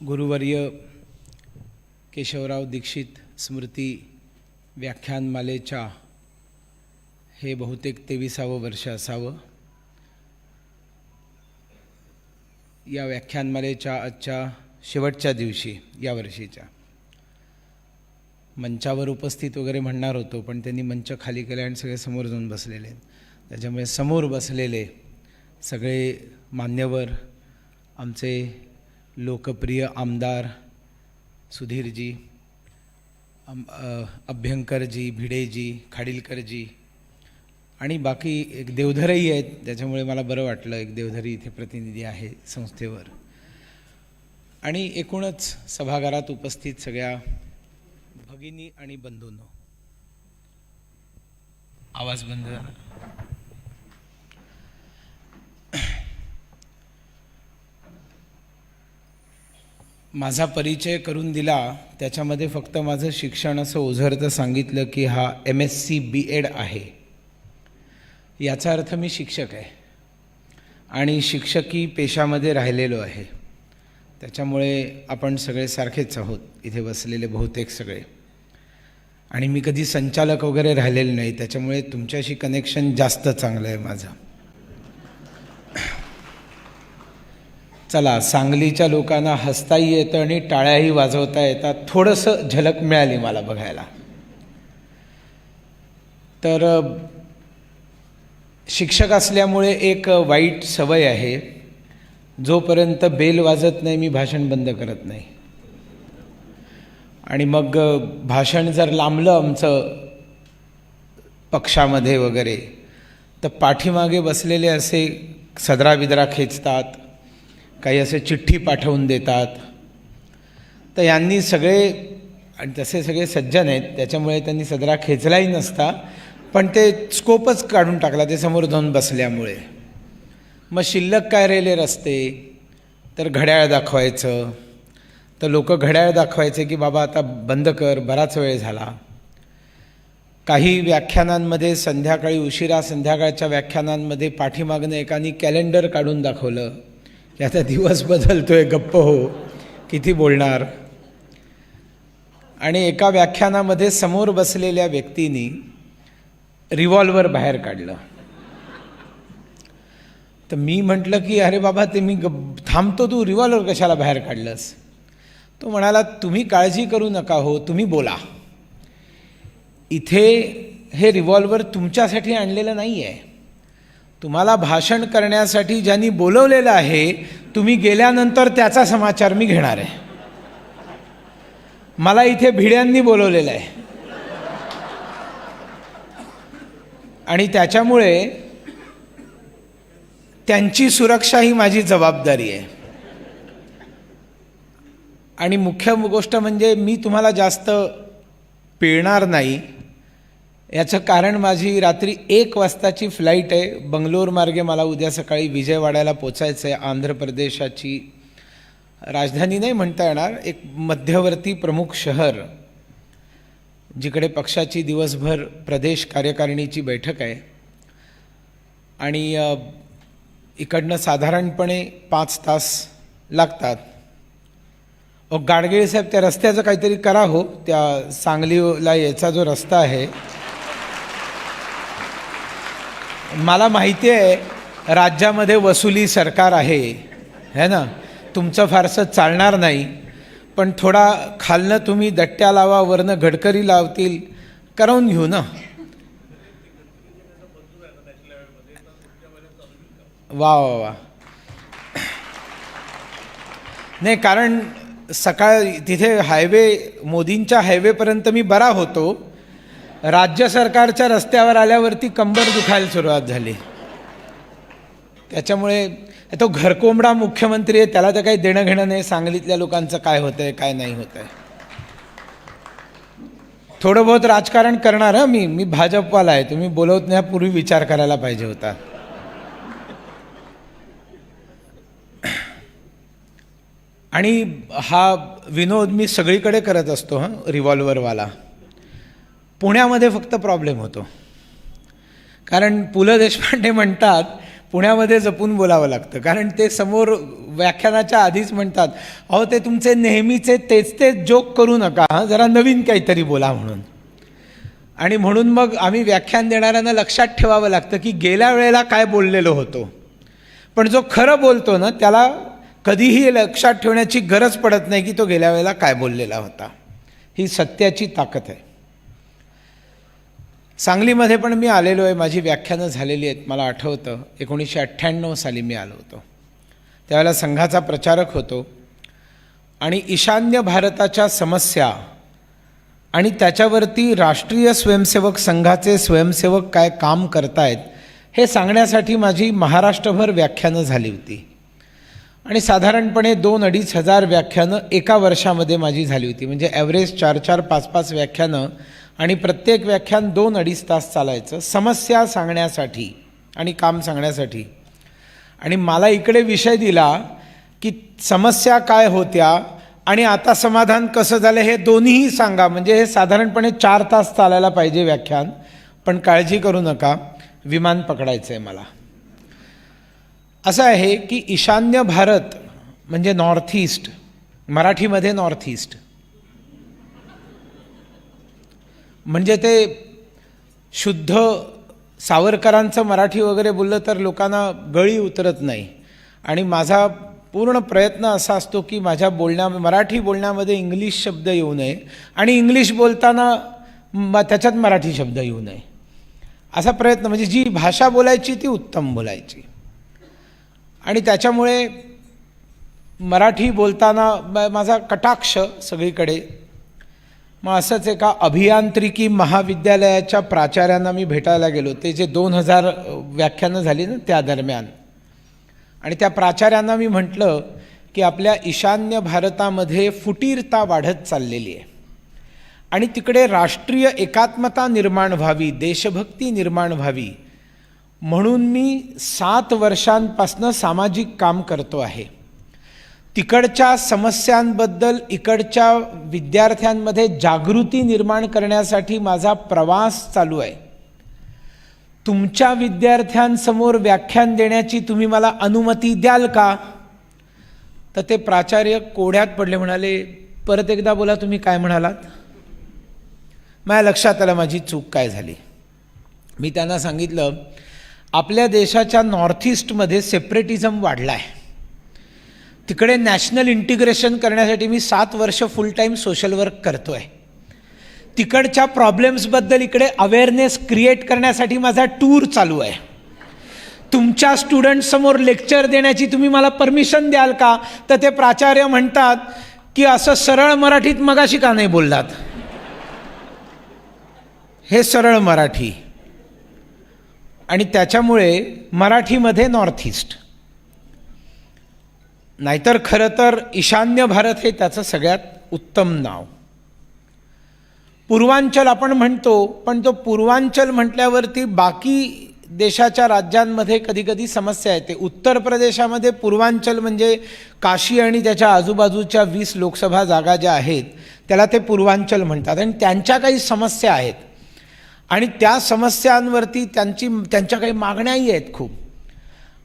गुरुवर्य केशवराव दीक्षित स्मृती व्याख्यानमालेच्या हे बहुतेक 23वे वर्ष असावं. या व्याख्यानमालेच्या आजच्या शेवटच्या दिवशी या वर्षीच्या मंचावर उपस्थित वगैरे म्हणणार होतो, पण त्यांनी मंच खाली केला आणि सगळे समोर जाऊन बसलेले आहेत. त्याच्यामुळे समोर बसलेले सगळे मान्यवर, आमचे लोकप्रिय आमदार सुधीरजी, अभ्यंकरजी, भिडेजी, खाडीलकरजी आणि बाकी एक देवधरही आहेत. त्याच्यामुळे मला बरं वाटलं, एक देवधरी इथे प्रतिनिधी आहे संस्थेवर. आणि एकूणच सभागारात उपस्थित सगळ्या भगिनी आणि बंधूंनो, आवाज बंद झाला. माझा परिचय करून दिला, त्याच्यामध्ये फक्त माझं शिक्षण असं ओझरतं सांगितलं की हा MSc B.Ed आहे. याचा अर्थ मी शिक्षक आहे आणि शिक्षकी पेशामध्ये राहिलेलो आहे. त्याच्यामुळे आपण सगळे सारखेच आहोत इथे बसलेले बहुतेक सगळे. आणि मी कधी संचालक वगैरे राहिलेले नाही, त्याच्यामुळे तुमच्याशी कनेक्शन जास्त चांगलं आहे माझं. चला, सांगलीच्या लोकांना हसताही येतं आणि टाळ्याही वाजवता येतात. थोडंसं झलक मिळाली मला बघायला. तर शिक्षक असल्यामुळे एक वाईट सवय आहे, जोपर्यंत बेल वाजत नाही मी भाषण बंद करत नाही. आणि मग भाषण जर लांबलं आमचं पक्षामध्ये वगैरे, तर पाठीमागे बसलेले असे सदरा बिदरा खेचतात, काही असे चिठ्ठी पाठवून देतात. तर यांनी सगळे, आणि तसे सगळे सज्जन आहेत, त्याच्यामुळे त्यांनी सदरा खेचलाही नसता, पण ते स्कोपच काढून टाकला ते समोर जाऊन बसल्यामुळे. मग शिल्लक काय राहिले रस्ते, तर घड्याळ दाखवायचं. तर लोक घड्याळ दाखवायचे की बाबा आता बंद कर, बराच वेळ झाला. काही व्याख्यानांमध्ये संध्याकाळी उशिरा, संध्याकाळच्या व्याख्यानांमध्ये पाठीमागनं एकाने कॅलेंडर काढून दाखवलं की आता दिवस बदलतोय, गप्प हो, किती बोलणार. आणि एका व्याख्यानामध्ये समोर बसलेल्या व्यक्तींनी रिव्हॉल्वर बाहेर काढलं. तर मी म्हटलं की अरे बाबा, ते मी थांबतो, तू रिव्हॉल्वर कशाला बाहेर काढलंस. तो म्हणाला, तुम्ही काळजी करू नका हो, तुम्ही बोला. इथे हे रिव्हॉल्वर तुमच्यासाठी आणलेलं नाही आहे, तुम्हाला भाषण करण्यासाठी ज्यांनी बोलवलेलं आहे. तुम्ही गेल्यानंतर त्याचा समाचार मी घेणार आहे. मला इथे भिड्यांनी बोलवलेलं आहे आणि त्याच्यामुळे त्यांची सुरक्षा ही माझी जबाबदारी आहे. आणि मुख्य गोष्ट म्हणजे मी तुम्हाला जास्त पिळणार नाही. याचं कारण माझी रात्री 1 वाजताची फ्लाईट आहे. बंगलोर मार्गे मला उद्या सकाळी विजयवाड्याला पोचायचं आहे. आंध्र प्रदेशाची राजधानी नाही म्हणता येणार, एक मध्यवर्ती प्रमुख शहर, जिकडे पक्षाची दिवसभर प्रदेश कार्यकारिणीची बैठक आहे. आणि इकडनं साधारणपणे 5 तास लागतात. गाडगीळ साहेब, त्या रस्त्याचं काहीतरी करा हो. त्या सांगलीला याचा जो रस्ता आहे, मला माहिती आहे राज्यामध्ये वसुली सरकार आहे ना, तुमचं फारसं चालणार नाही. पण थोडा खालनं तुम्ही दट्ट्या लावा, वरनं गडकरी लावतील, करवून घेऊ ना. वा वा वा. नाही, कारण सकाळ तिथे हायवे, मोदींच्या हायवेपर्यंत मी बरा होतो. राज्य सरकारच्या रस्त्यावर आल्यावरती कंबर दुखायला सुरुवात झाली. त्याच्यामुळे तो घरकोंबडा मुख्यमंत्री आहे, त्याला तर काही देणं घेणं नाही सांगलीतल्या लोकांचं काय होतंय काय नाही होतंय. थोडं बहुत राजकारण करणार हं मी भाजपवाला आहे. तुम्ही बोलवण्यापूर्वी विचार करायला पाहिजे होता. आणि हा विनोद मी सगळीकडे करत असतो हां, रिव्हॉल्वरवाला. पुण्यामध्ये फक्त प्रॉब्लेम होतो, कारण पु ल देशपांडे म्हणतात पुण्यामध्ये जपून बोलावं लागतं, कारण ते समोर व्याख्यानाच्या आधीच म्हणतात, अहो ते तुमचे नेहमीचे तेच तेच जोक करू नका, हां, जरा नवीन काहीतरी बोला म्हणून. आणि म्हणून मग आम्ही व्याख्यान देणाऱ्यांना लक्षात ठेवावं लागतं की गेल्या वेळेला काय बोललेलो होतो. पण जो खरं बोलतो ना त्याला कधीही लक्षात ठेवण्याची गरज पडत नाही की तो गेल्या वेळेला काय बोललेला होता. ही सत्याची ताकद आहे. सांगलीमध्ये पण मी आलेलो आहे, माझी व्याख्यानं झालेली आहेत. मला आठवतं 1998 साली मी आलो होतो. त्यावेळेला संघाचा प्रचारक होतो आणि ईशान्य भारताच्या समस्या आणि त्याच्यावरती राष्ट्रीय स्वयंसेवक संघाचे स्वयंसेवक काय काम करतायत हे सांगण्यासाठी माझी महाराष्ट्रभर व्याख्यानं झाली होती. आणि साधारणपणे 2-2.5 हजार व्याख्यानं एका वर्षामध्ये माझी झाली होती. म्हणजे ॲव्हरेज 4-4, 5-5 व्याख्यानं आणि प्रत्येक व्याख्यान 2-2.5 तास चालायचं समस्या सांगण्यासाठी आणि काम सांगण्यासाठी. आणि मला इकडे विषय दिला की समस्या काय होत्या आणि आता समाधान कसं झालं हे दोन्हीही सांगा. म्हणजे हे साधारणपणे 4 तास चालायला पाहिजे व्याख्यान. पण काळजी करू नका, विमान पकडायचं आहे मला. असं आहे की ईशान्य भारत म्हणजे नॉर्थ ईस्ट, मराठीमध्ये नॉर्थ ईस्ट म्हणजे ते शुद्ध सावरकरांचं मराठी वगैरे बोललं तर लोकांना गळी उतरत नाही. आणि माझा पूर्ण प्रयत्न असा असतो की माझ्या मराठी बोलण्यामध्ये इंग्लिश शब्द येऊ नये आणि इंग्लिश बोलताना त्याच्यात मराठी शब्द येऊ नये असा प्रयत्न. म्हणजे जी भाषा बोलायची ती उत्तम बोलायची. आणि त्याच्यामुळे मराठी बोलताना माझा कटाक्ष सगळीकडे. मग असंच एका अभियांत्रिकी महाविद्यालयाच्या प्राचार्यांना मी भेटायला गेलो, ते जे 2000 व्याख्यानं झाली ना त्या दरम्यान. आणि त्या प्राचार्यांना मी म्हटलं की आपल्या ईशान्य भारतामध्ये फुटीरता वाढत चाललेली आहे आणि तिकडे राष्ट्रीय एकात्मता निर्माण व्हावी, देशभक्ती निर्माण व्हावी म्हणून मी 7 वर्षांपासून सामाजिक काम करतो आहे. तिकडच्या समस्यांबद्दल इकडच्या विद्यार्थ्यांमध्ये जागृती निर्माण करण्यासाठी माझा प्रवास चालू आहे. तुमच्या विद्यार्थ्यांसमोर व्याख्यान देण्याची तुम्ही मला अनुमती द्याल का? तर ते प्राचार्य कोड्यात पडले, म्हणाले परत एकदा बोला, तुम्ही काय म्हणालात? माझ्या लक्षात आलं माझी चूक काय झाली. मी त्यांना सांगितलं आपल्या देशाच्या नॉर्थ ईस्टमध्ये सेपरेटिझम वाढला आहे. तिकडे नॅशनल इंटिग्रेशन करण्यासाठी मी 7 वर्ष फुल टाईम सोशल वर्क करतो आहे. तिकडच्या प्रॉब्लेम्सबद्दल इकडे अवेअरनेस क्रिएट करण्यासाठी माझा टूर चालू आहे. तुमच्या स्टुडंट्ससमोर लेक्चर देण्याची तुम्ही मला परमिशन द्याल का? तर ते प्राचार्य म्हणतात की असं सरळ मराठीत मगाशी का नाही बोललात? हे सरळ मराठी. आणि त्याच्यामुळे मराठीमध्ये नॉर्थ ईस्ट, नाहीतर खरं तर ईशान्य भारत हे त्याचं सगळ्यात उत्तम नाव. पूर्वांचल आपण म्हणतो, पण तो पूर्वांचल म्हटल्यावरती बाकी देशाच्या राज्यांमध्ये कधीकधी समस्या येते. उत्तर प्रदेशामध्ये पूर्वांचल म्हणजे काशी आणि त्याच्या आजूबाजूच्या 20 लोकसभा जागा ज्या आहेत त्याला ते पूर्वांचल म्हणतात. आणि त्यांच्या काही समस्या आहेत आणि त्या समस्यांवरती त्यांच्या काही मागण्याही आहेत खूप.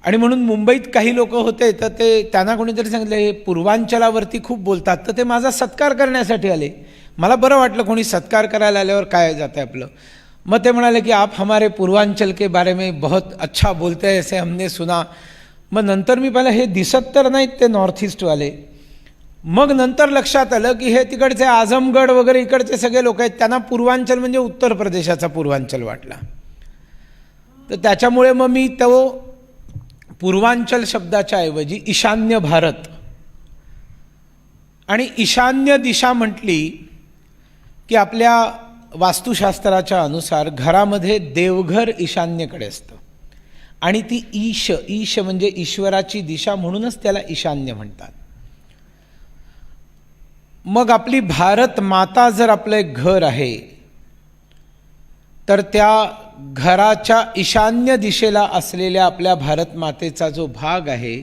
आणि म्हणून मुंबईत काही लोक होते तर त्यांना कोणीतरी सांगितलं हे पूर्वांचलावरती खूप बोलतात, तर ते माझा सत्कार करण्यासाठी आले. मला बरं वाटलं, कोणी सत्कार करायला आल्यावर काय जातं आपलं. मग ते म्हणाले की आप हमारे पूर्वांचल के बारे में बहुत अच्छा बोलते हैं ऐसे हमने सुना. मग नंतर मी पाहिलं हे दिसत तर नाहीत ते नॉर्थ ईस्टवाले. मग नंतर लक्षात आलं की हे तिकडचे आझमगड वगैरे इकडचे सगळे लोक आहेत, त्यांना पूर्वांचल म्हणजे उत्तर प्रदेशाचा पूर्वांचल वाटला. तर त्याच्यामुळे मग मी तो पूर्वांचल शब्दाच्या ऐवजी ईशान्य भारत आणि ईशान्य दिशा म्हटली की आपल्या वास्तुशास्त्राच्या अनुसार घरामध्ये देवघर ईशान्येकडे असतं आणि ती ईश म्हणजे ईश्वराची दिशा, म्हणूनच त्याला ईशान्य म्हणतात. मग आपली भारत माता जर आपलं एक घर आहे तर त्या घराच्या ईशान्य दिशेला असलेल्या आपल्या भारत मातेचा जो भाग आहे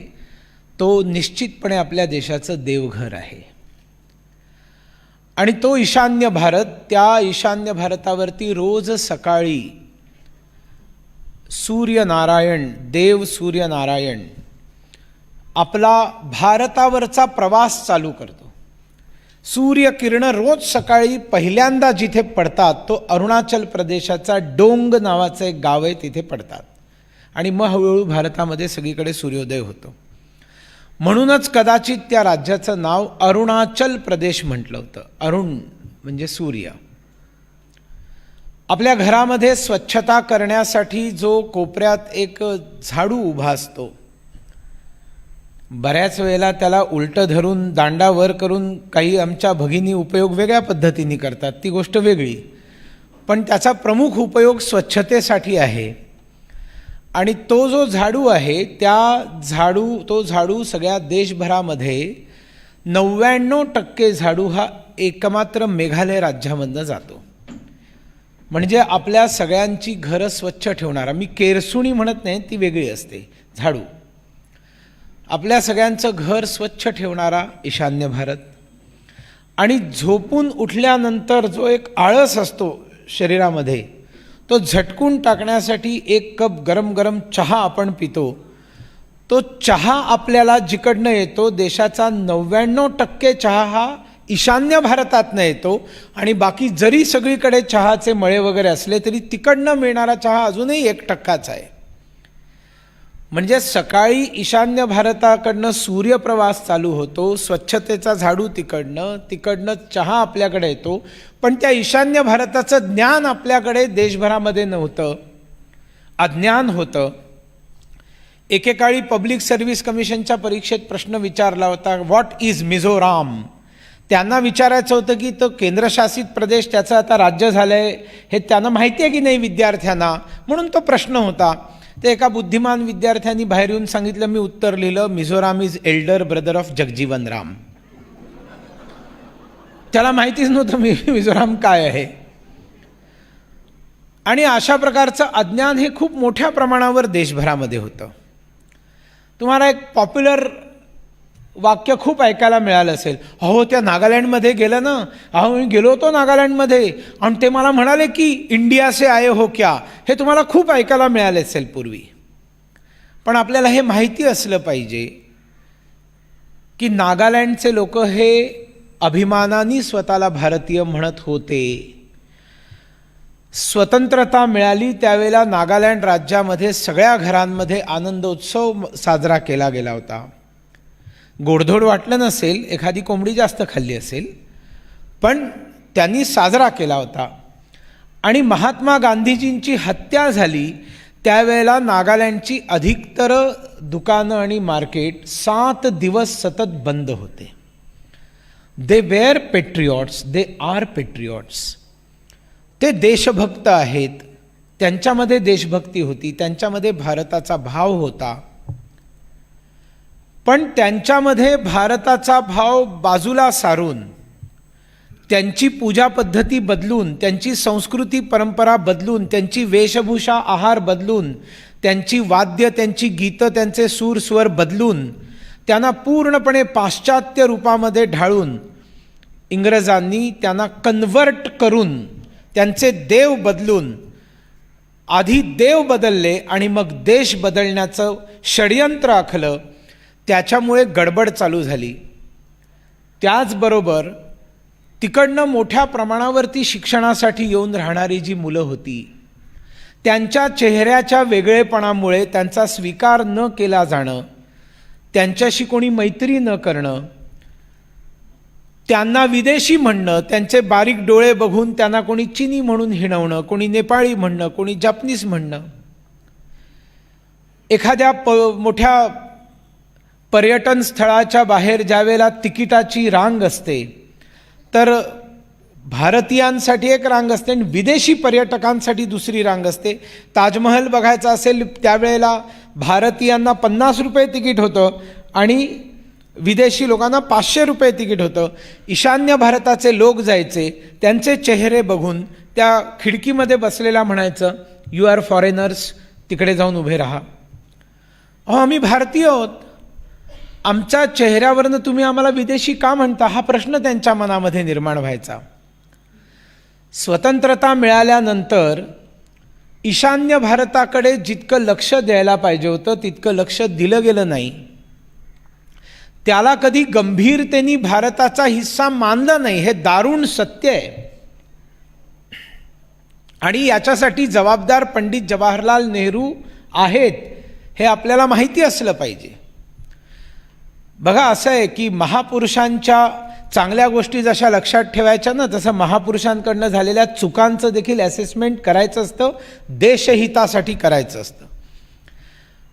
तो निश्चितपणे आपल्या देशाचं देवघर आहे. आणि तो ईशान्य भारत, त्या ईशान्य भारतावरती रोज सकाळी सूर्यनारायण, देव सूर्यनारायण आपला भारतावरचा प्रवास चालू करतो. सूर्यकिरणं रोज सकाळी पहिल्यांदा जिथे पडतात तो अरुणाचल प्रदेशाचा डोंग नावाचं एक गाव आहे, तिथे पडतात आणि मग हळूहळू भारतामध्ये सगळीकडे सूर्योदय होतो. म्हणूनच कदाचित त्या राज्याचं नाव अरुणाचल प्रदेश म्हटलं होतं. अरुण म्हणजे सूर्य. आपल्या घरामध्ये स्वच्छता करण्यासाठी जो कोपऱ्यात एक झाडू उभा असतो, बऱ्याच वेळेला त्याला उलटं धरून दांडा वर करून काही आमच्या भगिनी उपयोग वेगळ्या पद्धतीने करतात, ती गोष्ट वेगळी. पण त्याचा प्रमुख उपयोग स्वच्छतेसाठी आहे. आणि तो जो झाडू आहे तो झाडू सगळ्या देशभरामध्ये 99% झाडू हा एकमात्र मेघालय राज्यामधनं जातो. म्हणजे आपल्या सगळ्यांची घरं स्वच्छ ठेवणारा, मी केरसुणी म्हणत नाही, ती वेगळी असते, झाडू. आपल्या सगळ्यांचं घर स्वच्छ ठेवणारा ईशान्य भारत. आणि झोपून उठल्यानंतर जो एक आळस असतो शरीरामध्ये, तो झटकून टाकण्यासाठी एक कप गरम गरम चहा आपण पितो. तो चहा आपल्याला जिकडनं येतो, देशाचा 99% चहा हा ईशान्य भारतातनं येतो. आणि बाकी जरी सगळीकडे चहाचे मळे वगैरे असले तरी तिकडनं मिळणारा चहा अजूनही 1%च आहे. म्हणजे सकाळी ईशान्य भारताकडनं सूर्यप्रवास चालू होतो, स्वच्छतेचा झाडू तिकडनं चहा आपल्याकडे येतो. पण त्या ईशान्य भारताचं ज्ञान आपल्याकडे देशभरामध्ये नव्हतं, अज्ञान होतं. एकेकाळी पब्लिक सर्व्हिस कमिशनच्या परीक्षेत प्रश्न विचारला होता, व्हॉट इज मिझोराम. त्यांना विचारायचं होतं की तो केंद्रशासित प्रदेश, त्याचं आता राज्य झालं आहे हे त्यांना माहिती आहे की नाही विद्यार्थ्यांना, म्हणून तो प्रश्न होता. ते एका बुद्धिमान विद्यार्थ्यांनी बाहेर येऊन सांगितलं, मी उत्तर लिहिलं, Mizoram is Elder brother of Jagjivan Ram. त्याला माहितीच नव्हतं मिझोराम काय आहे. आणि अशा प्रकारचं अज्ञान हे खूप मोठ्या प्रमाणावर देशभरामध्ये होतं. तुम्हाला एक पॉप्युलर वाक्य खूप ऐकायला मिळालं असेल, अहो त्या नागालँडमध्ये गेलं ना, अहो मी गेलो होतो नागालँडमध्ये आणि ते मला म्हणाले की इंडिया से आये हो क्या. हे तुम्हाला खूप ऐकायला मिळाले असेल पूर्वी. पण आपल्याला हे माहिती असलं पाहिजे की नागालँडचे लोक हे अभिमानाने स्वतःला भारतीय म्हणत होते. स्वतंत्रता मिळाली त्यावेळेला नागालँड राज्यामध्ये सगळ्या घरांमध्ये आनंदोत्सव साजरा केला गेला होता. गोडधोड वाटलं नसेल, एखादी कोंबडी जास्त खाल्ली असेल, पण त्यांनी साजरा केला होता. आणि महात्मा गांधीजींची हत्या झाली त्यावेळेला नागालँडची अधिकतर दुकानं आणि मार्केट 7 दिवस सतत बंद होते. They were patriots, they are patriots. ते देशभक्त आहेत, त्यांच्यामध्ये देशभक्ती होती, त्यांच्यामध्ये भारताचा भाव होता. पण त्यांच्यामध्ये भारताचा भाव बाजूला सारून, त्यांची पूजा पद्धती बदलून, त्यांची संस्कृती परंपरा बदलून, त्यांची वेशभूषा आहार बदलून, त्यांची वाद्य, त्यांची गीतं, त्यांचे सूर स्वर बदलून, त्यांना पूर्णपणे पाश्चात्य रूपामध्ये ढाळून इंग्रजांनी त्यांना कन्व्हर्ट करून, त्यांचे देव बदलून, आधी देव बदलले आणि मग देश बदलण्याचं षडयंत्र आखलं. त्याच्यामुळे गडबड चालू झाली. त्याचबरोबर तिकडनं मोठ्या प्रमाणावरती शिक्षणासाठी येऊन राहणारी जी मुलं होती, त्यांच्या चेहऱ्याच्या वेगळेपणामुळे त्यांचा स्वीकार न केला जाणं, त्यांच्याशी कोणी मैत्री न करणं, त्यांना विदेशी म्हणणं, त्यांचे बारीक डोळे बघून त्यांना कोणी चिनी म्हणून हिणवणं, कोणी नेपाळी म्हणणं, कोणी जपनीज म्हणणं. एखाद्या मोठ्या पर्यटन स्थळाच्या बाहेर ज्यावेळेला तिकिटाची रांग असते तर भारतीयांसाठी एक रांग असते आणि विदेशी पर्यटकांसाठी दुसरी रांग असते. ताजमहल बघायचा असेल त्यावेळेला भारतीयांना 50 रुपये तिकीट होतं आणि विदेशी लोकांना 500 रुपये तिकीट होतं. ईशान्य भारताचे लोक जायचे, त्यांचे चेहरे बघून त्या खिडकीमध्ये बसलेला म्हणायचं, यू आर फॉरेनर्स, तिकडे जाऊन उभे राहा. अहो आम्ही भारतीय आहोत, आमच्या चेहऱ्यावरनं तुम्ही आम्हाला विदेशी का म्हणता, हा प्रश्न त्यांच्या मनामध्ये निर्माण व्हायचा. स्वतंत्रता मिळाल्यानंतर ईशान्य भारताकडे जितकं लक्ष द्यायला पाहिजे होतं तितकं लक्ष दिलं गेलं नाही. त्याला कधी गंभीरतेने भारताचा हिस्सा मानलं नाही. हे दारुण सत्य आहे. आणि याच्यासाठी जबाबदार पंडित जवाहरलाल नेहरू आहेत हे आपल्याला माहिती असलं पाहिजे. बघा, असं आहे की महापुरुषांच्या चांगल्या गोष्टी जशा लक्षात ठेवायच्या ना, तसं महापुरुषांकडनं झालेल्या चुकांचं देखील असेसमेंट करायचं असतं, देशहितासाठी करायचं असतं.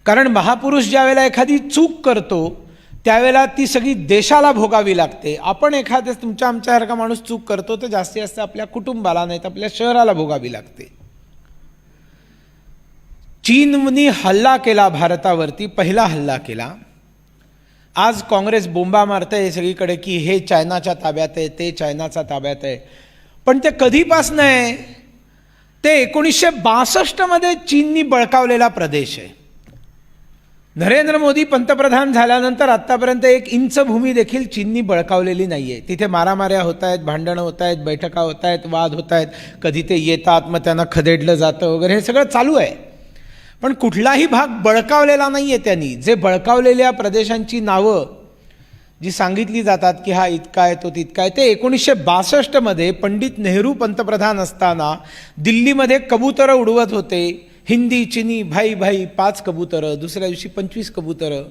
कारण महापुरुष ज्या वेळेला एखादी चूक करतो त्यावेळेला ती सगळी देशाला भोगावी लागते. आपण एखाद्या तुमच्या आमच्यासारखा माणूस चूक करतो तर जास्तीत जास्त आपल्या कुटुंबाला नाही तर आपल्या शहराला भोगावी लागते. चीननी हल्ला केला भारतावरती, पहिला हल्ला केला. आज काँग्रेस बोंबा मारतंय सगळीकडे की हे चायनाच्या ताब्यात आहे, ते चायनाच्या ताब्यात आहे. पण ते कधीपासून आहे? ते 1962 चीननी बळकावलेला प्रदेश आहे. नरेंद्र मोदी पंतप्रधान झाल्यानंतर आत्तापर्यंत 1 इंच भूमी देखील चीननी बळकावलेली नाही आहे. तिथे मारामाऱ्या होत आहेत, भांडणं होत आहेत, बैठका होत आहेत, वाद होत आहेत. कधी ते येतात, मग त्यांना खदेडलं जातं वगैरे, हे सगळं चालू आहे. पण कुठलाही भाग बळकावलेला नाही आहे त्यांनी. जे बळकावलेल्या प्रदेशांची नावं जी सांगितली जातात की हा इतका आहे तो तितका आहे, ते 1962 पंडित नेहरू पंतप्रधान असताना दिल्लीमध्ये कबुतरं उडवत होते. हिंदी चिनी भाई भाई 5 कबुतरं, दुसऱ्या दिवशी 25 कबुतरं.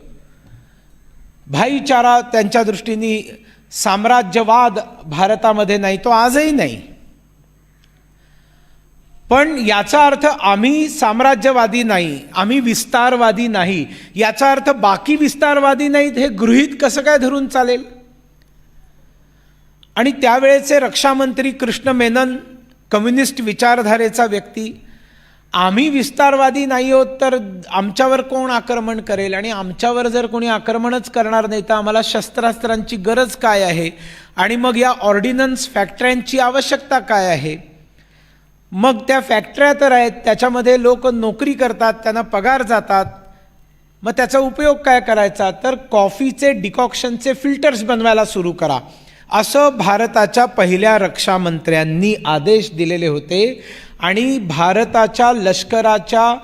भाईचारा त्यांच्या दृष्टीने, साम्राज्यवाद भारतामध्ये नाही, तो आजही नाही. पण याचा अर्थ आम्ही साम्राज्यवादी नाही, आम्ही विस्तारवादी नाही, याचा अर्थ बाकी विस्तारवादी नाहीत हे गृहीत कसं काय धरून चालेल? आणि त्यावेळेचे रक्षामंत्री कृष्ण मेनन, कम्युनिस्ट विचारधारेचा व्यक्ती, आम्ही विस्तारवादी नाही आहोत तर आमच्यावर कोण आक्रमण करेल? आणि आमच्यावर जर कोणी आक्रमणच करणार नाही तर आम्हाला शस्त्रास्त्रांची गरज काय आहे? आणि मग या ऑर्डिनन्स फॅक्टऱ्यांची आवश्यकता काय आहे? मग त्या फॅक्टऱ्या तर आहेत, त्याच्यामध्ये लोक नोकरी करतात, त्यांना पगार जातात, मग त्याचा उपयोग काय करायचा? तर कॉफीचे डिकॉक्शनचे फिल्टर्स बनवायला सुरू करा, असं भारताच्या पहिल्या रक्षामंत्र्यांनी आदेश दिलेले होते. आणि भारताच्या लष्कराच्या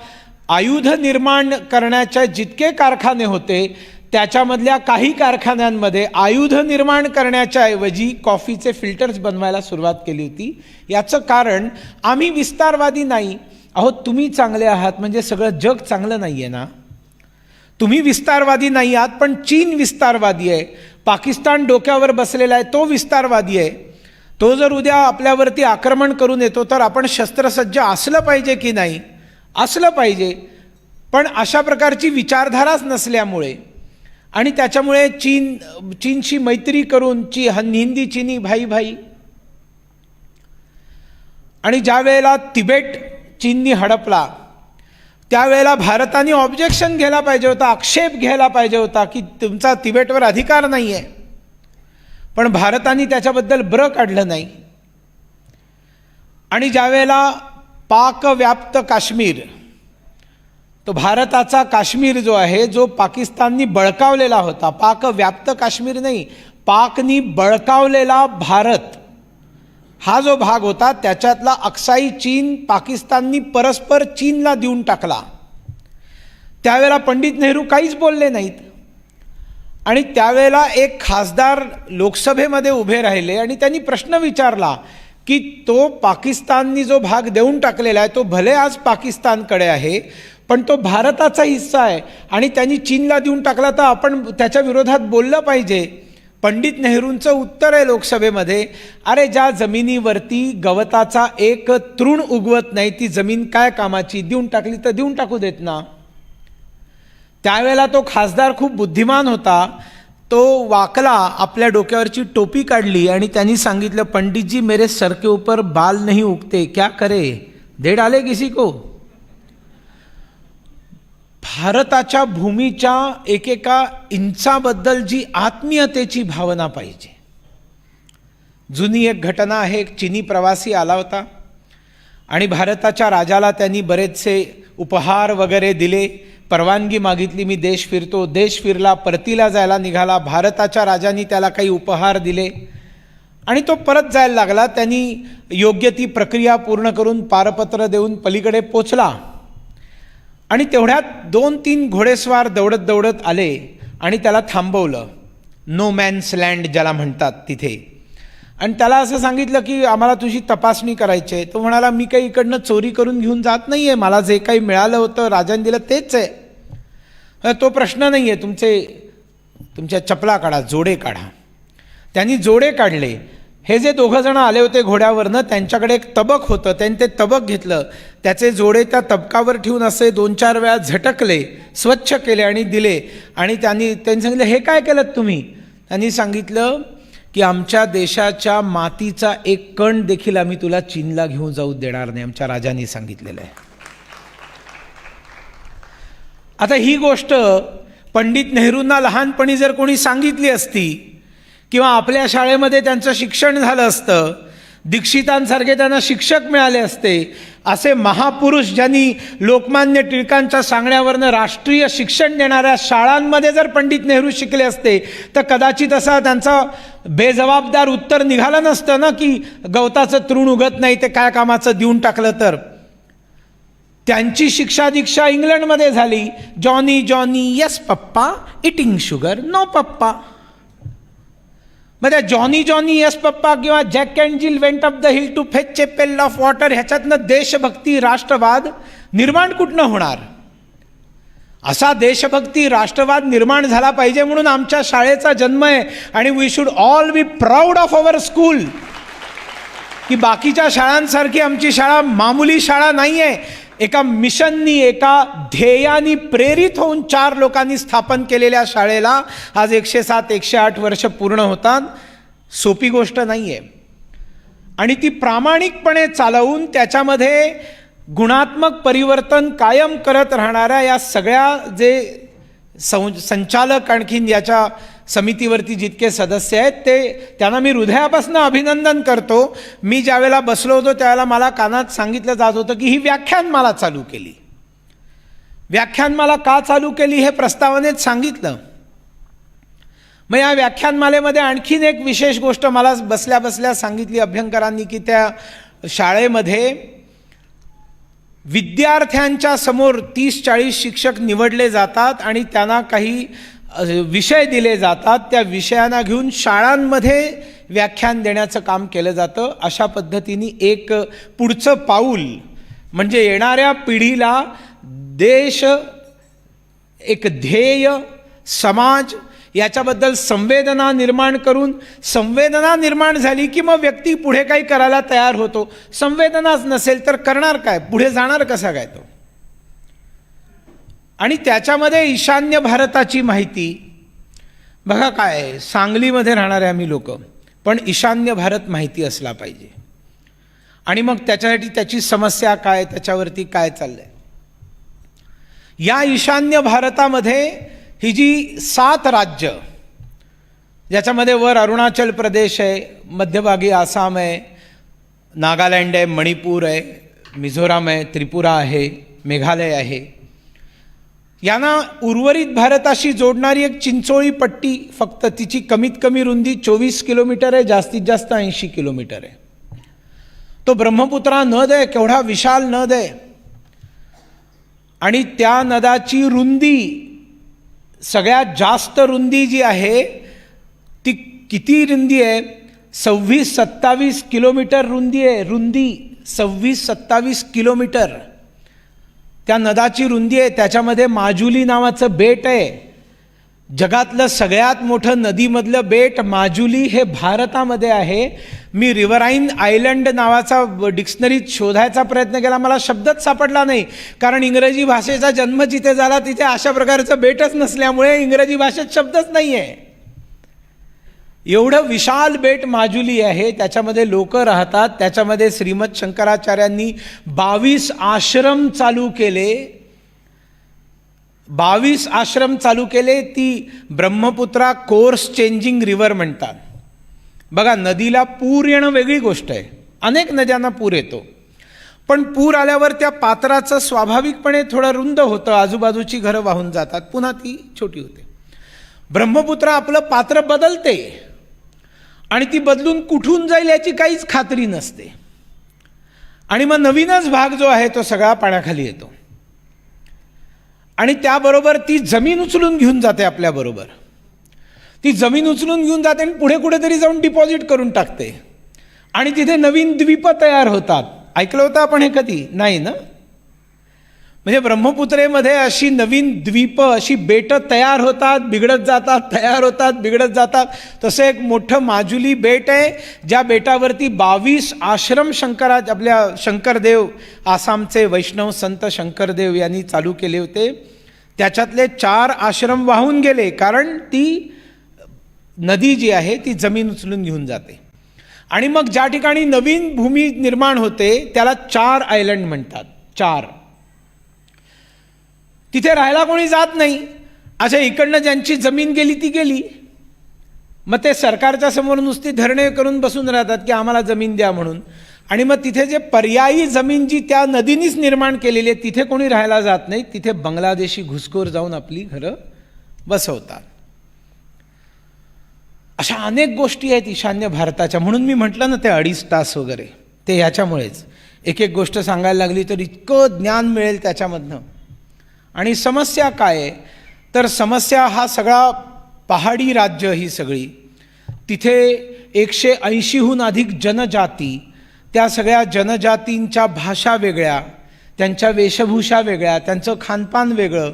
आयुध निर्माण करण्याचे जितके कारखाने होते त्याच्यामधल्या काही कारखान्यांमध्ये आयुध निर्माण करण्याच्या ऐवजी कॉफीचे फिल्टर्स बनवायला सुरुवात केली होती. याचं कारण आम्ही विस्तारवादी नाही. अहो, तुम्ही चांगले आहात म्हणजे सगळं जग चांगलं नाही आहे ना? तुम्ही विस्तारवादी नाही आहात पण चीन विस्तारवादी आहे. पाकिस्तान डोक्यावर बसलेला आहे, तो विस्तारवादी आहे. तो जर उद्या आपल्यावरती आक्रमण करून येतो तर आपण शस्त्रसज्ज असलं पाहिजे की नाही? असलं पाहिजे. पण अशा प्रकारची विचारधाराच नसल्यामुळे आणि त्याच्यामुळे चीनशी मैत्री करून हिंदी चिनी भाई भाई. आणि ज्या वेळेला तिबेट चीननी हडपला त्यावेळेला भारताने ऑब्जेक्शन घ्यायला पाहिजे होता, आक्षेप घ्यायला पाहिजे होता की तुमचा तिबेटवर अधिकार नाही आहे. पण भारताने त्याच्याबद्दल बरं काढलं नाही. आणि ज्यावेळेला पाकव्याप्त काश्मीर, तो भारताचा काश्मीर जो आहे, जो पाकिस्ताननी बळकावलेला होता, पाकव्याप्त काश्मीर नाही, पाकनी बळकावलेला भारत हा जो भाग होता त्याच्यातला अक्साई चीन पाकिस्ताननी परस्पर चीनला देऊन टाकला. त्यावेळेला पंडित नेहरू काहीच बोलले नाहीत. आणि त्यावेळेला एक खासदार लोकसभेमध्ये उभे राहिले आणि त्यांनी प्रश्न विचारला की तो पाकिस्ताननी जो भाग देऊन टाकलेला आहे तो भले आज पाकिस्तानकडे आहे पण तो भारताचा हिस्सा आहे आणि त्यांनी चीनला देऊन टाकला तर आपण त्याच्या विरोधात बोललं पाहिजे. पंडित नेहरूंचं उत्तर आहे लोकसभेमध्ये, अरे ज्या जमिनीवरती गवताचा एक तृण उगवत नाही ती जमीन काय कामाची? देऊन टाकली तर देऊन टाकू देत ना. त्यावेळेला तो खासदार खूप बुद्धिमान होता. तो वाकला, आपल्या डोक्यावरची टोपी काढली आणि त्यांनी सांगितलं, पंडित जी मेरे सर के ऊपर बाल नहीं उगते, क्या करे, दे डाले किसी को. भारताच्या भूमीच्या एकेका इंचाबद्दल जी आत्मीयतेची भावना पाहिजे. जुनी एक घटना आहे, एक चीनी प्रवासी आला होता आणि भारताच्या राजाला त्यांनी बरेचसे उपहार वगैरे दिले, परवानगी मागितली, मी देश फिरतो. देश फिरला, परतीला जायला निघाला. भारताच्या राजांनी त्याला काही उपहार दिले आणि तो परत जायला लागला. त्यांनी योग्य ती प्रक्रिया पूर्ण करून पारपत्र देऊन पलीकडे पोचला आणि तेवढ्यात 2-3 घोडेस्वार दौडत दौडत आले आणि त्याला थांबवलं नो मॅन्स लँड ज्याला म्हणतात तिथे. आणि त्याला असं सांगितलं की आम्हाला तुझी तपासणी करायची आहे. तो म्हणाला मी काही इकडनं चोरी करून घेऊन जात नाही आहे, मला जे काही मिळालं होतं राजाने दिलं तेच आहे, तो प्रश्न नाही आहे, तुमच्या चपला काढा, जोडे काढा. त्यांनी जोडे काढले. हे जे दोघं जण आले होते घोड्यावरनं त्यांच्याकडे एक तबक होतं, त्यांनी ते तबक घेतलं, त्याचे जोडे त्या तबकावर ठेवून असे 2-4 वेळा झटकले, स्वच्छ केले आणि दिले. आणि त्यांनी सांगितलं हे काय केलं तुम्ही? त्यांनी सांगितलं की आमच्या देशाच्या मातीचा एक कण देखील आम्ही तुला चीनला घेऊन जाऊ देणार नाही, आमच्या राजांनी सांगितलेलं आहे. आता ही गोष्ट पंडित नेहरूंना लहानपणी जर कोणी सांगितली असती किंवा आपल्या शाळेमध्ये त्यांचं शिक्षण झालं असतं, दीक्षितांसारखे त्यांना शिक्षक मिळाले असते, असे महापुरुष ज्यांनी लोकमान्य टिळकांच्या सांगण्यावरनं राष्ट्रीय शिक्षण देणाऱ्या शाळांमध्ये जर पंडित नेहरू शिकले असते तर कदाचित असं त्यांचं बेजबाबदार उत्तर निघालं नसतं ना की गवताचं तृण उगत नाही ते काय कामाचं देऊन टाकलं तर. त्यांची शिक्षा दीक्षा इंग्लंडमध्ये झाली. Johnny Johnny yes papa, eating sugar no papa. मग त्या जॉनी जॉनी येस पप्पा किंवा Jack and Jill went up the hill to fetch a pail of water ह्याच्यातनं देशभक्ती राष्ट्रवाद निर्माण कुठनं होणार? असा देशभक्ती राष्ट्रवाद निर्माण झाला पाहिजे म्हणून आमच्या शाळेचा जन्म आहे. आणि we should all be proud of our school की बाकीच्या शाळांसारखी आमची शाळा मामूली शाळा नाही आहे. एका मिशननी, एका ध्येयानी प्रेरित होऊन 4 लोकांनी स्थापन केलेल्या शाळेला आज 107-108 वर्ष पूर्ण होतात. सोपी गोष्ट नाही आहे. आणि ती प्रामाणिकपणे चालवून त्याच्यामध्ये गुणात्मक परिवर्तन कायम करत राहणाऱ्या या सगळ्या जे संचालक आणखीन याच्या समितीवरती जितके सदस्य आहेत त्यांना मी हृदयापासून अभिनंदन करतो. मी ज्यावेळेला बसलो होतो त्यावेळेला मला कानात सांगितलं जात होतं की ही व्याख्यानमाला चालू केली. व्याख्यानमाला का चालू केली हे प्रस्तावनेत सांगितलं. मग या व्याख्यानमालेमध्ये आणखीन एक विशेष गोष्ट मला बसल्या बसल्या सांगितली अभ्यंकरांनी की त्या शाळेमध्ये विद्यार्थ्यांच्या समोर 30-40 शिक्षक निवडले जातात आणि त्यांना काही विषय दिले जातात. त्या विषयांना घेऊन शाळांमध्ये व्याख्यान देण्याचं काम केलं जातं. अशा पद्धतीने एक पुढचं पाऊल म्हणजे येणाऱ्या पिढीला देश, एक ध्येय, समाज याच्याबद्दल संवेदना निर्माण करून, संवेदना निर्माण झाली की मग व्यक्ती पुढे काही करायला तयार होतो. संवेदनाच नसेल तर करणार काय, पुढे जाणार कसा काय तो? आणि त्याच्यामध्ये ईशान्य भारताची माहिती बघा काय आहे. सांगलीमध्ये राहणारे आम्ही लोक, पण ईशान्य भारत माहिती असला पाहिजे. आणि मग त्याच्यासाठी त्याची समस्या काय, त्याच्यावरती काय चाललंय. या ईशान्य भारतामध्ये ही जी 7 राज्य, ज्याच्यामध्ये वर अरुणाचल प्रदेश आहे, मध्यभागी आसाम आहे, नागालँड आहे, मणिपूर आहे, मिझोराम आहे, त्रिपुरा आहे, मेघालय आहे, यांना उर्वरित भारताशी जोडणारी एक चिंचोळी पट्टी, फक्त तिची कमीत कमी रुंदी 24 किलोमीटर आहे, जास्तीत जास्त 80 किलोमीटर आहे. तो ब्रह्मपुत्रा नद आहे, केवढा विशाल नद आहे. आणि त्या नदाची रुंदी, सगळ्यात जास्त रुंदी जी आहे ती किती रुंदी आहे? 26-27 किलोमीटर रुंदी आहे. रुंदी 26-27 किलोमीटर त्या नदाची रुंदी आहे. त्याच्यामध्ये माजुली नावाचं बेट आहे. जगातलं सगळ्यात मोठं नदीमधलं बेट माजुली हे भारतामध्ये आहे. मी रिव्हराईन आयलंड नावाचा डिक्शनरीत शोधायचा प्रयत्न केला, मला शब्दच सापडला नाही. कारण इंग्रजी भाषेचा जन्म जिथे झाला तिथे अशा प्रकारचं बेटच नसल्यामुळे इंग्रजी भाषेत शब्दच नाही आहे. एवढं विशाल बेट माजुली आहे, त्याच्यामध्ये लोक राहतात. त्याच्यामध्ये श्रीमद शंकराचार्यांनी 22 आश्रम चालू केले. 22 आश्रम चालू केले. ती ब्रह्मपुत्रा कोर्स चेंजिंग रिव्हर म्हणतात. बघा, नदीला पूर येणं वेगळी गोष्ट आहे. अनेक नद्यांना पूर येतो, पण पूर आल्यावर त्या पात्राचं स्वाभाविकपणे थोडं रुंद होतं, आजूबाजूची घरं वाहून जातात, पुन्हा ती छोटी होते. ब्रह्मपुत्रा आपलं पात्र बदलते आणि ती बदलून कुठून जाईल याची काहीच खात्री नसते. आणि मग नवीनच भाग जो आहे तो सगळा पाण्याखाली येतो आणि त्याबरोबर ती जमीन उचलून घेऊन जाते आपल्याबरोबर. ती जमीन उचलून घेऊन जाते आणि पुढे कुठेतरी जाऊन डिपॉझिट करून टाकते आणि तिथे नवीन द्वीप तयार होतात. ऐकलं होतं आपण हे कधी? नाही ना. म्हणजे ब्रह्मपुत्रेमध्ये अशी नवीन द्वीप, अशी बेटं तयार होतात, बिघडत जातात, तयार होतात, बिघडत जातात. तसं एक मोठं माजुली बेट आहे, ज्या बेटावरती 22 आश्रम आपल्या शंकरदेव, आसामचे वैष्णव संत शंकरदेव यांनी चालू केले होते. त्याच्यातले 4 आश्रम वाहून गेले, कारण ती नदी जी आहे ती जमीन उचलून घेऊन जाते. आणि मग ज्या ठिकाणी नवीन भूमी निर्माण होते त्याला 4 आयलंड म्हणतात. 4. तिथे राहायला कोणी जात नाही. अच्छा, इकडनं ज्यांची जमीन गेली ती गेली, मग ते सरकारच्या समोर नुसती धरणे करून बसून राहतात की आम्हाला जमीन द्या म्हणून. आणि मग तिथे जे पर्यायी जमीन जी त्या नदीनीच निर्माण केलेली आहे तिथे कोणी राहायला जात नाही. तिथे बांगलादेशी घुसखोर जाऊन आपली घरं बसवतात. अशा अनेक गोष्टी आहेत ईशान्य भारताच्या. म्हणून मी म्हटलं ना ते 2.5 तास वगैरे, ते ह्याच्यामुळेच. एक एक गोष्ट सांगायला लागली तर इतकं ज्ञान मिळेल त्याच्यामधनं. आणि समस्या काय आहे तर समस्या हा सगळा पहाडी राज्य, ही सगळी, तिथे 180हून अधिक जनजाती, त्या सगळ्या जनजातींच्या भाषा वेगळ्या, त्यांच्या वेशभूषा वेगळ्या, त्यांचं खानपान वेगळं,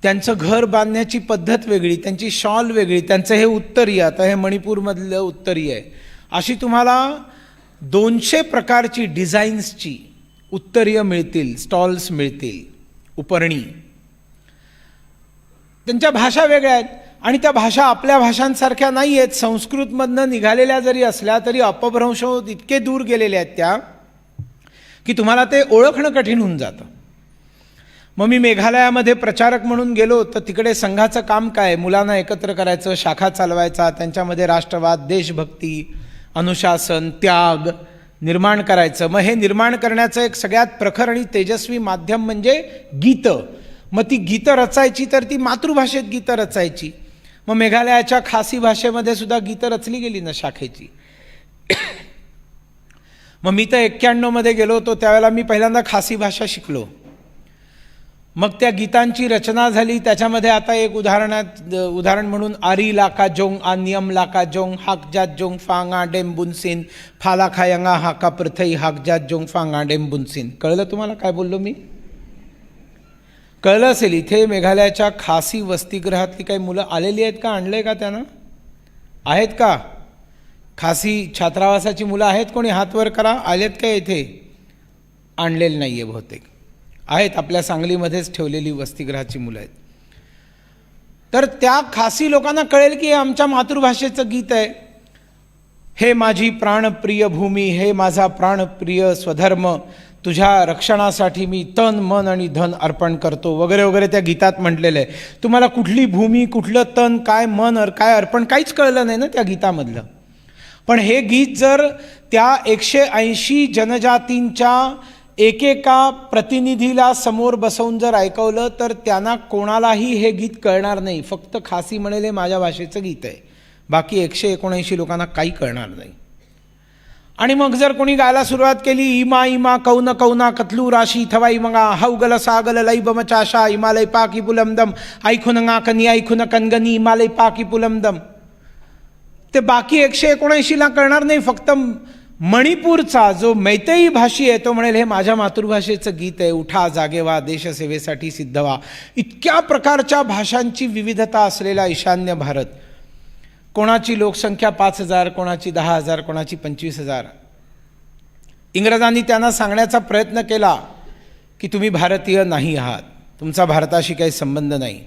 त्यांचं घर बांधण्याची पद्धत वेगळी, त्यांची शॉल वेगळी, त्यांचं हे उत्तरीय, आता हे मणिपूरमधलं उत्तरीय आहे. अशी तुम्हाला 200 प्रकारची डिझाईन्सची उत्तरीय मिळतील, स्टॉल्स मिळतील, उपरणी. त्यांच्या भाषा वेगळ्या आहेत आणि त्या भाषा आपल्या भाषांसारख्या नाही आहेत. संस्कृतमधनं निघालेल्या जरी असल्या तरी अपभ्रंश इतके दूर गेलेले आहेत त्या की तुम्हाला ते ओळखणं कठीण होऊन जातं. मग मी मेघालयामध्ये प्रचारक म्हणून गेलो तर तिकडे संघाचं काम काय, मुलांना एकत्र करायचं, शाखा चालवायचा, त्यांच्यामध्ये राष्ट्रवाद, देशभक्ती, अनुशासन, त्याग निर्माण करायचं. मग हे निर्माण करण्याचं एक सगळ्यात प्रखर आणि तेजस्वी माध्यम म्हणजे गीतं. मग ती गीतं रचायची तर ती मातृभाषेत गीतं रचायची. मग मेघालयाच्या खासी भाषेमध्ये सुद्धा गीतं रचली गेली ना शाखेची. मग मी तर 91मध्ये गेलो होतो त्यावेळेला मी पहिल्यांदा खासी भाषा शिकलो. मग त्या गीतांची रचना झाली. त्याच्यामध्ये आता एक उदाहरण म्हणून आरी लाका जोंग आ नियम लाका जोंग हाकजात जोंग फांगा डेम बुनसिन फाला खायंगा हाका प्रथई हाकजात जोंग फांगा डेम बुनसिन. कळलं तुम्हाला काय बोललो मी? कळलं असेल. इथे मेघालयाच्या खासी वसतिगृहातली काही मुलं आलेली आहेत का? आणले का त्यांना? आहेत का? खासी छात्रावासाची मुलं आहेत? कोणी हात वर करा. आलेत का इथे? आणलेलं नाही आहे बहुतेक. आहेत, आपल्या सांगलीमध्येच ठेवलेली वसतिगृहाची मुलं आहेत. तर त्या खासी लोकांना कळेल की हे आमच्या मातृभाषेचं गीत आहे. हे माझी प्राणप्रिय भूमी, हे माझा प्राणप्रिय स्वधर्म, तुझ्या रक्षणासाठी मी तन मन आणि धन अर्पण करतो वगैरे वगैरे त्या गीतात म्हटलेलं आहे. तुम्हाला कुठली भूमी, कुठलं तन, काय मन, काय अर्पण काहीच कळलं नाही ना त्या गीतामधलं. पण हे गीत जर त्या 180 जनजातींच्या एकेका प्रतिनिधीला समोर बसवून जर ऐकवलं तर त्यांना कोणालाही हे गीत कळणार नाही. फक्त खासी म्हणेल हे माझ्या भाषेचं गीत आहे, बाकी 179 लोकांना काही कळणार नाही. आणि मग जर कोणी गायला सुरुवात केली, इमा इमा कौन कौना कतलू राशी थवाई मंगा हौगल सागल लई बमचाशा हिमालय पाकी पुलमदम ऐखुनंगा कनी ऐखुन कनगनी हिमालय पाकी पुलमदम, ते बाकी 179ला कळणार नाही. फक्त मणिपूरचा जो मैतेई भाषी आहे तो म्हणेल हे माझ्या मातृभाषेचं गीत आहे, उठा जागे व्हा, देशसेवेसाठी सिद्ध व्हा. इतक्या प्रकारच्या भाषांची विविधता असलेला ईशान्य भारत. कोणाची लोकसंख्या 5,000, कोणाची 10,000, कोणाची 25,000. इंग्रजांनी त्यांना सांगण्याचा प्रयत्न केला की तुम्ही भारतीय नाही आहात, तुमचा भारताशी काही संबंध नाही.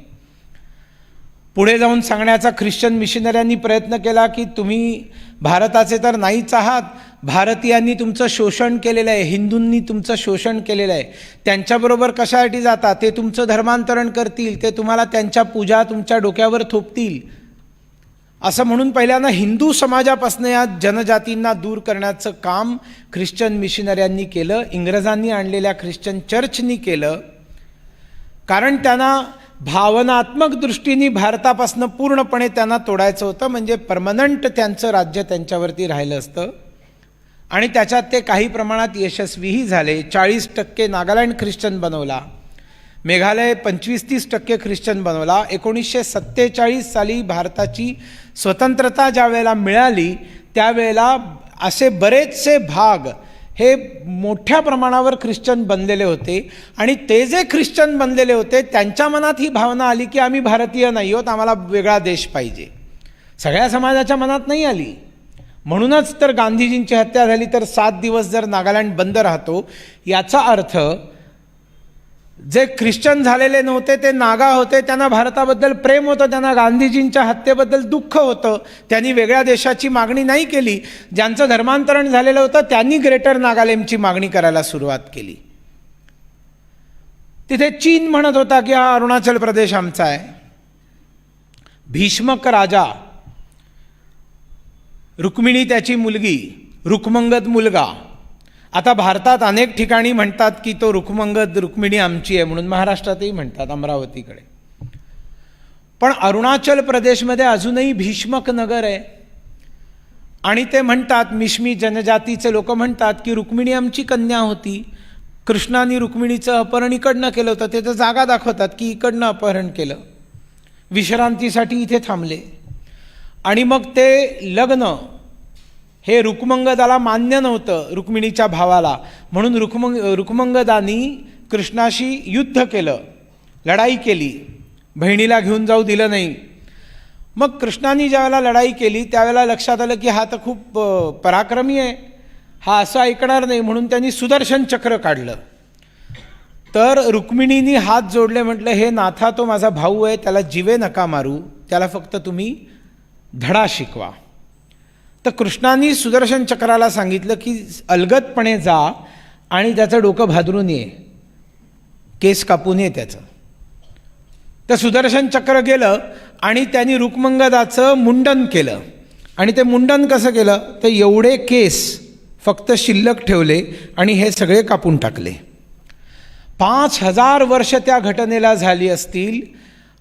पुढे जाऊन सांगण्याचा ख्रिश्चन मिशनऱ्यांनी प्रयत्न केला की तुम्ही भारताचे तर नाहीच आहात, भारतीयांनी तुमचं शोषण केलेलं आहे, हिंदूंनी तुमचं शोषण केलेलं आहे, त्यांच्याबरोबर कशासाठी जाता, ते तुमचं धर्मांतरण करतील, ते तुम्हाला त्यांच्या पूजा तुमच्या डोक्यावर थोपतील. असं म्हणून पहिल्यांदा हिंदू समाजापासून या जनजातींना दूर करण्याचं काम ख्रिश्चन मिशनऱ्यांनी केलं, इंग्रजांनी आणलेल्या ख्रिश्चन चर्चनी केलं. कारण त्यांना भावनात्मक दृष्टीने भारतापासून पूर्णपणे त्यांना तोडायचं होतं, म्हणजे परमनंट त्यांचं राज्य त्यांच्यावरती राहिलं असतं. आणि त्याच्यात ते काही प्रमाणात यशस्वीही झाले. 40% नागालँड ख्रिश्चन बनवला, मेघालय 25-30% ख्रिश्चन बनवला. 1947 साली भारताची स्वतंत्रता ज्या वेळेला मिळाली त्यावेळेला असे बरेचसे भाग हे मोठ्या प्रमाणावर ख्रिश्चन बनलेले होते आणि ते जे ख्रिश्चन बनलेले होते त्यांच्या मनात ही भावना आली की आम्ही भारतीय नाही आहोत, आम्हाला वेगळा देश पाहिजे. सगळ्या समाजाच्या मनात नाही आली. म्हणूनच तर गांधीजींची हत्या झाली. तर 7 दिवस जर नागालँड बंद राहतो याचा अर्थ जे ख्रिश्चन झालेले नव्हते ते नागा होते, त्यांना भारताबद्दल प्रेम होतं, त्यांना गांधीजींच्या हत्येबद्दल दुःख होतं, त्यांनी वेगळ्या देशाची मागणी नाही केली. ज्यांचं धर्मांतरण झालेलं होतं त्यांनी ग्रेटर नागालँडची मागणी करायला सुरुवात केली. तिथे चीन म्हणत होता की हा अरुणाचल प्रदेश आमचा आहे. भीष्मक राजा, रुक्मिणी त्याची मुलगी, रुक्मंगद मुलगा. आता भारतात अनेक ठिकाणी म्हणतात की तो रुक्मिणी आमची आहे म्हणून, महाराष्ट्रातही म्हणतात अमरावतीकडे. पण अरुणाचल प्रदेशमध्ये अजूनही भीष्मक नगर आहे आणि ते म्हणतात, मिश्मी जनजातीचे लोक म्हणतात की रुक्मिणी आमची कन्या होती, कृष्णाने रुक्मिणीचं अपहरण इकडनं केलं होतं. ते तर जागा दाखवतात की इकडनं अपहरण केलं, विश्रांतीसाठी इथे थांबले आणि मग ते लग्न हे रुक्मंगदाला मान्य नव्हतं, रुक्मिणीच्या भावाला. म्हणून रुक्मंगदानी कृष्णाशी युद्ध केलं, लढाई केली, बहिणीला घेऊन जाऊ दिलं नाही. मग कृष्णाने ज्यावेळेला लढाई केली त्यावेळेला लक्षात आलं की हा तर खूप पराक्रमी आहे, हा असं ऐकणार नाही, म्हणून त्यांनी सुदर्शन चक्र काढलं. तर रुक्मिणीने हात जोडले, म्हटलं हे नाथा तो माझा भाऊ आहे, त्याला जीवे नका मारू, त्याला फक्त तुम्ही धडा शिकवा. तर कृष्णाने सुदर्शन चक्राला सांगितलं की अलगदपणे जा आणि त्याचं डोकं भादरून ये, केस कापून ये त्याचं. तर सुदर्शन चक्र गेलं आणि त्यांनी रुक्मंगदाचं मुंडन केलं. आणि ते मुंडन कसं केलं तर एवढे केस फक्त शिल्लक ठेवले आणि हे सगळे कापून टाकले. 5000 वर्ष त्या घटनेला झाली असतील.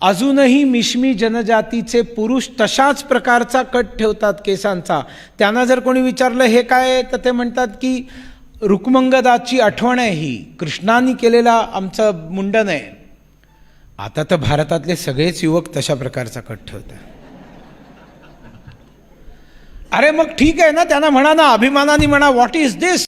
अजूनही मिश्मी जनजातीचे पुरुष तशाच प्रकारचा कट ठेवतात केसांचा. त्यांना जर कोणी विचारलं हे काय आहे तर ते म्हणतात की रुक्मंगदाची आठवण आहे, ही कृष्णाने केलेला आमचं मुंडन आहे. आता तर भारतातले सगळेच युवक तशा प्रकारचा कट ठेवतात. अरे मग ठीक आहे ना, त्यांना म्हणा ना, अभिमानाने म्हणा, व्हॉट इज दिस.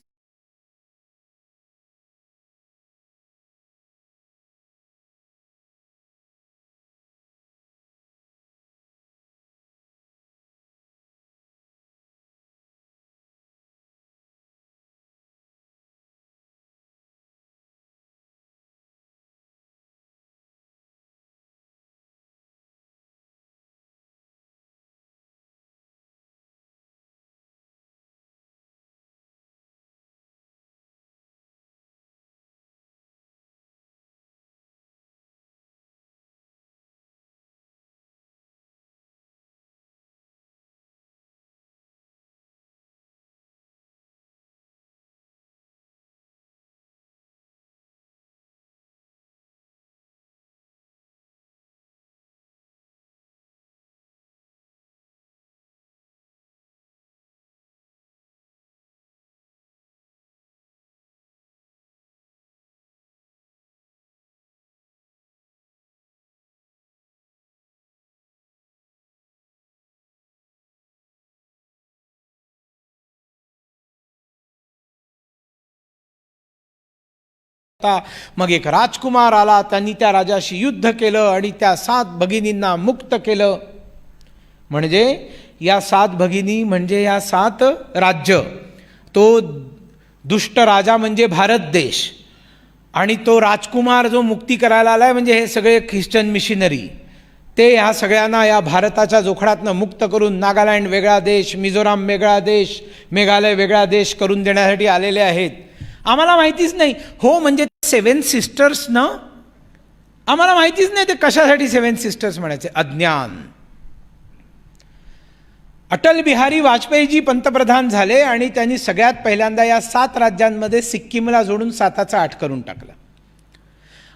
मग एक राजकुमार आला, त्यांनी त्या राजाशी युद्ध केलं आणि त्या 7 भगिनींना मुक्त केलं. म्हणजे या 7 भगिनी म्हणजे या 7 राज्य. तो दुष्ट राजा म्हणजे भारत देश आणि तो राजकुमार जो मुक्ती करायला आलाय म्हणजे हे सगळे ख्रिश्चन मिशनरी. ते ह्या सगळ्यांना या भारताच्या जोखडातनं मुक्त करून नागालँड वेगळा देश, मिझोराम वेगळा देश, मेघालय वेगळा देश करून देण्यासाठी आलेले आहेत. आम्हाला माहितीच नाही. हो म्हणजे 7 सिस्टर्स ना, आम्हाला माहितीच नाही ते कशासाठी 7 सिस्टर्स म्हणायचे. अज्ञान. अटल बिहारी वाजपेयीजी पंतप्रधान झाले आणि त्यांनी सगळ्यात पहिल्यांदा या 7 राज्यांमध्ये सिक्कीमला जोडून 7चा 8 करून टाकला.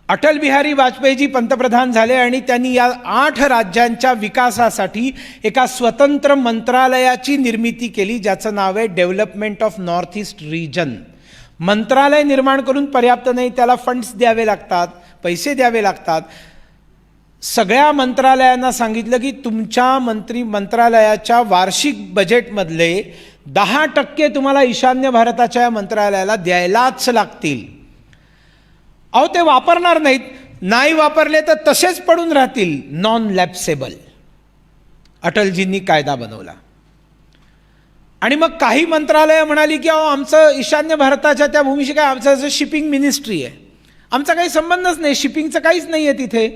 अटल बिहारी वाजपेयीजी पंतप्रधान झाले आणि त्यांनी या 8 राज्यांच्या विकासासाठी एका स्वतंत्र मंत्रालयाची निर्मिती केली ज्याचं नाव आहे development of north east region. मंत्रालय निर्माण करून पर्याप्त नाही, त्याला फंड्स द्यावे लागतात. पैसे द्यावे लागतात. सगळ्या मंत्रालयांना सांगितलं की तुमच्या मंत्रालयाच्या वार्षिक बजेटमधले 10% तुम्हाला ईशान्य भारताच्या या मंत्रालयाला द्यायलाच लागतील. अहो ते वापरणार नाहीत, नाही वापरले तर तसेच पडून राहतील, नॉन लॅप्सेबल. अटलजींनी कायदा बनवला. आणि मग काही मंत्रालय म्हणाली की अहो आमचं ईशान्य भारताच्या त्या भूमीशी काय, आमचं असं शिपिंग मिनिस्ट्री आहे, आमचा काही संबंधच नाही, शिपिंगचं काहीच नाही आहे तिथे.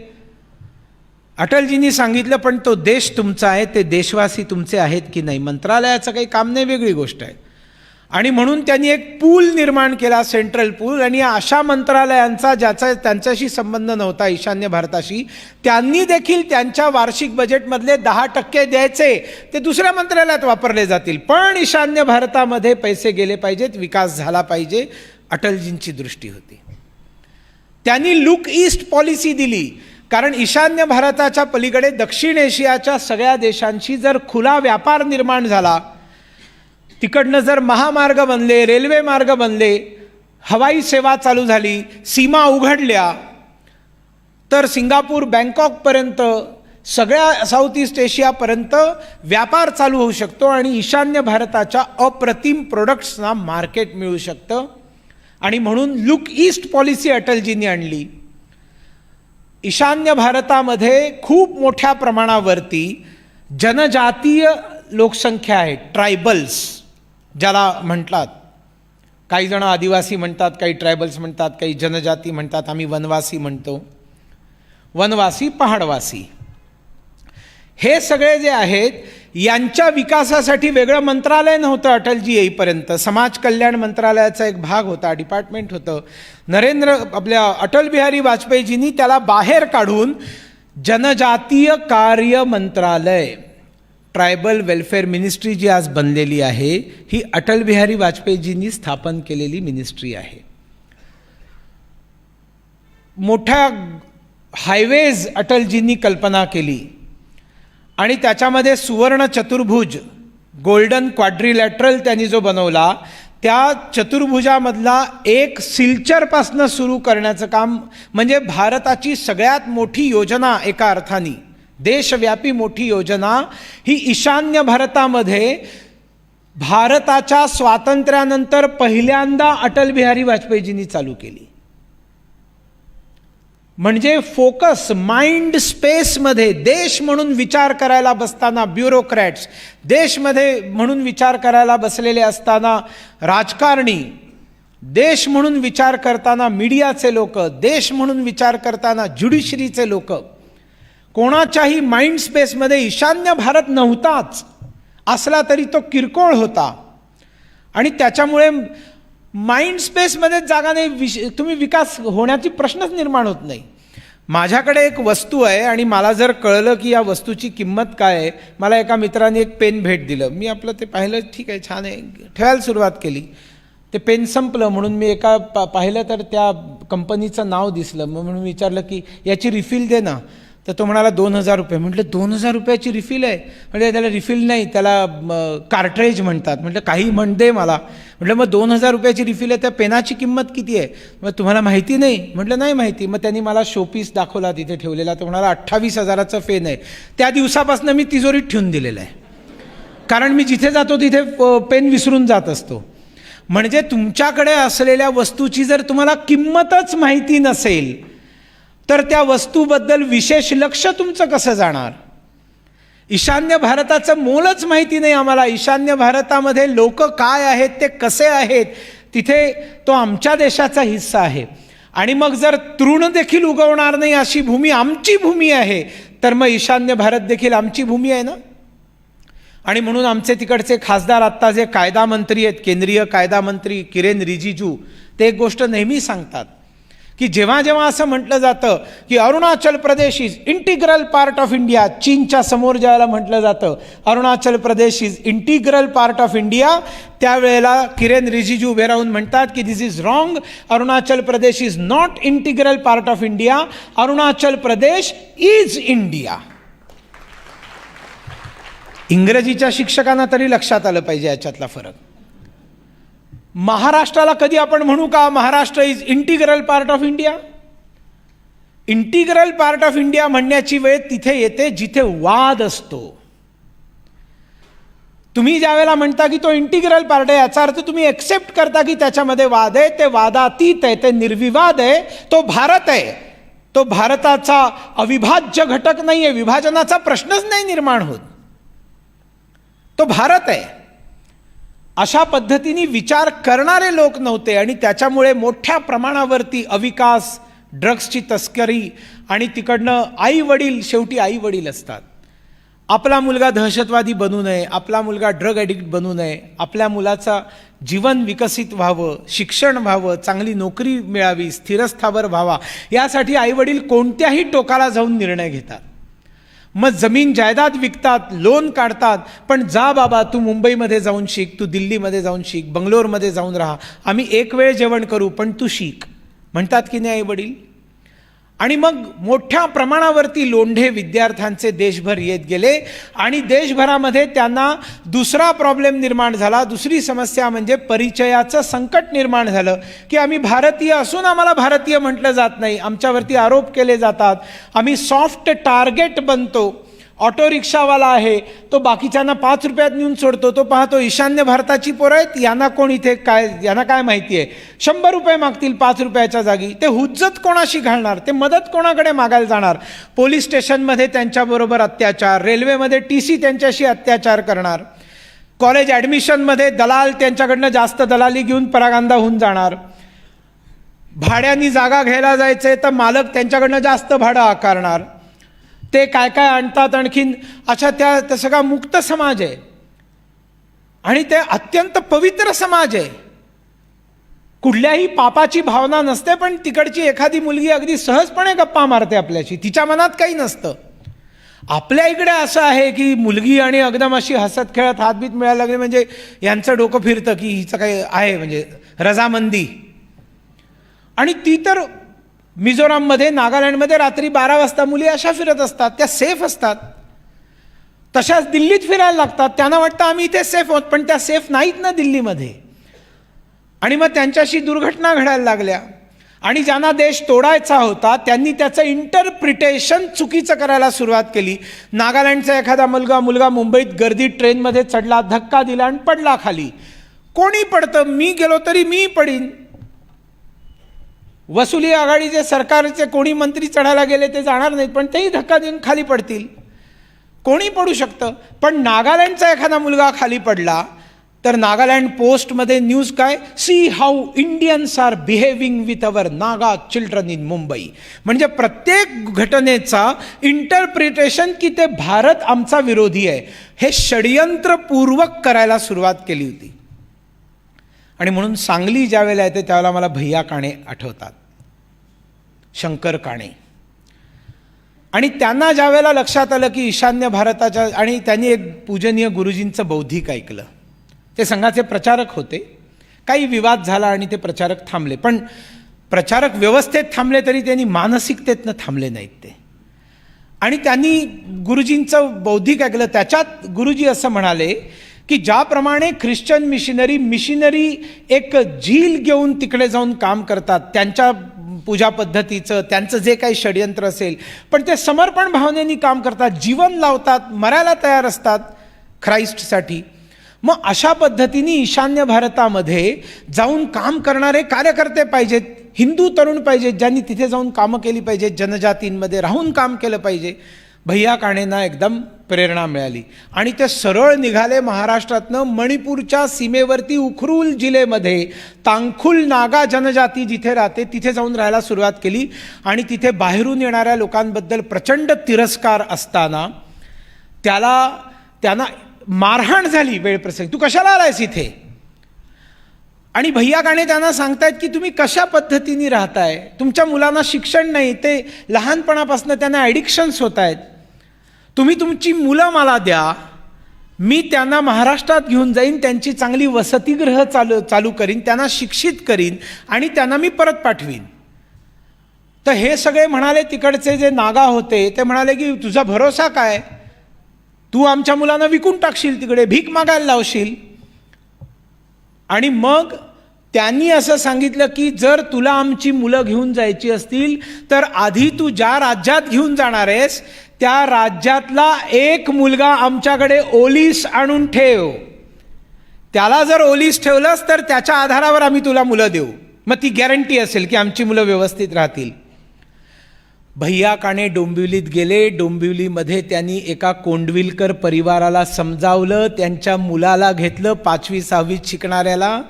अटलजींनी सांगितलं पण तो देश तुमचा आहे, ते देशवासी तुमचे आहेत की नाही, मंत्रालयाचं काही काम नाही, वेगळी गोष्ट आहे. आणि म्हणून त्यांनी एक पूल निर्माण केला, सेंट्रल पूल. आणि अशा मंत्रालयांचा त्यांच्याशी संबंध नव्हता ईशान्य भारताशी, त्यांनी देखील त्यांच्या वार्षिक बजेटमधले 10% द्यायचे, ते दुसऱ्या मंत्रालयात वापरले जातील, पण ईशान्य भारतामध्ये पैसे गेले पाहिजेत, विकास झाला पाहिजे. अटलजींची दृष्टी होती. त्यांनी लुक ईस्ट पॉलिसी दिली, कारण ईशान्य भारताच्या पलीकडे दक्षिण एशियाच्या सगळ्या देशांशी जर खुला व्यापार निर्माण झाला, तिकडनं जर महामार्ग बनले, रेल्वे मार्ग बनले, हवाई सेवा चालू झाली, सीमा उघडल्या, तर सिंगापूर बँकॉकपर्यंत सगळ्या साऊथ ईस्ट एशियापर्यंत व्यापार चालू होऊ शकतो आणि ईशान्य भारताच्या अप्रतिम प्रोडक्ट्सना मार्केट मिळू शकतं. आणि म्हणून लुक ईस्ट पॉलिसी अटलजींनी आणली. ईशान्य भारतामध्ये खूप मोठ्या प्रमाणावरती जनजातीय लोकसंख्या आहे, ट्रायबल्स ज्याला म्हणतात. काही जण आदिवासी म्हणतात, काही ट्रायबल्स म्हणतात, काही जनजाती म्हणतात, आम्ही वनवासी म्हणतो. वनवासी, पहाडवासी, हे सगळे जे आहेत यांच्या विकासासाठी वेगळं मंत्रालय नव्हतं अटलजी येईपर्यंत. समाज कल्याण मंत्रालयाचा एक भाग होता, डिपार्टमेंट होतं. आपल्या अटल बिहारी वाजपेयीजींनी त्याला बाहेर काढून जनजातीय कार्य मंत्रालय, ट्रायबल वेलफेअर मिनिस्ट्री जी आज बनलेली आहे, ही अटल बिहारी वाजपेयीजींनी स्थापन केलेली मिनिस्ट्री आहे. मोठ्या हायवेज अटलजींनी कल्पना केली आणि त्याच्यामध्ये सुवर्ण चतुर्भुज, गोल्डन क्वाड्रिलॅटरल त्यांनी जो बनवला, त्या चतुर्भुजामधला एक सिल्चरपासनं सुरू करण्याचं काम, म्हणजे भारताची सगळ्यात मोठी योजना एका अर्थाने, देशव्यापी मोठी योजना, ही ईशान्य भारतामध्ये भारताच्या स्वातंत्र्यानंतर पहिल्यांदा अटल बिहारी वाजपेयीजींनी चालू केली. म्हणजे फोकस माइंड स्पेसमध्ये, देश म्हणून विचार करायला बसताना ब्युरोक्रॅट्स, देशमध्ये म्हणून विचार करायला बसलेले असताना राजकारणी, देश म्हणून विचार करताना मीडियाचे लोक, देश म्हणून विचार करताना ज्युडिशरीचे लोक, कोणाच्याही माइंड स्पेसमध्ये ईशान्य भारत नव्हताच. असला तरी तो किरकोळ होता आणि त्याच्यामुळे माइंड स्पेसमध्ये जागा नाही, तुम्ही विकास होण्याची प्रश्नच निर्माण होत नाही. माझ्याकडे एक वस्तू आहे आणि मला जर कळलं की या वस्तूची किंमत काय आहे, मला एका मित्राने एक पेन भेट दिलं, मी आपलं ते पाहिलं, ठीक आहे छान आहे, ठेवायला सुरुवात केली. ते पेन संपलं म्हणून मी पाहिलं तर त्या कंपनीचं नाव दिसलं. मग म्हणून विचारलं की याची रिफिल दे ना, तर तो म्हणाला 2000 रुपये. म्हटलं 2000 रुपयाची रिफिल आहे? म्हणजे त्याला रिफिल नाही, त्याला कार्ट्रेज म्हणतात. म्हटलं काही म्हण दे मला. म्हटलं मग 2000 रुपयाची रिफिल आहे, त्या पेनाची किंमत किती आहे? मग तुम्हाला माहिती नाही? म्हटलं नाही माहिती. मग त्यांनी मला शोपीस दाखवला तिथे ठेवलेला, तो म्हणाला 28,000चा पेन आहे. त्या दिवसापासून मी तिजोरीत ठेवून दिलेला आहे, कारण मी जिथे जातो तिथे पेन विसरून जात असतो. म्हणजे तुमच्याकडे असलेल्या वस्तूची जर तुम्हाला किंमतच माहिती नसेल तर त्या वस्तूबद्दल विशेष लक्ष तुमचं कसं जाणार? ईशान्य भारताचं मोलच माहिती नाही आम्हाला. ईशान्य भारतामध्ये लोक काय आहेत, ते कसे आहेत, तिथे तो आमच्या देशाचा हिस्सा आहे. आणि मग जर तृण देखील उगवणार नाही अशी भूमी आमची भूमी आहे, तर मग ईशान्य भारत देखील आमची भूमी आहे ना. आणि म्हणून आमचे तिकडचे खासदार आत्ता जे कायदा मंत्री आहेत, केंद्रीय कायदा मंत्री किरेन रिजिजू, ते एक गोष्ट नेहमी सांगतात की जेव्हा जेव्हा असं म्हटलं जातं की Arunachal Pradesh is integral part of India, चीनच्या समोर ज्याला म्हटलं जातं Arunachal Pradesh is integral part of India, त्यावेळेला किरेन रिजिजू उभे राहून म्हणतात की this is wrong, Arunachal Pradesh is not integral part of India, Arunachal Pradesh is India. इंग्रजीच्या शिक्षकांना तरी लक्षात आलं पाहिजे याच्यातला फरक. महाराष्ट्राला कधी आपण म्हणू का Maharashtra is integral part of India? Integral part of India म्हणण्याची वेळ तिथे येते जिथे वाद असतो. तुम्ही ज्यावेळेला म्हणता की तो इंटिग्रल पार्ट आहे, याचा अर्थ तुम्ही एक्सेप्ट करता की त्याच्यामध्ये वाद आहे, ते वादातीत आहे, ते निर्विवाद आहे, तो भारत आहे. तो भारताचा अविभाज्य घटक नाही आहे, विभाजनाचा प्रश्नच नाही निर्माण होत, तो भारत आहे. अशा पद्धतीने विचार करणारे लोक नव्हते आणि त्याच्यामुळे मोठ्या प्रमाणावरती अविकास, ड्रग्सची तस्करी आणि तिकडनं आई वडील, शेवटी आई वडील असतात. आपला मुलगा दहशतवादी बनू नये, आपला मुलगा ड्रग ॲडिक्ट बनू नये, आपल्या मुलाचा जीवन विकसित व्हावं, शिक्षण व्हावं, चांगली नोकरी मिळावी, स्थिरस्थावर व्हावा, यासाठी आईवडील कोणत्याही टोकाला जाऊन निर्णय घेतात. मग जमीन जायदाद विकतात, लोन काढतात, पण जा बाबा तू मुंबईमध्ये जाऊन शिक, तू दिल्लीमध्ये जाऊन शिक, बंगलोरमध्ये जाऊन राहा, आम्ही एक वेळ जेवण करू पण तू शिक, म्हणतात की नाही आईवडील. आणि मग मोठ्या प्रमाणावरती लोंढे विद्यार्थ्यांचे देशभर येत गेले आणि देशभरामध्ये त्यांना दुसरा प्रॉब्लेम निर्माण झाला. दुसरी समस्या म्हणजे परिचयाचं संकट निर्माण झालं की आम्ही भारतीय असून आम्हाला भारतीय म्हटलं जात नाही, आमच्यावरती आरोप केले जातात, आम्ही सॉफ्ट टार्गेट बनतो. ऑटो रिक्षावाला आहे, तो बाकीच्यांना 5 रुपयात नेऊन सोडतो, तो पाहतो ईशान्य भारताची पोरं आहेत, यांना कोण इथे काय, यांना काय माहिती आहे, 100 रुपये मागतील 5 रुपयाच्या जागी, ते हुज्जत कोणाशी घालणार, ते मदत कोणाकडे मागायला जाणार. पोलीस स्टेशनमध्ये त्यांच्याबरोबर अत्याचार, रेल्वेमध्ये TC त्यांच्याशी अत्याचार करणार, कॉलेज ॲडमिशनमध्ये दलाल त्यांच्याकडनं जास्त दलाली घेऊन परागंदा होऊन जाणार, भाड्यानी जागा घ्यायला जायचे तर मालक त्यांच्याकडनं जास्त भाडं आकारणार, ते काय काय आणतात आणखीन. अच्छा, त्या सगळा मुक्त समाज आहे आणि ते अत्यंत पवित्र समाज आहे, कुठल्याही पापाची भावना नसते, पण तिकडची एखादी मुलगी अगदी सहजपणे गप्पा मारते आपल्याशी, तिच्या मनात काही नसतं. आपल्या इकडे असं आहे की मुलगी आणि एकदम अशी हसत खेळत हातबीत मिळायला लागले म्हणजे यांचं डोकं फिरतं की हिचं काही आहे म्हणजे रजामंदी. आणि ती तर मिझोराममध्ये, नागालँडमध्ये रात्री 12 वाजता मुली अशा फिरत असतात, त्या सेफ असतात. तशाच दिल्लीत फिरायला लागतात, त्यांना वाटतं आम्ही इथे सेफ आहोत, पण त्या सेफ नाहीत ना दिल्लीमध्ये. आणि मग त्यांच्याशी दुर्घटना घडायला लागल्या आणि ज्यांना देश तोडायचा होता त्यांनी त्याचं इंटरप्रिटेशन चुकीचं करायला सुरुवात केली. नागालँडचा एखादा मुलगा मुंबईत गर्दीत ट्रेनमध्ये चढला, धक्का दिला आणि पडला खाली. कोणी पडतं, मी गेलो तरी मी पडीन. वसुली आघाडीचे सरकारचे कोणी मंत्री चढायला गेले ते जाणार नाहीत, पण तेही धक्का देऊन खाली पडतील. कोणी पडू शकतं. पण नागालँडचा एखादा मुलगा खाली पडला तर नागालँड पोस्टमध्ये न्यूज काय, see how Indians are behaving with our Naga children in Mumbai. म्हणजे प्रत्येक घटनेचा इंटरप्रिटेशन की ते भारत आमचा विरोधी आहे, हे षडयंत्रपूर्वक करायला सुरुवात केली होती. आणि म्हणून सांगली ज्या वेळेला येते त्यावेळेला मला भैया काणे आठवतात, शंकर काणे. आणि त्यांना ज्या वेळेला लक्षात आलं की ईशान्य भारताच्या, आणि त्यांनी एक पूजनीय गुरुजींचं बौद्धिक ऐकलं. ते संघाचे प्रचारक होते, काही विवाद झाला आणि ते प्रचारक थांबले, पण प्रचारक व्यवस्थेत थांबले तरी त्यांनी मानसिकतेतनं थांबले नाहीत ते. आणि त्यांनी गुरुजींचं बौद्धिक ऐकलं. त्याच्यात गुरुजी असं म्हणाले की ज्याप्रमाणे ख्रिश्चन मिशनरी एक झील घेऊन तिकडे जाऊन काम करतात, त्यांच्या पूजा पद्धतीचं, त्यांचं जे काही षडयंत्र असेल, पण ते समर्पण भावनेने काम करतात, जीवन लावतात, मरायला तयार असतात ख्राइस्टसाठी. मग अशा पद्धतीने ईशान्य भारतामध्ये जाऊन काम करणारे कार्यकर्ते पाहिजेत, हिंदू तरुण पाहिजेत, ज्यांनी तिथे जाऊन कामं केली पाहिजेत, जनजातींमध्ये राहून काम केलं पाहिजे. भैया काणेंना एकदम प्रेरणा मिळाली आणि ते सरळ निघाले महाराष्ट्रातनं मणिपूरच्या सीमेवरती उखरुल जिल्ह्यामध्ये तांखुल नागा जनजाती जिथे राहते तिथे जाऊन राहायला सुरुवात केली. आणि तिथे बाहेरून येणाऱ्या लोकांबद्दल प्रचंड तिरस्कार असताना त्यांना मारहाण झाली वेळप्रसंगी, तू कशाला आलायस इथे. आणि भैया काणे त्यांना सांगतायत की तुम्ही कशा पद्धतीने राहताय, तुमच्या मुलांना शिक्षण नाही, ते लहानपणापासून त्यांना ॲडिक्शन्स होत आहेत, तुम्ही तुमची मुलं मला द्या, मी त्यांना महाराष्ट्रात घेऊन जाईन, त्यांची चांगली वसतिगृह चालू करीन, त्यांना शिक्षित करीन आणि त्यांना मी परत पाठवीन. तर हे सगळे म्हणाले, तिकडचे जे नागा होते ते म्हणाले की तुझा भरोसा काय, तू आमच्या मुलांना विकून टाकशील, तिकडे भीक मागायला लावशील. आणि मग त्यांनी असं सांगितलं की जर तुला आमची मुलं घेऊन जायची असतील तर आधी तू ज्या राज्यात घेऊन जाणार आहेस त्या राज्यातला एक मुलगा आमच्याकडे ओलीस आणून ठेव. त्याला जर ओलीस ठेवलंस तर त्याच्या आधारावर आम्ही तुला मुलं देऊ. मग ती गॅरंटी असेल की आमची मुलं व्यवस्थित राहतील. भैया काणे डोंबिवलीत गेले. डोंबिवलीमध्ये त्यांनी एका कोंडविलकर परिवाराला समजावलं. त्यांच्या मुलाला घेतलं, 5वी 6वीत शिकणाऱ्याला.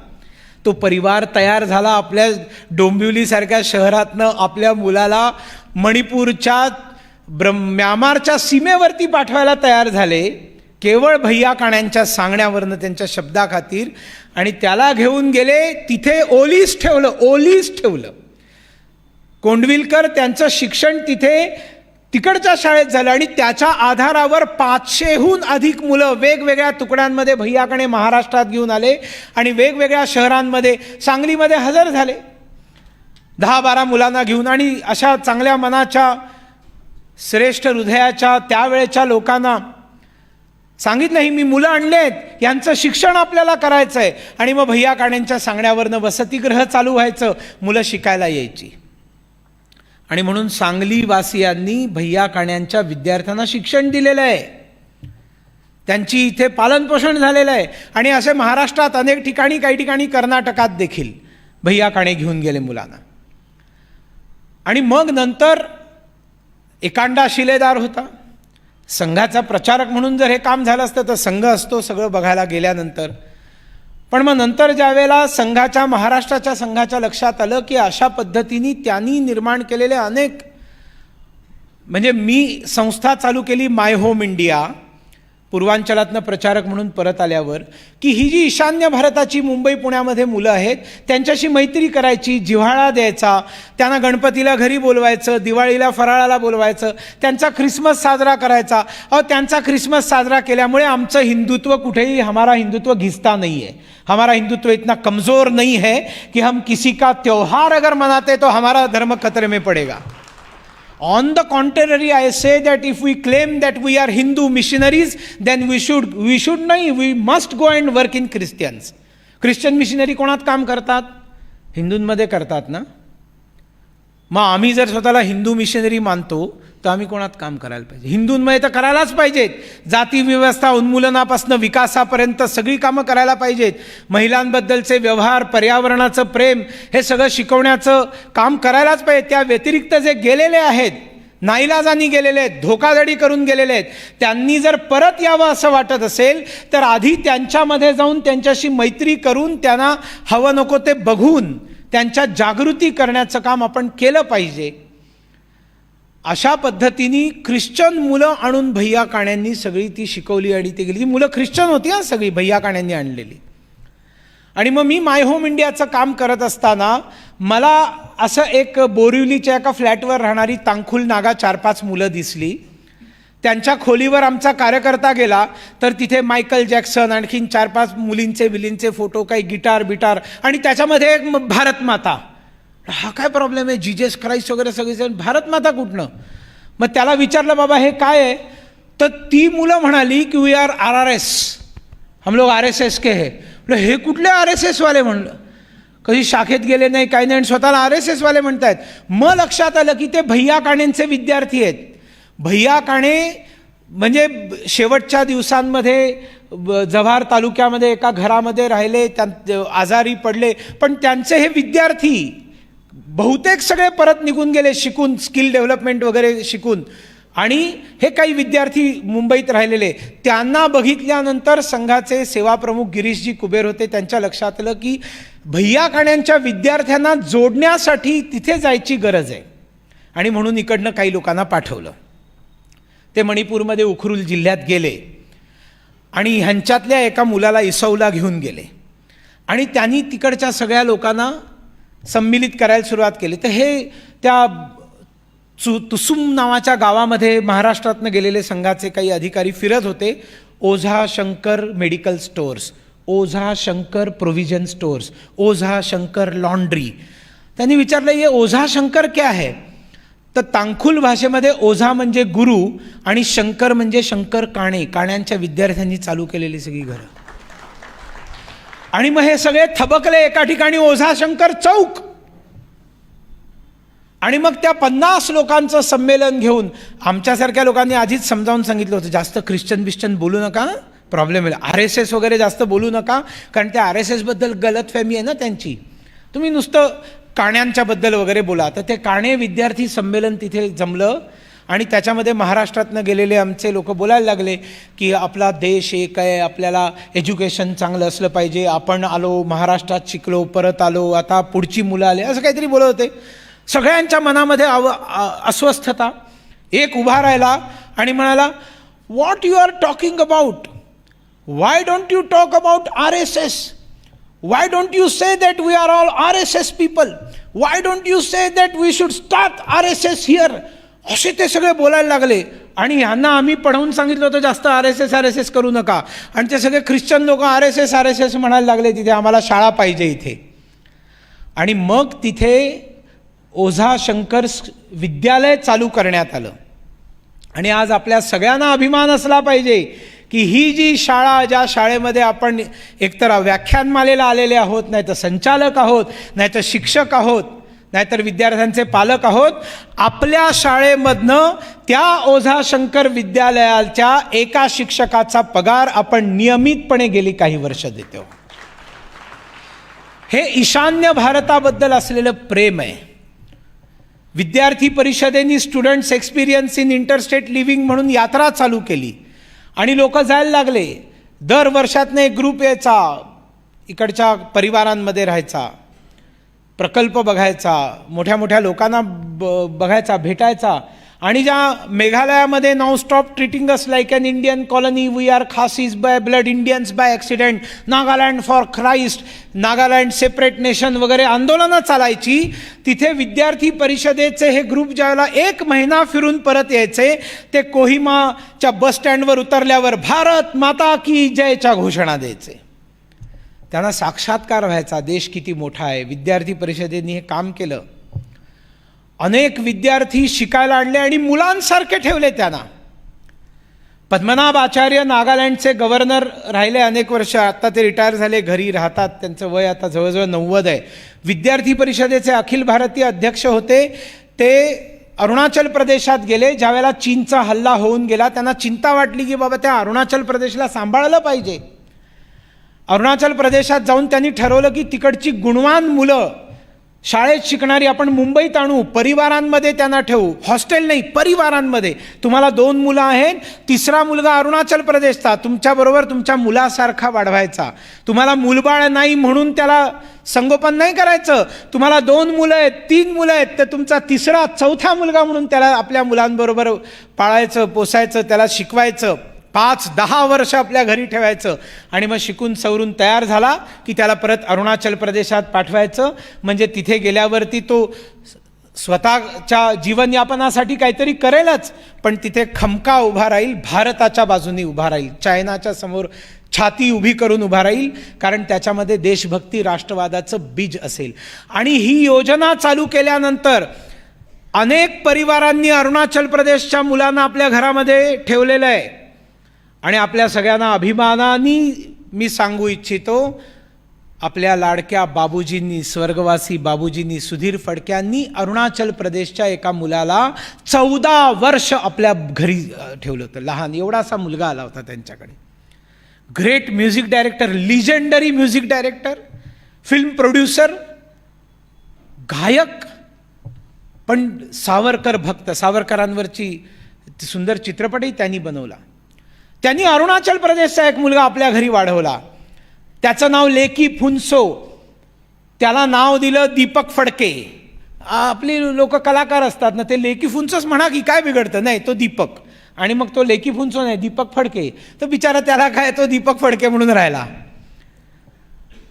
तो परिवार तयार झाला. आपल्या डोंबिवलीसारख्या शहरातनं आपल्या मुलाला मणिपूरच्या म्यानमारच्या सीमेवरती पाठवायला तयार झाले, केवळ भैया काण्यांच्या सांगण्यावरनं, त्यांच्या शब्दाखातीर. आणि त्याला घेऊन गेले, तिथे ओलीस ठेवलं. कोंडविलकर त्यांचं शिक्षण तिकडच्या शाळेत झालं आणि त्याच्या आधारावर 500हून अधिक मुलं वेगवेगळ्या तुकड्यांमध्ये भैया काणे महाराष्ट्रात घेऊन आले आणि वेगवेगळ्या शहरांमध्ये, सांगलीमध्ये हजर झाले 10-12 मुलांना घेऊन. आणि अशा चांगल्या मनाच्या, श्रेष्ठ हृदयाच्या त्यावेळेच्या लोकांना सांगितलं, ही मी मुलं आणलेत, यांचं शिक्षण आपल्याला करायचं आहे. आणि मग भैया काण्यांच्या सांगण्यावरनं वसतिगृह चालू व्हायचं, मुलं शिकायला यायची. आणि म्हणून सांगलीवासियांनी भैया काण्यांच्या विद्यार्थ्यांना शिक्षण दिलेलं आहे, त्यांची इथे पालनपोषण झालेलं आहे. आणि असे महाराष्ट्रात अनेक ठिकाणी, काही ठिकाणी कर्नाटकात देखील भैया काणे घेऊन गेले मुलांना. आणि मग नंतर एकांडा शिलेदार होता, संघाचा प्रचारक म्हणून जर हे काम झालं असतं तर संघ असतो सगळं बघायला गेल्यानंतर. पण मग नंतर ज्यावेळेला संघाच्या, महाराष्ट्राच्या संघाच्या लक्षात आलं की अशा पद्धतीने त्यांनी निर्माण केलेले अनेक, म्हणजे मी संस्था चालू केली माय होम इंडिया, पूर्वांचलातनं प्रचारक म्हणून परत आल्यावर, की ही जी ईशान्य भारताची मुंबई पुण्यामध्ये मुलं आहेत त्यांच्याशी मैत्री करायची, जिव्हाळा द्यायचा, त्यांना गणपतीला घरी बोलवायचं, दिवाळीला फराळाला बोलवायचं, त्यांचा ख्रिसमस साजरा करायचा. त्यांचा ख्रिसमस साजरा केल्यामुळे आमचं हिंदुत्व कुठेही, हमारा हिंदुत्व घिसता नहीं है, हमारा हिंदुत्व इतना कमज़ोर नहीं है कि हम किसी का त्योहार अगर मनाते तो हमारा धर्म खतरे में पड़ेगा. On the contrary, I say that if we claim that we are Hindu missionaries, then we must go and work in Christians. Christian missionary कोणात काम करतात? हिंदूंमध्ये करतात ना. मग आम्ही जर स्वतःला हिंदू मिशनरी मानतो तर आम्ही कोणात काम करायला पाहिजे? हिंदूंमध्ये तर करायलाच पाहिजेत. जाती व्यवस्था उन्मूलनापासून विकासापर्यंत सगळी कामं करायला पाहिजेत. महिलांबद्दलचे व्यवहार, पर्यावरणाचं प्रेम, हे सगळं शिकवण्याचं काम करायलाच पाहिजे. त्या व्यतिरिक्त जे गेलेले आहेत, नाईलाजानी गेलेले आहेत, धोकाधडी करून गेलेले आहेत, त्यांनी जर परत यावं असं वाटत असेल तर आधी त्यांच्यामध्ये जाऊन त्यांच्याशी मैत्री करून, त्यांना हवं नको ते बघून त्यांच्या जागृती करण्याचं काम आपण केलं पाहिजे. अशा पद्धतीने ख्रिश्चन मुलं आणून भैया काण्यांनी सगळी ती शिकवली आणि ती गेली. ती मुलं ख्रिश्चन होती हा सगळी, भैया काण्यांनी आणलेली. आणि मग मी माय होम इंडियाचं काम करत असताना मला असं एक बोरिवलीच्या एका फ्लॅटवर राहणारी तांखुल नागा 4-5 मुलं दिसली. त्यांच्या खोलीवर आमचा कार्यकर्ता गेला तर तिथे मायकल जॅक्सन, आणखीन 4-5 मुलींचे फोटो, काही गिटार आणि त्याच्यामध्ये एक भारत माता. हा काय प्रॉब्लेम आहे, जीजस क्राइस्ट वगैरे सगळे, भारत माता कुठनं? मग त्याला विचारलं, बाबा हे काय आहे? तर ती मुलं म्हणाली की वी आर RRS, हम लोग RSS के है. हे कुठले RSS वाले? म्हणलं कधी शाखेत गेले नाही, काही नाही, स्वतःला RSS वाले म्हणतायत. मग लक्षात आलं की ते भैया काणेंचे विद्यार्थी आहेत. भैया काणे म्हणजे शेवटच्या दिवसांमध्ये जव्हार तालुक्यामध्ये एका घरामध्ये राहिले, आजारी पडले, पण त्यांचे हे विद्यार्थी बहुतेक सगळे परत निघून गेले शिकून, स्किल डेव्हलपमेंट वगैरे शिकून. आणि हे काही विद्यार्थी मुंबईत राहिलेले, त्यांना बघितल्यानंतर संघाचे सेवाप्रमुख गिरीशजी कुबेर होते. त्यांच्या लक्षात आलं की भैया काण्यांच्या विद्यार्थ्यांना जोडण्यासाठी तिथे जायची गरज आहे. आणि म्हणून इकडनं काही लोकांना पाठवलं. ते मणिपूरमध्ये उखरुल जिल्ह्यात गेले आणि ह्यांच्यातल्या एका मुलाला इसौला घेऊन गेले आणि त्यांनी तिकडच्या सगळ्या लोकांना सम्मिलित करायला सुरुवात केली. तर हे त्या तुसुम नावाच्या गावामध्ये महाराष्ट्रातनं गेलेले संघाचे काही अधिकारी फिरत होते. Ojha Shankar medical stores, Ojha Shankar provision stores, Ojha Shankar laundry. त्यांनी विचारलं, ये ओझा शंकर क्या है? तर तांखुल भाषेमध्ये ओझा म्हणजे गुरु आणि शंकर म्हणजे शंकर काणे, काण्यांच्या विद्यार्थ्यांनी चालू केलेली सगळी घरं. आणि मग हे सगळे थबकले एका ठिकाणी ओझा शंकर चौक. आणि मग त्या 50 लोकांचं संमेलन घेऊन आमच्यासारख्या लोकांनी आधीच समजावून सांगितलं होतं, जास्त ख्रिश्चन बोलू नका, प्रॉब्लेम येईल. RSS वगैरे जास्त बोलू नका, कारण त्या RSSबद्दल गलतफहमी आहे ना त्यांची. तुम्ही नुसतं काण्यांच्याबद्दल वगैरे बोला. तर ते काणे विद्यार्थी संमेलन तिथे जमलं आणि त्याच्यामध्ये महाराष्ट्रातनं गेलेले आमचे लोक बोलायला लागले की आपला देश एक आहे, आपल्याला एज्युकेशन चांगलं असलं पाहिजे, आपण आलो महाराष्ट्रात शिकलो, परत आलो, आता पुढची मुलं आले, असं काहीतरी बोलत होते. सगळ्यांच्या मनामध्ये अस्वस्थता. एक उभा राहिला आणि म्हणाला, what you are talking about? Why don't you talk about RSS? Why don't you say that we are all RSS people? Why don't you say that we should start RSS here? असे ते सगळे बोलायला लागले. आणि ह्यांना आम्ही पढवून सांगितलं होतं जास्त RSS करू नका, आणि ते सगळे ख्रिश्चन लोक RSS म्हणायला लागले. तिथे आम्हाला शाळा पाहिजे इथे. आणि मग तिथे ओझा शंकर विद्यालय चालू करण्यात आलं. आणि आज आपल्या सगळ्यांना अभिमान असला पाहिजे की ही जी शाळा, ज्या शाळेमध्ये आपण एकतर व्याख्यानमालेला आलेले आहोत, नाही तर संचालक आहोत, नाही तर शिक्षक आहोत, नाहीतर विद्यार्थ्यांचे पालक आहोत, आपल्या शाळेमधनं त्या ओझा शंकर विद्यालयाच्या एका शिक्षकाचा पगार आपण नियमितपणे गेली काही वर्ष देतो. हे ईशान्य भारताबद्दल असलेलं प्रेम आहे. विद्यार्थी परिषदेनी students experience in interstate living म्हणून यात्रा चालू केली आणि लोक जायला लागले. दर वर्षातनं एक ग्रुप यायचा, इकडच्या परिवारांमध्ये राहायचा, प्रकल्प बघायचा, मोठ्या मोठ्या लोकांना बघायचा, भेटायचा. आणि ज्या मेघालयामध्ये नाव stop treating us like an Indian colony, we are Khasis by blood, Indians by accident, Nagaland for Christ, Nagaland separate nation वगैरे आंदोलनं चालायची. तिथे विद्यार्थी परिषदेचे हे ग्रुप ज्यावेळेला 1 महिना फिरून परत यायचे, ते कोहिमाच्या बस स्टँडवर उतरल्यावर भारत माता की जयच्या घोषणा द्यायचे. त्यांना साक्षात्कार व्हायचा, देश किती मोठा आहे. विद्यार्थी परिषदेने हे काम केलं. अनेक विद्यार्थी शिकायला आणले आणि मुलांसारखे ठेवले त्यांना. पद्मनाभ आचार्य नागालँडचे गव्हर्नर राहिले अनेक वर्ष, आता ते रिटायर झाले, घरी राहतात, त्यांचं वय आता जवळजवळ 90 आहे. विद्यार्थी परिषदेचे अखिल भारतीय अध्यक्ष होते. ते अरुणाचल प्रदेशात गेले ज्यावेळेला चीनचा हल्ला होऊन गेला. त्यांना चिंता वाटली की बाबा त्या अरुणाचल प्रदेशला सांभाळलं पाहिजे. अरुणाचल प्रदेशात जाऊन त्यांनी ठरवलं की तिकडची गुणवान मुलं शाळेत शिकणारी आपण मुंबईत आणू, परिवारांमध्ये त्यांना ठेवू, हॉस्टेल नाही, परिवारांमध्ये. तुम्हाला 2 मुलं आहेत, 3रा मुलगा अरुणाचल प्रदेशचा, तुमच्याबरोबर तुमच्या मुलासारखा वाढवायचा. तुम्हाला मूलबाळ नाही म्हणून त्याला संगोपन नाही करायचं. तुम्हाला 2 मुलं आहेत, 3 मुलं आहेत, तर तुमचा 3रा 4था मुलगा म्हणून त्याला आपल्या मुलांबरोबर पाळायचं, पोसायचं, त्याला शिकवायचं. 5-10 वर्ष आपल्या घरी ठेवायचं आणि मग शिकून सवरून तयार झाला की त्याला परत अरुणाचल प्रदेशात पाठवायचं. म्हणजे तिथे गेल्यावरती तो स्वतःच्या जीवनयापनासाठी काहीतरी करेलच, पण तिथे खमका उभा राहील, भारताच्या बाजूने उभा राहील, चायनाच्या समोर छाती उभी करून उभा राहील, कारण त्याच्यामध्ये देशभक्ती, राष्ट्रवादाचं बीज असेल. आणि ही योजना चालू केल्यानंतर अनेक परिवारांनी अरुणाचल प्रदेशच्या मुलांना आपल्या घरामध्ये ठेवलेलं आहे. आणि आपल्या सगळ्यांना अभिमानाने मी सांगू इच्छितो, आपल्या लाडक्या बाबूजींनी, स्वर्गवासी बाबूजींनी, सुधीर फडक्यांनी अरुणाचल प्रदेशच्या एका मुलाला 14 वर्ष आपल्या घरी ठेवलं होतं. लहान एवढासा मुलगा आला होता त्यांच्याकडे. Great music director, legendary music director, film producer, गायक, पण सावरकर भक्त. सावरकरांवरची सुंदर चित्रपटही त्यांनी बनवला. त्यांनी अरुणाचल प्रदेशचा एक मुलगा आपल्या घरी वाढवला. त्याचं नाव लेकी फुन्सो. त्याला नाव दिलं दीपक फडके. आपली लोक कलाकार असतात ना, ते लेकी फुन्सोच म्हणा की काय बिघडतं, नाही तो दीपक. आणि मग तो लेकी फुन्सो नाही, दीपक फडके. तर बिचारा त्याला काय, तो दीपक फडके म्हणून राहिला.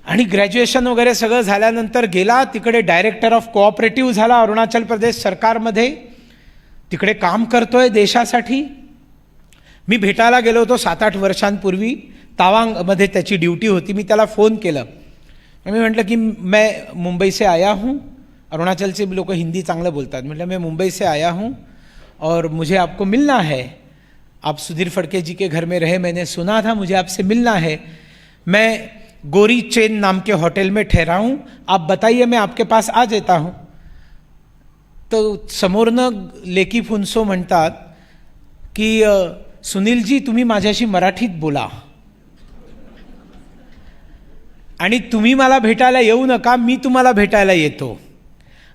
आणि ग्रॅज्युएशन वगैरे सगळं झाल्यानंतर गेला तिकडे, डायरेक्टर ऑफ कोऑपरेटिव्ह झाला अरुणाचल प्रदेश सरकारमध्ये. तिकडे काम करतोय देशासाठी. मी भेटायला गेलो होतो 7-8 वर्षांपूर्वी. तावांगमध्ये त्याची ड्युटी होती. मी त्याला फोन केलं. मी म्हटलं की मैं मुंबई से आया हूँ. अरुणाचलचे लोक हिंदी चांगलं बोलतात. म्हटलं मैं मुंबई से आया हूँ और मुझे आपको मिलना है. आप सुधीर फडके जी के घर में रहे, मैंने सुना था, मुझे आपसे मिलना है. मैं गोरी चेन नाम के होटल में ठहरा हूँ, आप बताइए मैं आपके पास आ जाता हूँ. तो समोरनं लेकी फुनसो म्हणतात की सुनीलजी तुम्ही माझ्याशी मराठीत बोला आणि तुम्ही मला भेटायला येऊ नका, मी तुम्हाला भेटायला येतो.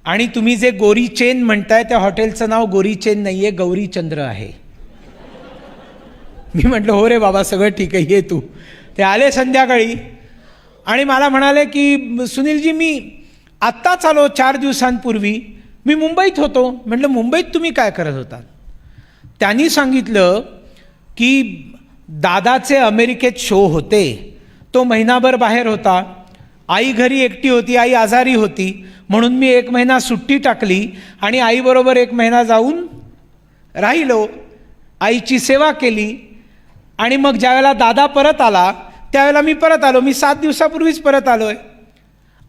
आणि तुम्ही जे गोरी चेन म्हणताय त्या हॉटेलचं नाव गोरी चेन नाही आहे, गौरीचंद्र आहे. मी म्हटलं हो रे बाबा सगळं ठीक आहे, ये तू. ते आले संध्याकाळी आणि मला म्हणाले की सुनीलजी मी आत्ताच आलो 4 दिवसांपूर्वी, मी मुंबईत होतो. म्हटलं मुंबईत तुम्ही काय करत होता? त्यांनी सांगितलं की दादाचे अमेरिकेत शो होते, तो महिनाभर बाहेर होता, आई घरी एकटी होती, आई आजारी होती, म्हणून मी 1 महिना सुट्टी टाकली आणि आईबरोबर 1 महिना जाऊन राहिलो, आईची सेवा केली. आणि मग ज्यावेळेला दादा परत आला त्यावेळेला मी परत आलो. मी 7 दिवसापूर्वीच परत आलो आहे.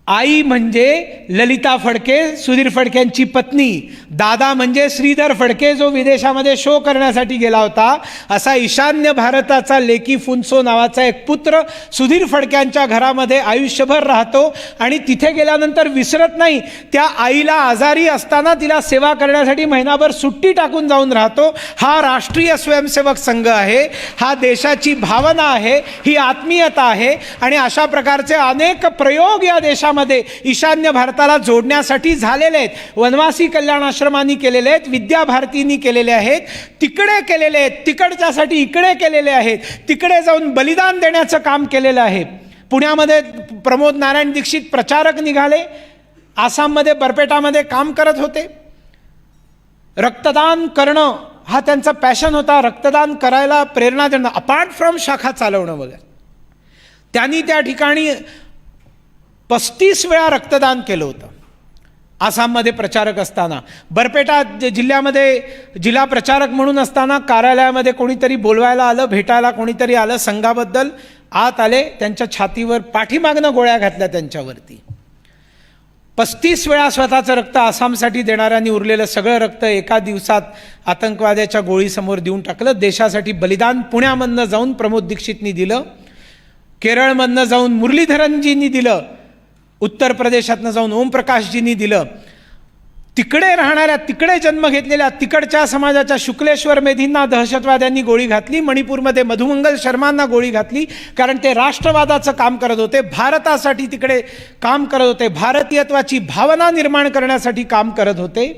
आई म्हणजे ललिता फडके, सुधीर फडकेंची पत्नी. दादा म्हणजे श्रीधर फडके, जो विदेशामध्ये शो करण्यासाठी गेला होता. असा ईशान्य भारताचा लेकी फुनसो नावाचा एक पुत्र सुधीर फडक्यांच्या घरामध्ये आयुष्यभर राहतो आणि तिथे गेल्यानंतर विसरत नाही. त्या आईला आजारी असताना तिला सेवा करण्यासाठी महिनाभर सुट्टी टाकून जाऊन राहतो. हा राष्ट्रीय स्वयंसेवक संघ आहे, हा देशाची भावना आहे, ही आत्मीयता आहे. आणि अशा प्रकारचे अनेक प्रयोग या देशामध्ये ईशान्य भारताला जोडण्यासाठी झालेले आहेत. वनवासी कल्याण आश्रमांनी केलेले आहेत, विद्याभारतींनी केलेले आहेत, तिकडे केलेले आहेत, तिकडच्यासाठी इकडे केलेले आहेत, तिकडे जाऊन बलिदान देण्याचं काम केलेलं आहे. पुण्यामध्ये प्रमोद नारायण दीक्षित प्रचारक निघाले, आसाममध्ये बरपेटामध्ये काम करत होते. रक्तदान करणं हा त्यांचा पॅशन होता, रक्तदान करायला प्रेरणा देणं, अपार्ट फ्रॉम शाखा चालवणं वगैरे. त्यांनी त्या ठिकाणी 35 वेळा रक्तदान केलं होतं आसाममध्ये प्रचारक असताना. बरपेटा जिल्ह्यामध्ये जिल्हा प्रचारक म्हणून असताना कार्यालयामध्ये कोणीतरी बोलवायला आलं, भेटायला कोणीतरी आलं, संघाबद्दल आत आले, त्यांच्या छातीवर पाठीमागनं गोळ्या घातल्या त्यांच्यावरती. 35 वेळा स्वतःचं रक्त आसामसाठी देणाऱ्यांनी उरलेलं सगळं रक्त एका दिवसात आतंकवाद्याच्या गोळीसमोर देऊन टाकलं. देशासाठी बलिदान पुण्यामधनं जाऊन प्रमोद दीक्षितनी दिलं, केरळमधनं जाऊन मुरलीधरनजींनी दिलं, उत्तर प्रदेशातनं जाऊन ओमप्रकाशजींनी दिलं. तिकडे राहणाऱ्या, तिकडे जन्म घेतलेल्या तिकडच्या समाजाच्या शुक्लेश्वर मेधींना दहशतवाद्यांनी गोळी घातली. मणिपूरमध्ये मधुमंगल शर्मांना गोळी घातली, कारण ते राष्ट्रवादाचं काम करत होते, भारतासाठी तिकडे काम करत होते, भारतीयत्वाची भावना निर्माण करण्यासाठी काम करत होते.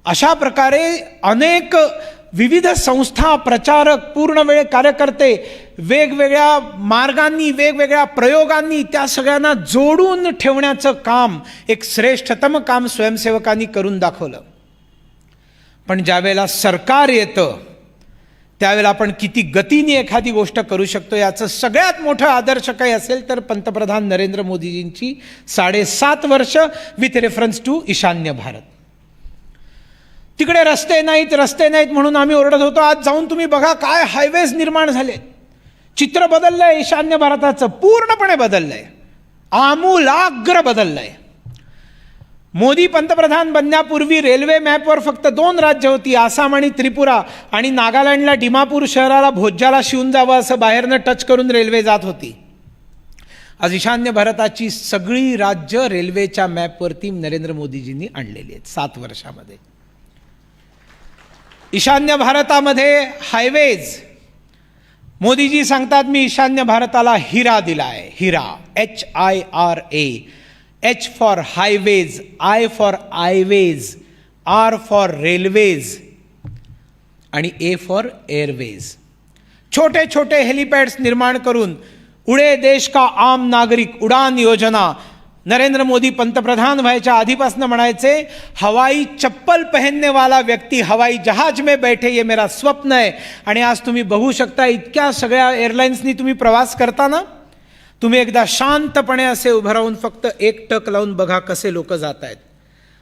अशा प्रकारे अनेक विविध संस्था, प्रचारक, पूर्णवेळ कार्यकर्ते वेगवेगळ्या मार्गांनी, वेगवेगळ्या प्रयोगांनी त्या सगळ्यांना जोडून ठेवण्याचं काम, एक श्रेष्ठतम काम स्वयंसेवकांनी करून दाखवलं. पण ज्यावेळेला सरकार येतं त्यावेळेला आपण किती गतीने एखादी गोष्ट करू शकतो याचं सगळ्यात मोठं आदर्श काही असेल तर पंतप्रधान नरेंद्र मोदीजींची 7.5 वर्ष विथ रेफरन्स टू ईशान्य भारत. तिकडे रस्ते नाहीत म्हणून आम्ही ओरडत होतो. आज जाऊन तुम्ही बघा काय हायवेज निर्माण झाले. चित्र बदललंय, ईशान्य भारताचं पूर्णपणे बदललंय, आमूलाग्र बदललंय. मोदी पंतप्रधान बनण्यापूर्वी रेल्वे मॅपवर फक्त 2 राज्य होती, आसाम आणि त्रिपुरा. आणि नागालँडला डिमापूर शहराला भोज्याला शिवून जावं असं बाहेरनं टच करून रेल्वे जात होती. आज ईशान्य भारताची सगळी राज्य रेल्वेच्या मॅपवरती नरेंद्र मोदीजींनी आणलेली आहेत 7 वर्षामध्ये. ईशान्य भारतामध्ये हायवेज, मोदीजी सांगतात मी ईशान्य भारताला हिरा दिला आहे. हिरा, HIRA. H for highways, I for iways, R for railways आणि A फॉर एअरवेज. छोटे छोटे हेलिपॅड्स निर्माण करून उडे देश का आम नागरिक उडान योजना. नरेंद्र मोदी पंतप्रधान व्हायच्या आधीपासून म्हणायचे हवाई चप्पल पहनने वाला व्यक्ती हवाई जहाज में बैठे ये मेरा स्वप्न है. आणि आज तुम्ही बघू शकता इतक्या सगळ्या एअरलाईन्सनी तुम्ही प्रवास करताना तुम्ही एकदा शांतपणे असे उभं राहून फक्त एक टक लावून बघा कसे लोक जात आहेत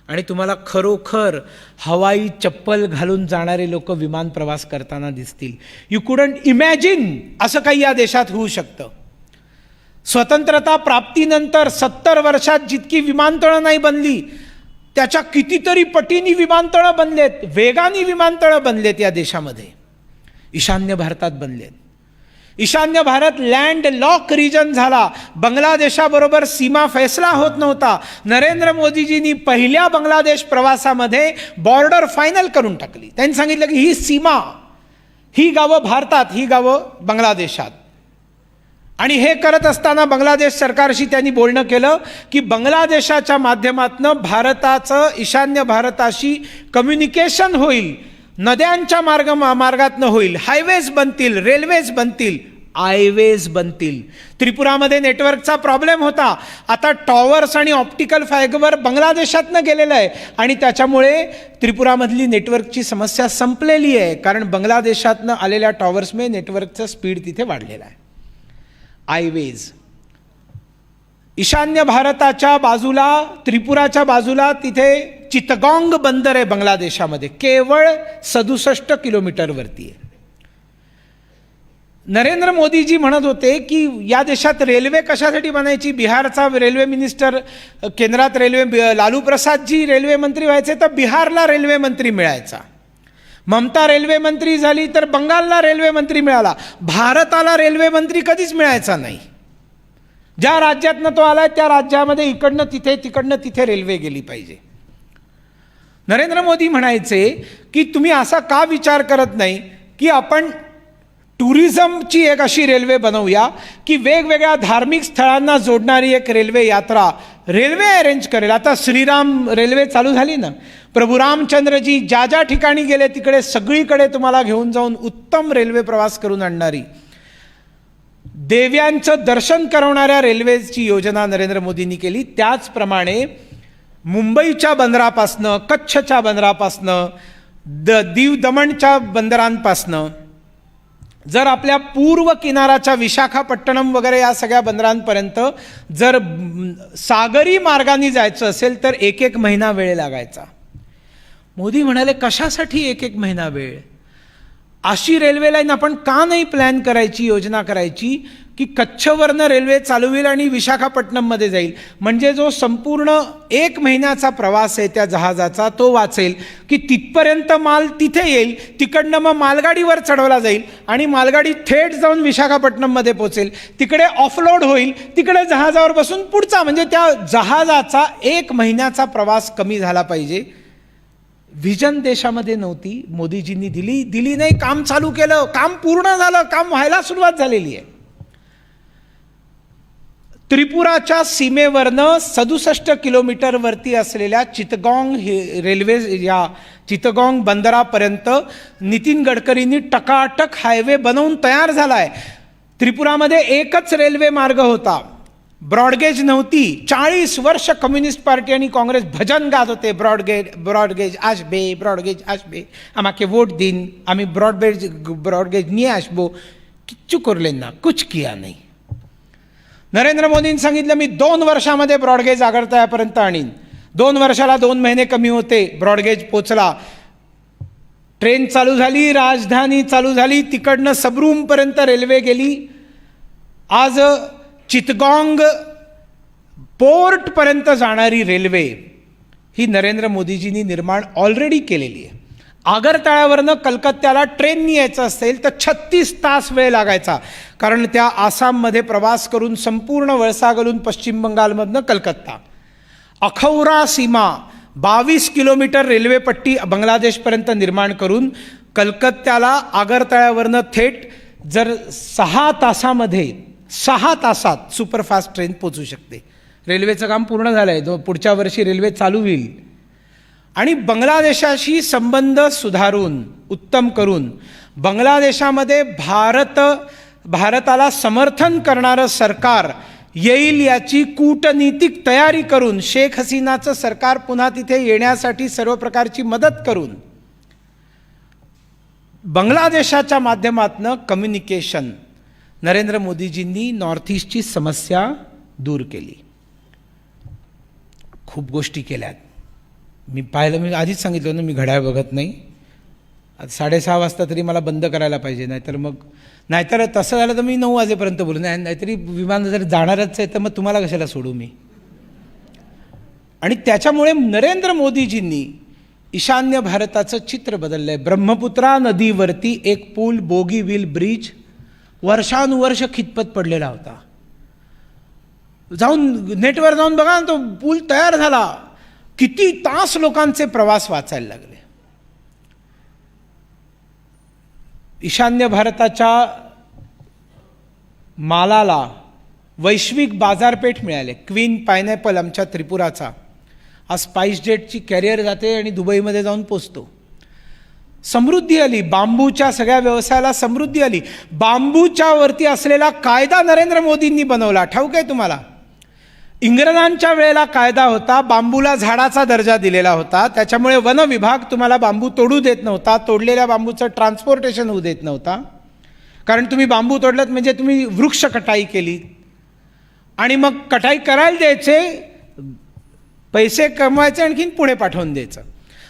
आणि तुम्हाला खरोखर हवाई चप्पल घालून जाणारे लोक विमान प्रवास करताना दिसतील. यू कुडंट इमॅजिन असं काही या देशात होऊ शकतं. स्वतंत्रता प्राप्तीनंतर 70 वर्षात जितकी विमानतळं नाही बनली त्याच्या कितीतरी पटीनी विमानतळं बनलेत, वेगाने विमानतळं बनलेत या देशामध्ये, ईशान्य भारतात बनलेत. ईशान्य भारत लँड लॉक रिजन झाला. बांगलादेशाबरोबर सीमा फैसला होत नव्हता. नरेंद्र मोदीजींनी पहिल्या बांगलादेश प्रवासामध्ये बॉर्डर फायनल करून टाकली. त्यांनी सांगितलं की ही सीमा, ही गावं भारतात, ही गावं बांगलादेशात. आणि हे करत असताना बांगलादेश सरकारशी त्यांनी बोलणं केलं की बांगलादेशाच्या माध्यमातून भारताचं ईशान्य भारताशी कम्युनिकेशन होईल, नद्यांच्या मार्गातनं होईल, हायवेज बनतील, रेल्वेज बनतील, आयवेज बनतील. त्रिपुरामध्ये नेटवर्कचा प्रॉब्लेम होता. आता टॉवर्स आणि ऑप्टिकल फायबर बांगलादेशातनं गेलेलं आहे आणि त्याच्यामुळे त्रिपुरामधली नेटवर्कची समस्या संपलेली आहे. कारण बांगलादेशातनं आलेल्या टॉवर्समुळे नेटवर्कचं स्पीड तिथे वाढलेलं आहे. आयवेज ईशान्य भारताच्या बाजूला, त्रिपुराच्या बाजूला तिथे चितगांग बंदर आहे बांगलादेशामध्ये, केवळ 67 किलोमीटरवरती आहे. नरेंद्र मोदीजी म्हणत होते की या देशात रेल्वे कशासाठी बनायची. बिहारचा रेल्वे मिनिस्टर, केंद्रात रेल्वे लालू प्रसादजी रेल्वे मंत्री व्हायचे तर बिहारला रेल्वे मंत्री मिळायचा. ममता रेल्वे मंत्री झाली तर बंगालला रेल्वे मंत्री मिळाला. भारताला रेल्वे मंत्री कधीच मिळायचा नाही. ज्या राज्यातनं तो आलाय त्या राज्यामध्ये इकडनं तिथे, तिकडनं तिथे रेल्वे गेली पाहिजे. नरेंद्र मोदी म्हणायचे की तुम्ही असा का विचार करत नाही की आपण टुरिझमची एक अशी रेल्वे बनवूया की वेगवेगळ्या धार्मिक स्थळांना जोडणारी एक रेल्वे यात्रा रेल्वे अरेंज करेल. आता श्रीराम रेल्वे चालू झाली ना, प्रभू रामचंद्रजी ज्या ज्या ठिकाणी गेले तिकडे सगळीकडे तुम्हाला घेऊन जाऊन उत्तम रेल्वे प्रवास करून आणणारी, देव्यांचं दर्शन करवणाऱ्या रेल्वेची योजना नरेंद्र मोदींनी केली. त्याचप्रमाणे मुंबईच्या बंदरापासनं, कच्छच्या बंदरापासनं, दीव दमणच्या बंदरांपासनं, जर आपल्या पूर्व किनाराच्या विशाखापट्टणम वगैरे या सगळ्या बंदरांपर्यंत जर सागरी मार्गाने जायचं असेल तर 1-1 महिना वेळ लागायचा. मोदी म्हणाले कशासाठी 1-1 महिना वेळ. अशी रेल्वे लाईन आपण का नाही प्लॅन करायची, योजना करायची की कच्छवरनं रेल्वे चालू होईल आणि विशाखापट्टणममध्ये जाईल. म्हणजे जो संपूर्ण 1 महिन्याचा प्रवास आहे त्या जहाजाचा तो वाचेल की तिथपर्यंत माल तिथे येईल, तिकडनं मग मालगाडीवर चढवला जाईल आणि मालगाडी थेट जाऊन विशाखापट्टणममध्ये पोहोचेल, तिकडे ऑफलोड होईल, तिकडे जहाजावर बसून पुढचा, म्हणजे त्या जहाजाचा 1 महिन्याचा प्रवास कमी झाला पाहिजे. व्हिजन देशामध्ये नव्हती, मोदीजींनी दिली नाही, काम चालू केलं, काम पूर्ण झालं, काम व्हायला सुरुवात झालेली आहे. त्रिपुराच्या सीमेवरनं 67 किलोमीटरवरती असलेल्या चितगांग रेल्वे, या चितगांग बंदरापर्यंत नितीन गडकरींनी टकाटक हायवे बनवून तयार झाला आहे. त्रिपुरामध्ये एकच रेल्वे मार्ग होता, ब्रॉडगेज नव्हती. 40 वर्ष कम्युनिस्ट पार्टी आणि काँग्रेस भजन गात होते, ब्रॉडगेज आसबे, ब्रॉडगेज आसबे, आम्हाके वोट दिन, आम्ही ब्रॉडगेज निये आसबो. किच्चू करले ना, कुछ किया नाही. नरेंद्र मोदींनी सांगितलं मी 2 वर्षामध्ये ब्रॉडगेज आगरतळ्यापर्यंत आणीन. 2 वर्षाला 2 महिने कमी होते, ब्रॉडगेज पोचला. ट्रेन चालू झाली, राजधानी चालू झाली, तिकडनं सबरूमपर्यंत रेल्वे गेली. आज चितगांग पोर्टपर्यंत जाणारी रेल्वे ही नरेंद्र मोदीजींनी निर्माण ऑलरेडी केलेली आहे. आगरतळ्यावरनं कलकत्त्याला ट्रेननी यायचं असेल तर 36 तास वेळ लागायचा, कारण त्या आसाममध्ये प्रवास करून संपूर्ण वळसा घालून पश्चिम बंगालमधनं कलकत्ता. अखौरा सीमा 22 किलोमीटर रेल्वेपट्टी बांगलादेशपर्यंत निर्माण करून कलकत्त्याला आगरतळ्यावरनं थेट जर 6 तासात सुपरफास्ट ट्रेन पोचू शकते. रेल्वेचं काम पूर्ण झालं आहे, पुढच्या वर्षी रेल्वे चालू होईल. आणि बांगलादेशाशी संबंध सुधारून, उत्तम करून, बांगलादेशामध्ये भारताला समर्थन करणारं सरकार येईल याची कूटनीतिक तयारी करून, शेख हसीनाचं सरकार पुन्हा तिथे येण्यासाठी सर्व प्रकारची मदत करून, बांगलादेशाच्या माध्यमातून कम्युनिकेशन नरेंद्र मोदीजींनी नॉर्थ ईस्टची समस्या दूर केली. खूप गोष्टी केल्यात. मी पाहिलं, आधीच सांगितलं ना, मी घड्याळ बघत नाही. आता 6:30 वाजता तरी मला बंद करायला पाहिजे, नाहीतर तसं झालं तर मी 9 वाजेपर्यंत बोलू. नाहीतरी विमान जर जाणारच आहे तर मग तुम्हाला कशाला सोडू मी. आणि त्याच्यामुळे नरेंद्र मोदीजींनी ईशान्य भारताचं चित्र बदललं आहे. ब्रह्मपुत्रा नदीवरती एक पूल, बोगीविल ब्रिज वर्षानुवर्ष खितपत पडलेला होता. जाऊन नेटवर जाऊन बघा ना, तो पूल तयार झाला, किती तास लोकांचे प्रवास वाचायला लागले. ईशान्य भारताच्या मालाला वैश्विक बाजारपेठ मिळाली. क्वीन पायनॅपल आमच्या त्रिपुराचा आज स्पाइस जेटची कॅरियर जाते आणि दुबईमध्ये जाऊन पोचतो. समृद्धी आली, बांबूच्या सगळ्या व्यवसायाला समृद्धी आली. बांबूच्या वरती असलेला कायदा नरेंद्र मोदींनी बनवला. ठाऊक आहे तुम्हाला, इंग्रजांच्या वेळेला कायदा होता, बांबूला झाडाचा दर्जा दिलेला होता. त्याच्यामुळे वन विभाग तुम्हाला बांबू तोडू देत नव्हता, तोडलेल्या बांबूचं ट्रान्सपोर्टेशन होऊ देत नव्हता. कारण तुम्ही बांबू तोडलात म्हणजे तुम्ही वृक्ष कटाई केली आणि मग कटाई करायला द्यायचे, पैसे कमवायचे, आणखीन पुढे पाठवून द्यायचं.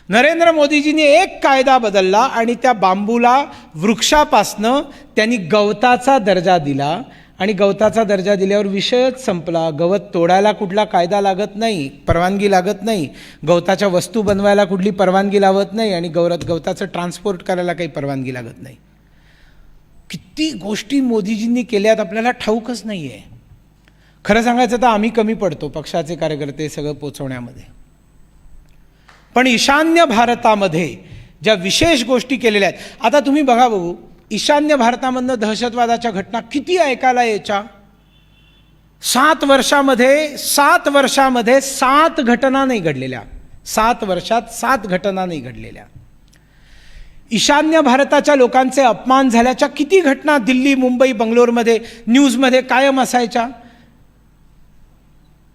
नरेंद्र मोदीजींनी एक कायदा बदलला आणि त्या बांबूला वृक्षापासनं त्यांनी गवताचा दर्जा दिला. आणि गवताचा दर्जा दिल्यावर विषयच संपला. गवत तोडायला कुठला कायदा लागत नाही, परवानगी लागत नाही. गवताच्या वस्तू बनवायला कुठली परवानगी लागत नाही आणि गवताचं ट्रान्सपोर्ट करायला काही परवानगी लागत नाही. किती गोष्टी मोदीजींनी केल्यात आपल्याला ठाऊकच नाही आहे. खरं सांगायचं तर आम्ही कमी पडतो पक्षाचे कार्यकर्ते सगळं पोचवण्यामध्ये. पण ईशान्य भारतामध्ये ज्या विशेष गोष्टी केलेल्या आहेत, आता तुम्ही बघा बघू, ईशान्य भारतामधनं दहशतवादाच्या घटना किती ऐकायला यायच्या. 7 वर्षामध्ये 7 घटना नाही घडलेल्या. 7 वर्षात 7 घटना नाही घडलेल्या. ईशान्य भारताच्या लोकांचे अपमान झाल्याच्या किती घटना दिल्ली, मुंबई, बंगलोरमध्ये न्यूजमध्ये कायम असायच्या.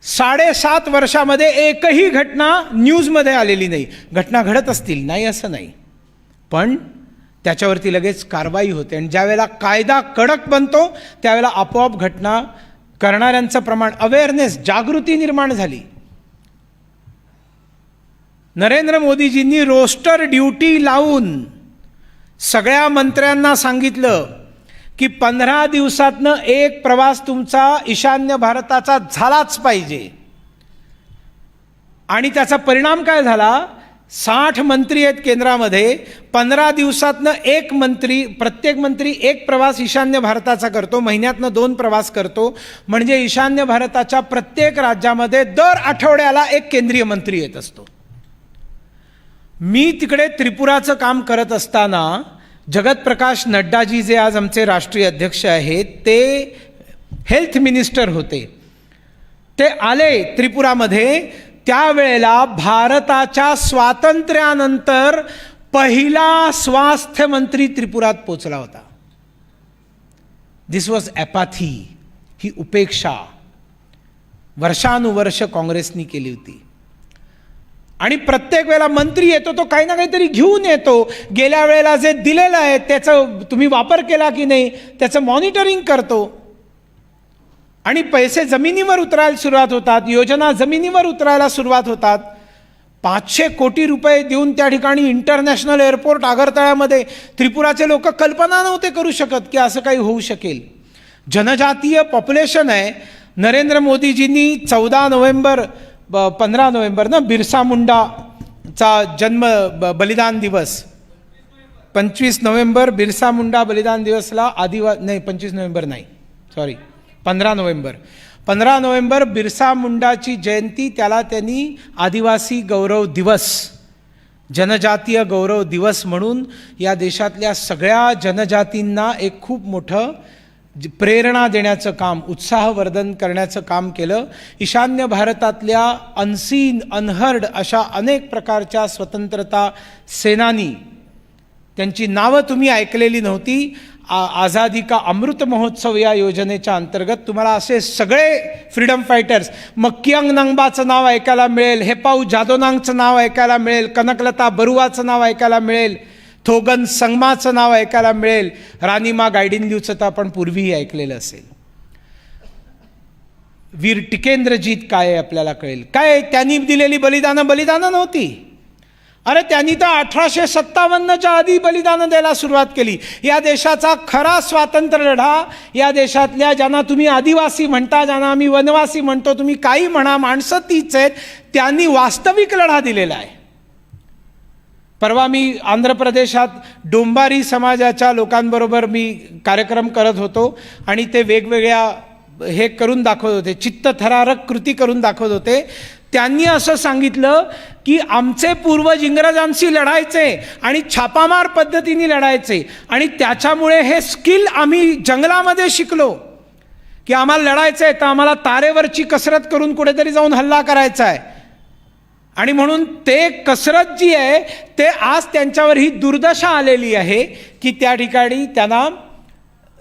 7.5 वर्षामध्ये एकही घटना न्यूजमध्ये आलेली नाही. घटना घडत असतील, नाही असं नाही, पण त्याच्यावरती लगेच कारवाई होते. आणि ज्यावेळेला कायदा कडक बनतो त्यावेळेला आपोआप घटना करणाऱ्यांचं प्रमाण, अवेअरनेस, जागृती निर्माण झाली. नरेंद्र मोदीजींनी रोस्टर ड्युटी लावून सगळ्या मंत्र्यांना सांगितलं की 15 दिवसातनं एक प्रवास तुमचा ईशान्य भारताचा झालाच पाहिजे. आणि त्याचा परिणाम काय झाला, 60 मंत्री आहेत केंद्रामध्ये, 15 दिवसातनं एक मंत्री, प्रत्येक मंत्री एक प्रवास ईशान्य भारताचा करतो, महिन्यातनं 2 प्रवास करतो. म्हणजे ईशान्य भारताच्या प्रत्येक राज्यामध्ये दर आठवड्याला एक केंद्रीय मंत्री येत असतो. मी तिकडे त्रिपुराचं काम करत असताना जगत प्रकाश नड्डाजी, जे आज आमचे राष्ट्रीय अध्यक्ष आहेत, ते हेल्थ मिनिस्टर होते. ते आले त्रिपुरामध्ये. त्यावेळेला भारताच्या स्वातंत्र्यानंतर पहिला स्वास्थ्य मंत्री त्रिपुरात पोचला होता. दिस वॉज ॲपॅथी, ही उपेक्षा वर्षानुवर्ष काँग्रेसनी केली होती. आणि प्रत्येक वेळेला मंत्री येतो तो काही ना काहीतरी घेऊन येतो. गेल्या वेळेला जे दिलेलं आहे त्याचं तुम्ही वापर केला की नाही त्याचं मॉनिटरिंग करतो. आणि पैसे जमिनीवर उतरायला सुरुवात होतात, योजना जमिनीवर उतरायला सुरुवात होतात. 500 कोटी रुपये देऊन त्या ठिकाणी इंटरनॅशनल एअरपोर्ट आगरतळ्यामध्ये त्रिपुराचे लोक कल्पना नव्हते करू शकत की असं काही होऊ शकेल. जनजातीय पॉप्युलेशन आहे. नरेंद्र मोदीजींनी 15 नोव्हेंबर ना बिरसा मुंडाचा जन्म बलिदान दिवस, 25 नोव्हेंबर बिरसा मुंडा बलिदान दिवसला 15 नोव्हेंबर बिरसा मुंडाची जयंती, त्याला त्यांनी आदिवासी गौरव दिवस, जनजातीय गौरव दिवस म्हणून या देशातल्या सगळ्या जनजातींना एक खूप मोठं प्रेरणा देण्याचं काम, उत्साहवर्धन करण्याचं काम केलं. ईशान्य भारतातल्या अनसीन, अनहर्ड अशा अनेक प्रकारच्या स्वतंत्रता सेनानी, त्यांची नावं तुम्ही ऐकलेली नव्हती. आझादी का अमृत महोत्सव या योजनेच्या अंतर्गत तुम्हाला असे सगळे फ्रीडम फायटर्स, मक्कियांग नंगबाचं नाव ऐकायला मिळेल, हेपाऊ जादोनांगचं नाव ऐकायला मिळेल, कनकलता बरुवाचं नाव ऐकायला मिळेल, थोगन संगमाचं नाव ऐकायला मिळेल, रानीमा गायडिनल्यूचं तर आपण पूर्वीही ऐकलेलं असेल. वीर टिकेंद्रजीत काय आहे आपल्याला कळेल. काय त्यांनी दिलेली बलिदानं नव्हती. अरे त्यांनी तर 1857च्या आधी बलिदानं द्यायला सुरुवात केली. या देशाचा खरा स्वातंत्र्य लढा, या देशातल्या ज्यांना तुम्ही आदिवासी म्हणता, ज्यांना आम्ही वनवासी म्हणतो, तुम्ही काही म्हणा, माणसं तीच आहेत, त्यांनी वास्तविक लढा दिलेला आहे. परवा मी आंध्र प्रदेशात डोंबारी समाजाच्या लोकांबरोबर मी कार्यक्रम करत होतो आणि ते वेगवेगळ्या हे करून दाखवत होते, चित्तथरारक कृती करून दाखवत होते. त्यांनी असं सांगितलं की आमचे पूर्वज इंग्रजांशी लढायचे आणि छापामार पद्धतीने लढायचे आणि त्याच्यामुळे हे स्किल आम्ही जंगलामध्ये शिकलो की आम्हाला लढायचं आहे तर आम्हाला तारेवरची कसरत करून कुठेतरी जाऊन हल्ला करायचा आहे. आणि म्हणून ते कसरत जी आहे ते आज त्यांच्यावर ही दुर्दशा आलेली आहे की त्या ठिकाणी त्यांना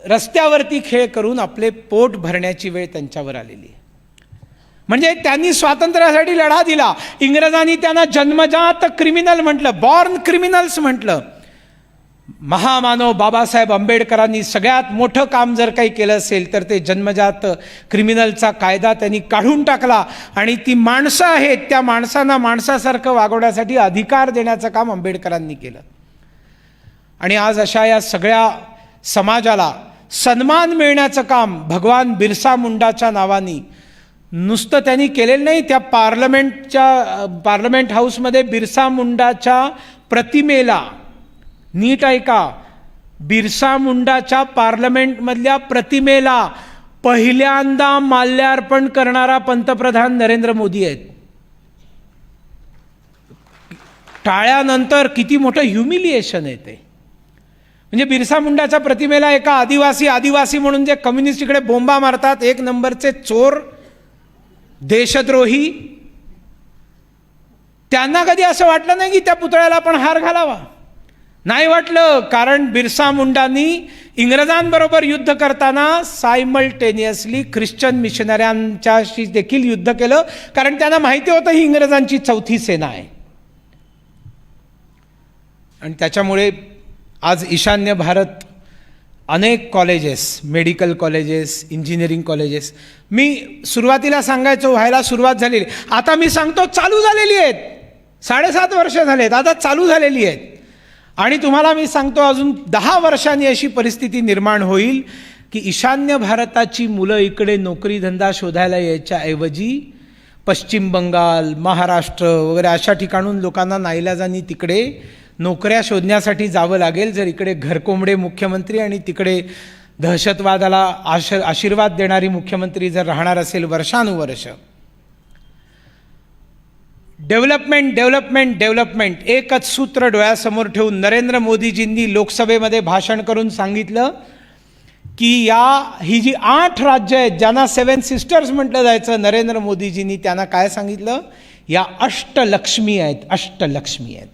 रस्त्यावरती खेळ करून आपले पोट भरण्याची वेळ त्यांच्यावर आलेली आहे. म्हणजे त्यांनी स्वातंत्र्यासाठी लढा दिला. इंग्रजांनी त्यांना जन्मजात क्रिमिनल म्हटलं, बॉर्न क्रिमिनल्स म्हटलं. महामानव बाबासाहेब आंबेडकरांनी सगळ्यात मोठं काम जर काही केलं असेल तर ते जन्मजात क्रिमिनलचा कायदा त्यांनी काढून टाकला आणि ती माणसं आहेत त्या माणसांना माणसासारखं वागवण्यासाठी अधिकार देण्याचं काम आंबेडकरांनी केलं. आणि आज अशा या सगळ्या समाजाला सन्मान मिळण्याचं काम भगवान बिरसा मुंडाच्या नावाने नुसतं त्यांनी केलेलं नाही. त्या पार्लमेंट हाऊसमध्ये बिरसा मुंडाच्या प्रतिमेला, नीट ऐका, बिरसा मुंडाच्या पार्लमेंटमधल्या प्रतिमेला पहिल्यांदा माल्यार्पण करणारा पंतप्रधान नरेंद्र मोदी आहेत. टाळ्यानंतर किती मोठं ह्युमिलिएशन आहे ते. म्हणजे बिरसा मुंडाच्या प्रतिमेला एका आदिवासी म्हणून जे कम्युनिस्ट इकडे बोंबा मारतात, एक नंबरचे चोर, देशद्रोही, त्यांना कधी असं वाटलं नाही की त्या पुतळ्याला आपण हार घालावा? नाही वाटलं, कारण बिरसा मुंडांनी इंग्रजांबरोबर युद्ध करताना सायमल्टेनियसली ख्रिश्चन मिशनऱ्यांच्याशी देखील युद्ध केलं, कारण त्यांना माहिती होतं ही इंग्रजांची चौथी सेना आहे. आणि त्याच्यामुळे आज ईशान्य भारत अनेक colleges, medical colleges, engineering colleges, मी सुरुवातीला सांगायचो व्हायला सुरुवात झालेली, आता मी सांगतो चालू झालेली आहेत. 7.5 वर्ष झालेत, आता चालू झालेली आहेत. आणि तुम्हाला मी सांगतो अजून 10 वर्षांनी अशी परिस्थिती निर्माण होईल की ईशान्य भारताची मुलं इकडे नोकरी धंदा शोधायला यायच्या ऐवजी पश्चिम बंगाल, महाराष्ट्र वगैरे अशा ठिकाणून लोकांना नाईलाजानी तिकडे नोकऱ्या शोधण्यासाठी जावं लागेल. जर इकडे घरकोंबडे मुख्यमंत्री आणि तिकडे दहशतवादाला आशीर्वाद देणारी मुख्यमंत्री जर राहणार असेल वर्षानुवर्ष. डेव्हलपमेंट डेव्हलपमेंट डेव्हलपमेंट एकच सूत्र डोळ्यासमोर ठेवून नरेंद्र मोदीजींनी लोकसभेमध्ये भाषण करून सांगितलं की ही जी 8 राज्य आहेत ज्यांना 7 सिस्टर्स म्हटलं जायचं, नरेंद्र मोदीजींनी त्यांना काय सांगितलं, या अष्टलक्ष्मी आहेत, अष्टलक्ष्मी आहेत.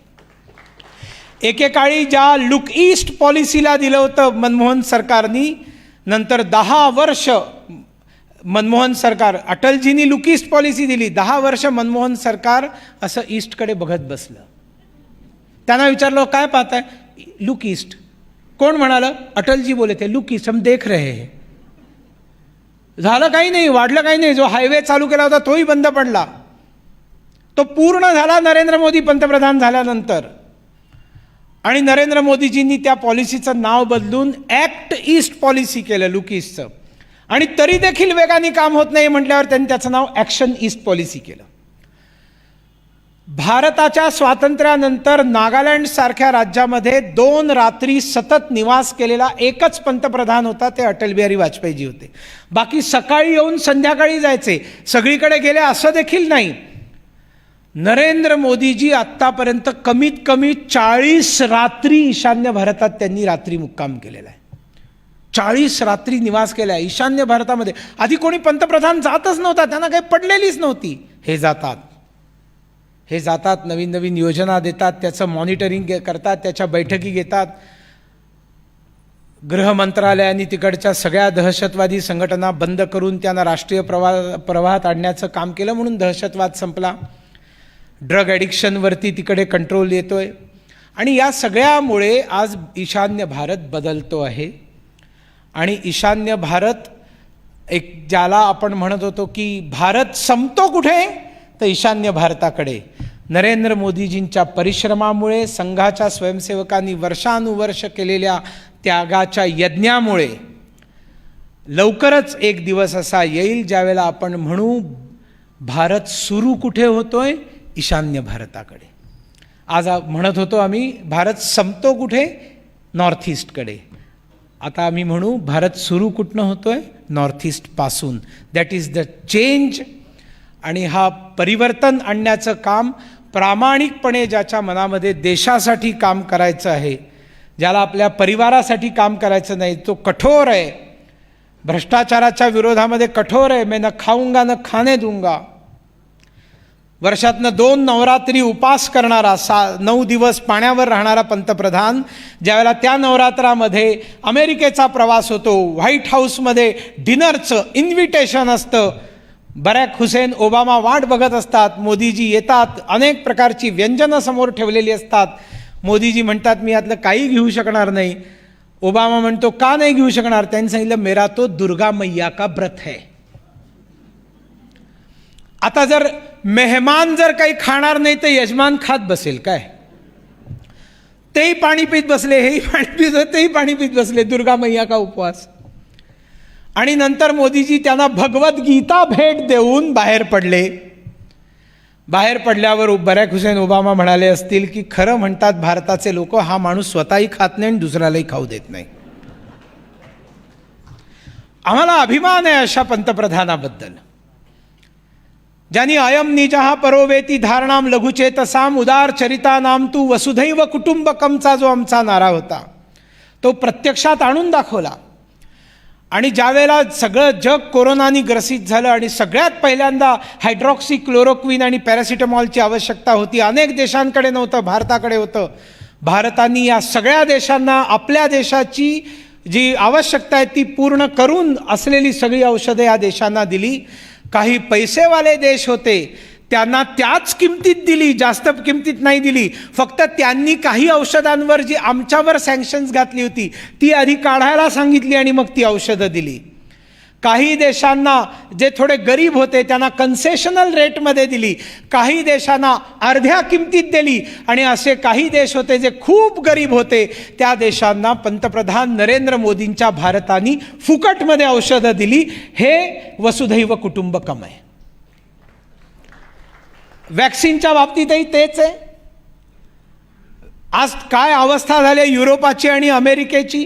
एकेकाळी ज्या लुक ईस्ट पॉलिसीला दिलं होतं मनमोहन सरकारनी, नंतर 10 वर्ष मनमोहन सरकार, अटलजींनी लुक ईस्ट पॉलिसी दिली, 10 वर्ष मनमोहन सरकार असं ईस्टकडे बघत बसलं. त्यांना विचारलं काय पाहताय, लुक ईस्ट. कोण म्हणालं, अटलजी बोले थे लुक ईस्ट, हम देख रहे हैं. झालं काही नाही, वाढलं काही नाही. जो हायवे चालू केला होता तोही बंद पडला. तो पूर्ण झाला नरेंद्र मोदी पंतप्रधान झाल्यानंतर. आणि नरेंद्र मोदीजींनी त्या पॉलिसीचं नाव बदलून ॲक्ट ईस्ट पॉलिसी केलं, लुक ईस्टचं. आणि तरी देखील वेगाने काम होत नाही म्हटल्यावर त्यांनी त्याचं नाव ॲक्शन ईस्ट पॉलिसी केलं. भारताच्या स्वातंत्र्यानंतर नागालँडसारख्या राज्यामध्ये 2 रात्री सतत निवास केलेला एकच पंतप्रधान होता, ते अटल बिहारी वाजपेयीजी होते. बाकी सकाळी येऊन संध्याकाळी जायचे, सगळीकडे गेले असं देखील नाही. नरेंद्र मोदीजी आत्तापर्यंत कमीत कमी 40 रात्री ईशान्य भारतात त्यांनी रात्री मुक्काम केलेला आहे. 40 रात्री निवास केला आहे ईशान्य भारतामध्ये. आधी कोणी पंतप्रधान जातच नव्हता, त्यांना काही पडलेलीच नव्हती. हे जातात, नवीन नवीन योजना देतात, त्याचं मॉनिटरिंग करतात, त्याच्या बैठकी घेतात. गृह मंत्रालयाने तिकडच्या सगळ्या दहशतवादी संघटना बंद करून त्यांना राष्ट्रीय प्रवाहात आणण्याचं काम केलं, म्हणून दहशतवाद संपला. ड्रग ॲडिक्शनवरती तिकडे कंट्रोल येतोय. आणि या सगळ्यामुळे आज ईशान्य भारत बदलतो आहे. आणि ईशान्य भारत एक ज्याला आपण म्हणत होतो की भारत संपतो कुठे, तर ईशान्य भारताकडे. नरेंद्र मोदीजींच्या परिश्रमामुळे, संघाच्या स्वयंसेवकांनी वर्षानुवर्ष केलेल्या त्यागाच्या यज्ञामुळे लवकरच एक दिवस असा येईल ज्यावेळेला आपण म्हणू भारत सुरू कुठे होतोय, ईशान्य भारताकडे. आज म्हणत होतो आम्ही भारत संपतो कुठे? नॉर्थ ईस्टकडे. आता आम्ही म्हणू भारत सुरू कुठनं होतोय? नॉर्थ ईस्टपासून. That is the change. आणि हा परिवर्तन आणण्याचं काम प्रामाणिकपणे ज्याच्या मनामध्ये देशासाठी काम करायचं आहे, ज्याला आपल्या परिवारासाठी काम करायचं नाही, तो कठोर आहे, भ्रष्टाचाराच्या विरोधामध्ये कठोर आहे. मैं न खाऊंगा न खाने दूंगा. वर्षातनं 2 नवरात्री उपास करणारा, 9 दिवस पाण्यावर राहणारा पंतप्रधान ज्यावेळेला त्या नवरात्रामध्ये अमेरिकेचा प्रवास होतो, व्हाईट हाऊसमध्ये डिनरचं इन्व्हिटेशन असतं, बरॅक हुसेन ओबामा वाट बघत असतात, मोदीजी येतात, अनेक प्रकारची व्यंजनं समोर ठेवलेली असतात. मोदीजी म्हणतात मी यातलं काही घेऊ शकणार नाही. ओबामा म्हणतो का नाही घेऊ शकणार? त्यांनी सांगितलं मेरा तो दुर्गा मैया का व्रत है. आता जर मेहमान जर काही खाणार नाही तर यजमान खात बसेल काय? तेही पाणी पित बसले, हेही पाणी पित, तेही पाणी पित बसले. दुर्गा मैया का उपवास. आणि नंतर मोदीजी त्यांना भगवद्गीता भेट देऊन बाहेर पडले. बाहेर पडल्यावर बरॅक हुसेन ओबामा म्हणाले असतील की खरं म्हणतात भारताचे लोक, हा माणूस स्वतःही खात नाही आणि दुसऱ्यालाही खाऊ देत नाही. आम्हाला अभिमान आहे अशा पंतप्रधानाबद्दल, ज्यांनी अयम निजहा परोवेती धारणाम लघुचेतसाम उदार चरिता नाम तू वसुधैव कुटुंबकमचा जो आमचा नारा होता तो प्रत्यक्षात आणून दाखवला. आणि ज्यावेळेला सगळं जग कोरोनानी ग्रसित झालं आणि सगळ्यात पहिल्यांदा हायड्रॉक्सी क्लोरोक्विन आणि पॅरासिटामॉलची आवश्यकता होती, अनेक देशांकडे नव्हतं, भारताकडे होतं. भारताने या सगळ्या देशांना आपल्या देशाची जी आवश्यकता आहे ती पूर्ण करून असलेली सगळी औषधं या देशांना दिली. काही पैसेवाले देश होते त्यांना त्याच किमतीत दिली, जास्त किमतीत नाही दिली. फक्त त्यांनी काही औषधांवर जी आमच्यावर सँक्शन्स घातली होती ती आधी काढायला सांगितली आणि मग ती औषधं दिली. काही देशांना जे थोडे गरीब होते त्यांना कन्सेशनल रेटमध्ये दिली, काही देशांना अर्ध्या किमतीत दिली आणि असे काही देश होते जे खूप गरीब होते त्या देशांना पंतप्रधान नरेंद्र मोदींच्या भारताने फुकटमध्ये औषधं दिली. हे वसुधैव कुटुंबकम आहे. वॅक्सिनच्या बाबतीतही तेच आहे. आज काय अवस्था झाली युरोपाची आणि अमेरिकेची.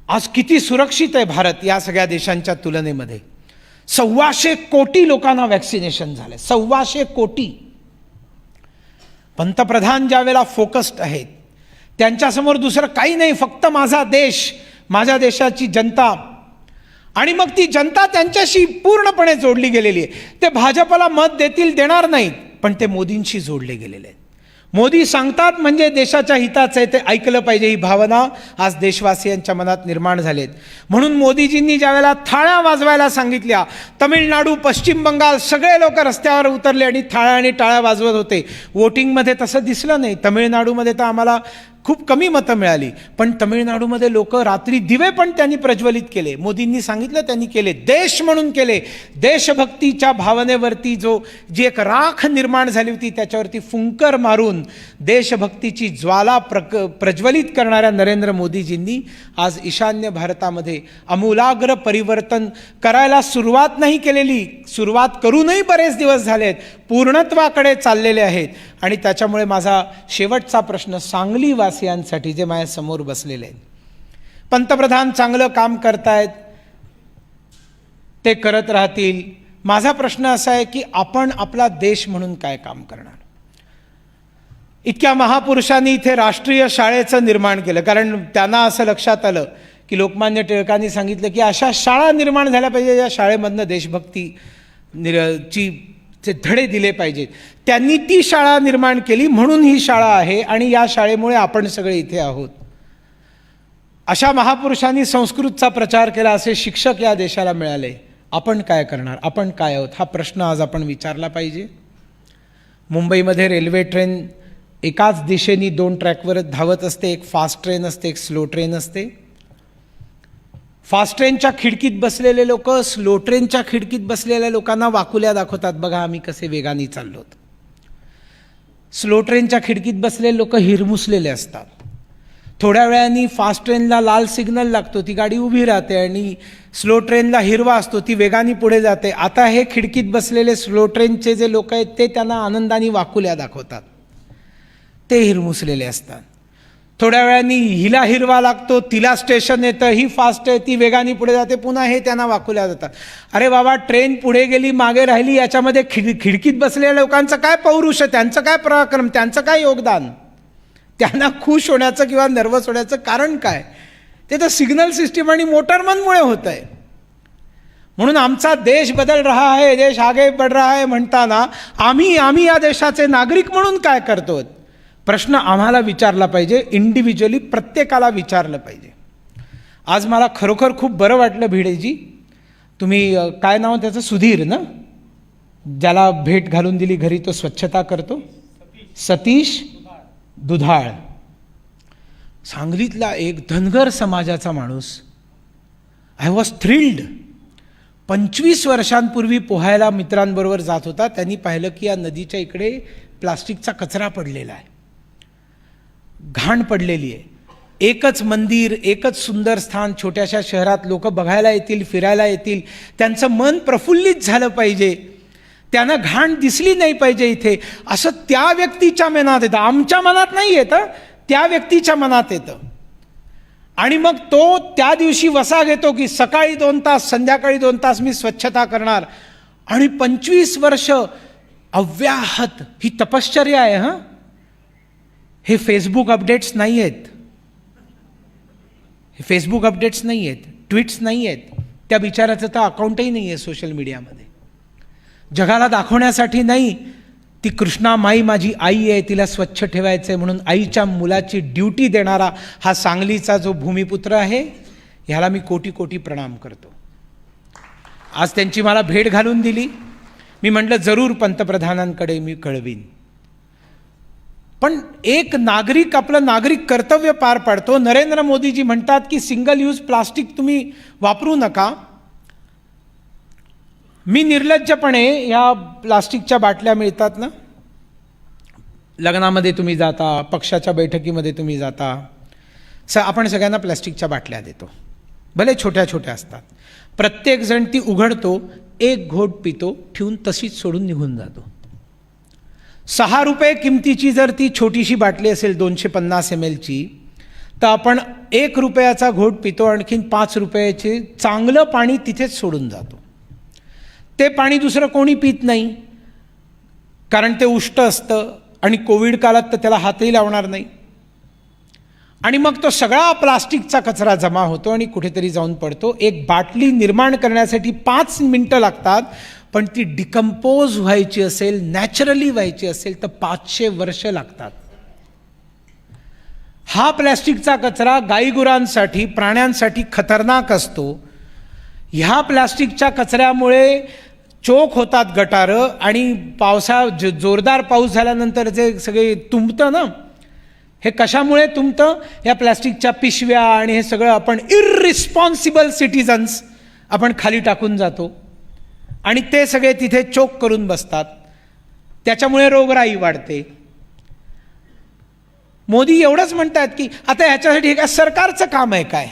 आज किती सुरक्षित आहे भारत या सगळ्या देशांच्या तुलनेमध्ये. 125 कोटी लोकांना वॅक्सिनेशन झाले, 125 कोटी. पंतप्रधान ज्या वेळेला फोकस्ड आहेत त्यांच्यासमोर दुसरं काही नाही, फक्त माझा देश, माझ्या देशाची जनता. आणि मग ती जनता त्यांच्याशी पूर्णपणे जोडली गेलेली आहे. ते भाजपला मत देतील, देणार नाहीत, पण ते मोदींशी जोडले गेलेले आहेत. मोदी सांगतात म्हणजे देशाच्या हिताचं आहे, ते ऐकलं पाहिजे, ही भावना आज देशवासियांच्या मनात निर्माण झालेत. म्हणून मोदीजींनी ज्यावेळेला थाळ्या वाजवायला सांगितल्या, तमिळनाडू, पश्चिम बंगाल सगळे लोक रस्त्यावर उतरले आणि थाळ्या आणि टाळ्या वाजवत होते. वोटिंगमध्ये तसं दिसलं नाही. तमिळनाडूमध्ये तर आम्हाला खूप कमी मतं मिळाली, पण तमिळनाडूमध्ये लोक रात्री दिवे पण त्यांनी प्रज्वलित केले. मोदींनी सांगितलं त्यांनी केले, देश म्हणून केले. देशभक्तीच्या भावनेवरती जी एक राख निर्माण झाली होती त्याच्यावरती फुंकर मारून देशभक्तीची ज्वाला प्रज्वलित करणाऱ्या नरेंद्र मोदीजींनी आज ईशान्य भारतामध्ये आमूलाग्र परिवर्तन करायला सुरुवात नाही केलेली, सुरुवात करूनही बरेच दिवस झाले आहेत, पूर्णत्वाकडे चाललेले आहेत. आणि त्याच्यामुळे माझा शेवटचा प्रश्न सांगली वासियांसाठी जे माझ्यासमोर बसलेले आहेत, पंतप्रधान चांगलं काम करतायत, ते करत राहतील. माझा प्रश्न असा आहे की आपण आपला देश म्हणून काय काम करणार. इतक्या महापुरुषांनी इथे राष्ट्रीय शाळेचं निर्माण केलं, कारण त्यांना असं लक्षात आलं की लोकमान्य टिळकांनी सांगितलं की अशा शाळा निर्माण झाल्या पाहिजे या शाळेमधनं देशभक्ती चे धडे दिले पाहिजेत. त्यांनी ती शाळा निर्माण केली, म्हणून ही शाळा आहे आणि या शाळेमुळे आपण सगळे इथे आहोत. अशा महापुरुषांनी संस्कृतचा प्रचार केला, असे शिक्षक या देशाला मिळाले. आपण काय करणार, आपण काय आहोत, हा प्रश्न आज आपण विचारला पाहिजे. मुंबईमध्ये रेल्वे ट्रेन एकाच दिशेने 2 ट्रॅकवर धावत असते. एक फास्ट ट्रेन असते, एक स्लो ट्रेन असते. फास्ट ट्रेनच्या खिडकीत बसलेले लोक स्लो ट्रेनच्या खिडकीत बसलेल्या लोकांना वाकुल्या दाखवतात, बघा आम्ही कसे वेगाने चाललोत. स्लो ट्रेनच्या खिडकीत बसलेले लोक हिरमुसलेले असतात. थोड्या वेळाने फास्ट ट्रेनला लाल सिग्नल लागतो, ती गाडी उभी राहते, आणि स्लो ट्रेनला हिरवा असतो, ती वेगाने पुढे जाते. आता हे खिडकीत बसलेले स्लो ट्रेनचे जे लोक आहेत ते त्यांना आनंदाने वाकुल्या दाखवतात. ते हिरमुसलेले असतात. थोड्या वेळाने हिला हिरवा लागतो, तिला स्टेशन येतं, ही फास्ट आहे, ती वेगाने पुढे जाते, पुन्हा हे त्यांना वाकुल्या जातात. अरे बाबा, ट्रेन पुढे गेली मागे राहिली, याच्यामध्ये खिडकीत बसलेल्या लोकांचं काय पौरुष, त्यांचं काय पराक्रम, त्यांचं काय योगदान, त्यांना खुश होण्याचं किंवा नर्वस होण्याचं कारण काय? ते तर सिग्नल सिस्टीम आणि मोटरमनमुळे होत आहे. म्हणून आमचा देश बदल रहा है, देश आगे बढ़ रहा है म्हणताना आम्ही या देशाचे नागरिक म्हणून काय करतो, प्रश्न आम्हाला विचारला पाहिजे, इंडिव्हिज्युअली प्रत्येकाला विचारलं पाहिजे. आज मला खरोखर खूप बरं वाटलं भिडेजी, तुम्ही काय नाव त्याचं, सुधीर ना, ज्याला भेट घालून दिली घरी, तो स्वच्छता करतो, सतीश दुधाळ, सांगलीतला एक धनगर समाजाचा माणूस. I was thrilled. 25 वर्षांपूर्वी पोहायला मित्रांबरोबर जात होता. त्यांनी पाहिलं की या नदीच्या इकडे प्लास्टिकचा कचरा पडलेला आहे, घाण पडलेली आहे. एकच मंदिर, एकच सुंदर स्थान, छोट्याशा शहरात लोक बघायला येतील, फिरायला येतील, त्यांचं मन प्रफुल्लित झालं पाहिजे, त्यांना घाण दिसली नाही पाहिजे इथे, असं त्या व्यक्तीच्या मनात येतं. आमच्या मनात नाही येतं, त्या व्यक्तीच्या मनात येतं. आणि मग तो त्या दिवशी वसा घेतो की सकाळी 2 तास, संध्याकाळी 2 तास मी स्वच्छता करणार. आणि 25 वर्ष अव्याहत ही तपश्चर्या आहे. हां, हे फेसबुक अपडेट्स नाही आहेत, हे फेसबुक अपडेट्स नाही आहेत, ट्विट्स नाही आहेत. त्या बिचाराचं तर अकाउंटही नाही आहे सोशल मीडियामध्ये. जगाला दाखवण्यासाठी नाही, ती कृष्णा माई माझी आई आहे, तिला स्वच्छ ठेवायचं आहे म्हणून आईच्या मुलाची ड्युटी देणारा हा सांगलीचा जो भूमिपुत्र आहे, ह्याला मी कोटी कोटी प्रणाम करतो. आज त्यांची मला भेट घालून दिली. मी म्हटलं जरूर पंतप्रधानांकडे मी कळवीन. पण एक नागरिक आपलं नागरिक कर्तव्य पार पाडतो. नरेंद्र मोदीजी म्हणतात की सिंगल यूज प्लास्टिक तुम्ही वापरू नका. मी निर्लज्जपणे या प्लास्टिकच्या बाटल्या मिळतात ना, लग्नामध्ये तुम्ही जाता, पक्षाच्या बैठकीमध्ये तुम्ही जाता, आपण सगळ्यांना प्लास्टिकच्या बाटल्या देतो, भले छोट्या छोट्या असतात. प्रत्येकजण ती उघडतो, एक घोट पितो, ठेवून तशीच सोडून निघून जातो. 6 रुपये किमतीची जर ती छोटीशी बाटली असेल 250 ml ची, तर आपण 1 रुपयाचा घोट पितो, आणखीन 5 रुपयाचे चांगलं पाणी तिथेच सोडून जातो. ते पाणी दुसरं कोणी पित नाही, कारण ते उष्ट असतं आणि कोविड काळात तर त्याला हातही लावणार नाही. आणि मग तो सगळा प्लास्टिकचा कचरा जमा होतो आणि कुठेतरी जाऊन पडतो. एक बाटली निर्माण करण्यासाठी 5 मिनिटं लागतात, पण ती डिकम्पोज व्हायची असेल, नॅचरली व्हायची असेल तर 500 वर्ष लागतात. हा प्लॅस्टिकचा कचरा गाईगुरांसाठी, प्राण्यांसाठी खतरनाक असतो. ह्या प्लास्टिकच्या कचऱ्यामुळे चोक होतात गटारं, आणि जोरदार पाऊस झाल्यानंतर जे सगळे तुंबतं ना, हे कशामुळे तुंबतं? या प्लास्टिकच्या पिशव्या आणि हे सगळं आपण इररिस्पॉन्सिबल सिटिझन्स आपण खाली टाकून जातो आणि ते सगळे तिथे चोक करून बसतात. त्याच्यामुळे रोगराई वाढते. मोदी एवढंच म्हणतात की आता ह्याच्यासाठी हे काय सरकारचं काम आहे काय?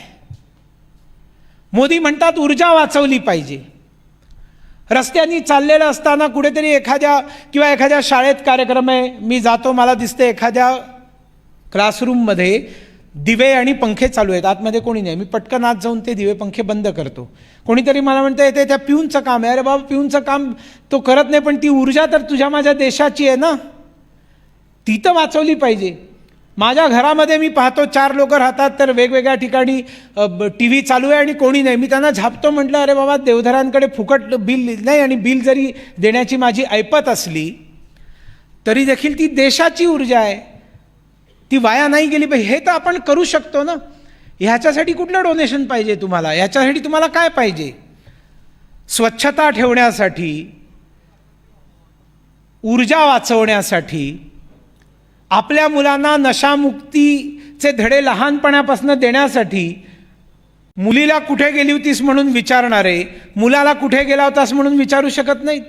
मोदी म्हणतात ऊर्जा वाचवली पाहिजे. रस्त्यांनी चाललेलं असताना कुठेतरी एखाद्या शाळेत कार्यक्रम आहे, मी जातो, मला दिसते एखाद्या क्लासरूममध्ये दिवे आणि पंखे चालू आहेत, आतमध्ये कोणी नाही. मी पटकन आत जाऊन ते दिवे पंखे बंद करतो. कोणीतरी मला म्हणतं येते त्या पिऊनचं काम आहे. अरे बाबा, पिऊनचं काम तो करत नाही, पण ती ऊर्जा तर तुझ्या माझ्या देशाची आहे ना, ती तर वाचवली पाहिजे. माझ्या घरामध्ये मी पाहतो 4 लोक राहतात, तर वेगवेगळ्या ठिकाणी टी व्ही चालू आहे आणि कोणी नाही. मी त्यांना झापतो, म्हटलं अरे बाबा, देवधरांकडे फुकट बिल नाही, आणि बिल जरी देण्याची माझी ऐपत असली तरी देखील ती देशाची ऊर्जा आहे, ती वाया नाही गेली पाहिजे. हे तर आपण करू शकतो ना. ह्याच्यासाठी कुठलं डोनेशन पाहिजे तुम्हाला? ह्याच्यासाठी तुम्हाला काय पाहिजे? स्वच्छता ठेवण्यासाठी, ऊर्जा वाचवण्यासाठी, आपल्या मुलांना नशामुक्तीचे धडे लहानपणापासून देण्यासाठी. मुलीला कुठे गेली होतीस म्हणून विचारणारे मुलाला कुठे गेला होतास म्हणून विचारू शकत नाहीत.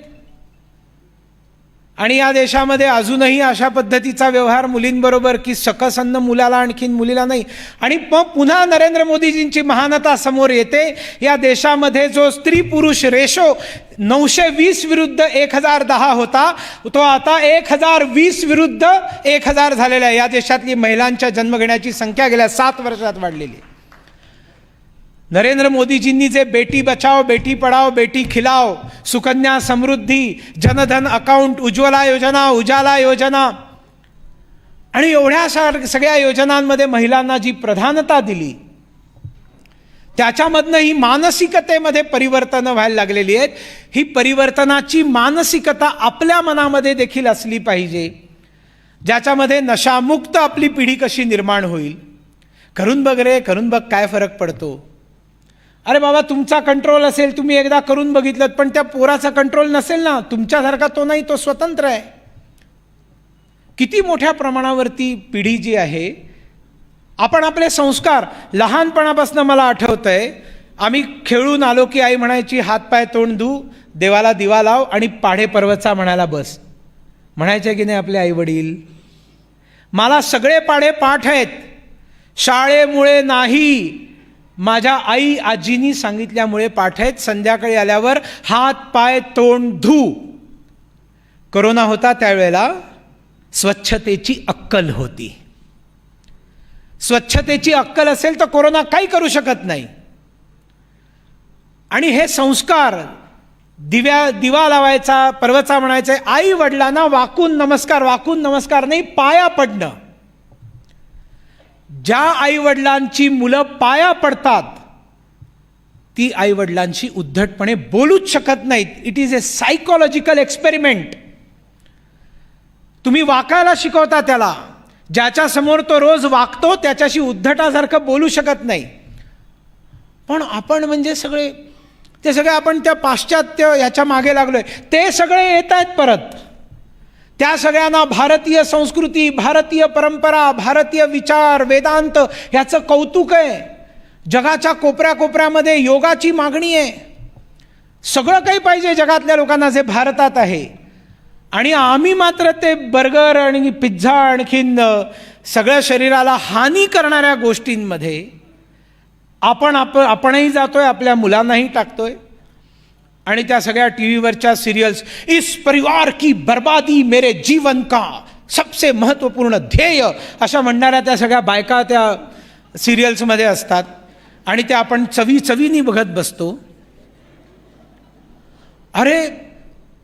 आणि या देशामध्ये अजूनही अशा पद्धतीचा व्यवहार मुलींबरोबर की सकस अन्न मुलाला आणखीन मुलीला नाही. आणि मग पुन्हा नरेंद्र मोदीजींची महानता समोर येते. या देशामध्ये जो स्त्री पुरुष रेशो 920 विरुद्ध 1010 होता, तो आता 1020 विरुद्ध 1000 झालेला आहे. या देशातली महिलांच्या जन्म घेण्याची संख्या गेल्या 7 वर्षात वाढलेली आहे. नरेंद्र मोदीजींनी जे बेटी बचाओ, बेटी पढाओ, बेटी खिलाओ, सुकन्या समृद्धी, जनधन अकाउंट, उज्ज्वला योजना, उजाला योजना आणि एवढ्या सगळ्या योजनांमध्ये महिलांना जी प्रधानता दिली, त्याच्यामधनं ही मानसिकतेमध्ये परिवर्तनं व्हायला लागलेली आहेत. ही परिवर्तनाची मानसिकता आपल्या मनामध्ये देखील असली पाहिजे, ज्याच्यामध्ये नशामुक्त आपली पिढी कशी निर्माण होईल. करून बघ रे, करून बघ काय फरक पडतो. अरे बाबा, तुमचा कंट्रोल असेल, तुम्ही एकदा करून बघितलं, पण त्या पोराचा कंट्रोल नसेल ना, तुमच्यासारखा तो नाही, तो स्वतंत्र आहे. किती मोठ्या प्रमाणावरती पिढी जी आहे, आपण आपले संस्कार लहानपणापासून मला आठवतंय, आम्ही खेळून आलो की आई म्हणायची हातपाय तोंड धू, देवाला दिवा लाव आणि पाढे पर्वतचा म्हणायला बस. म्हणायचे की नाही आपले आई वडील. मला सगळे पाढे पाठ आहेत, शाळेमुळे नाही, माझ्या आई आजीनी सांगितल्यामुळे पाठ आहेत. संध्याकाळी आल्यावर हात पाय तोंड धू. कोरोना होता त्यावेळेला स्वच्छतेची अक्कल होती. स्वच्छतेची अक्कल असेल तर कोरोना काही करू शकत नाही. आणि हे संस्कार, दिवा लावायचा, पर्वचा म्हणायचा, आई वडिलांना वाकून नमस्कार नाही, पाया पडणं. ज्या आईवडिलांची मुलं पाया पडतात, ती आईवडिलांशी उद्धटपणे बोलूच शकत नाहीत. It is a psychological experiment. तुम्ही वाकायला शिकवता त्याला, ज्याच्या समोर तो रोज वागतो त्याच्याशी उद्धटासारखं बोलू शकत नाही. पण आपण म्हणजे ते सगळे आपण त्या पाश्चात्य ह्याच्या मागे लागलोय. ते सगळे येत आहेत परत. त्या सगळ्यांना भारतीय संस्कृती, भारतीय परंपरा, भारतीय विचार, वेदांत ह्याचं कौतुक आहे. जगाच्या कोपऱ्याकोपऱ्यामध्ये योगाची मागणी आहे. सगळं काही पाहिजे जगातल्या लोकांना जे भारतात आहे. आणि आम्ही मात्र ते बर्गर आणि पिझ्झा आणखीन सगळ्या शरीराला हानी करणाऱ्या गोष्टींमध्ये आपणही जातोय, आपल्या मुलांनाही टाकतोय. आणि त्या सगळ्या टी व्हीवरच्या सिरियल्स, इस परिवार की बर्बादी मेरे जीवन का सबसे महत्त्वपूर्ण ध्येय, अशा म्हणणाऱ्या त्या सगळ्या बायका त्या सिरियल्समध्ये असतात. आणि त्या आपण चवीनी बघत बसतो. अरे,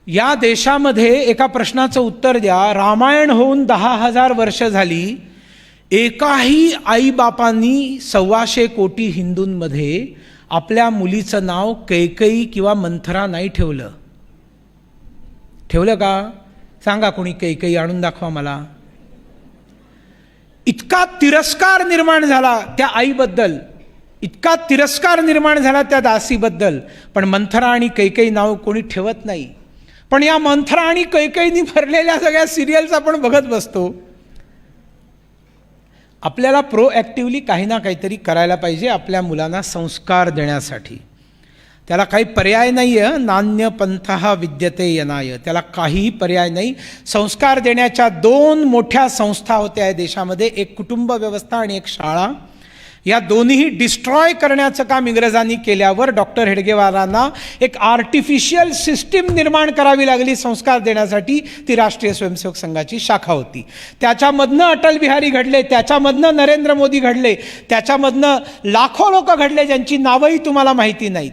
या देशामध्ये एका प्रश्नाचं उत्तर द्या. रामायण होऊन 10,000 वर्ष झाली, एकाही आईबापांनी 125 कोटी हिंदूंमध्ये आपल्या मुलीचं नाव कैकेयी किंवा मंथरा नाही ठेवलं. ठेवलं का? सांगा, कोणी कैकेयी आणून दाखवा मला. इतका तिरस्कार निर्माण झाला त्या आईबद्दल, इतका तिरस्कार निर्माण झाला त्या दासीबद्दल. पण मंथरा आणि कैकेयी नाव कोणी ठेवत नाही. पण या मंथरा आणि कैकेयीनी भरलेल्या सगळ्या सिरियल्स आपण बघत बसतो. आपल्याला प्रोॲक्टिव्हली काही ना काहीतरी करायला पाहिजे आपल्या मुलांना संस्कार देण्यासाठी. त्याला काही पर्याय नाही आहे. नान्य पंथः विद्यते यनाय, त्याला काहीही पर्याय नाही. संस्कार देण्याच्या 2 मोठ्या संस्था होत्या या देशामध्ये, एक कुटुंब व्यवस्था आणि एक शाळा. या दोन्हीही डिस्ट्रॉय करण्याचं काम इंग्रजांनी केल्यावर डॉक्टर हेडगेवारांना एक आर्टिफिशियल सिस्टीम निर्माण करावी लागली संस्कार देण्यासाठी. ती राष्ट्रीय स्वयंसेवक संघाची शाखा होती. त्याच्यामधनं अटल बिहारी घडले, त्याच्यामधनं नरेंद्र मोदी घडले, त्याच्यामधनं लाखो लोक घडले ज्यांची नावंही तुम्हाला माहिती नाहीत.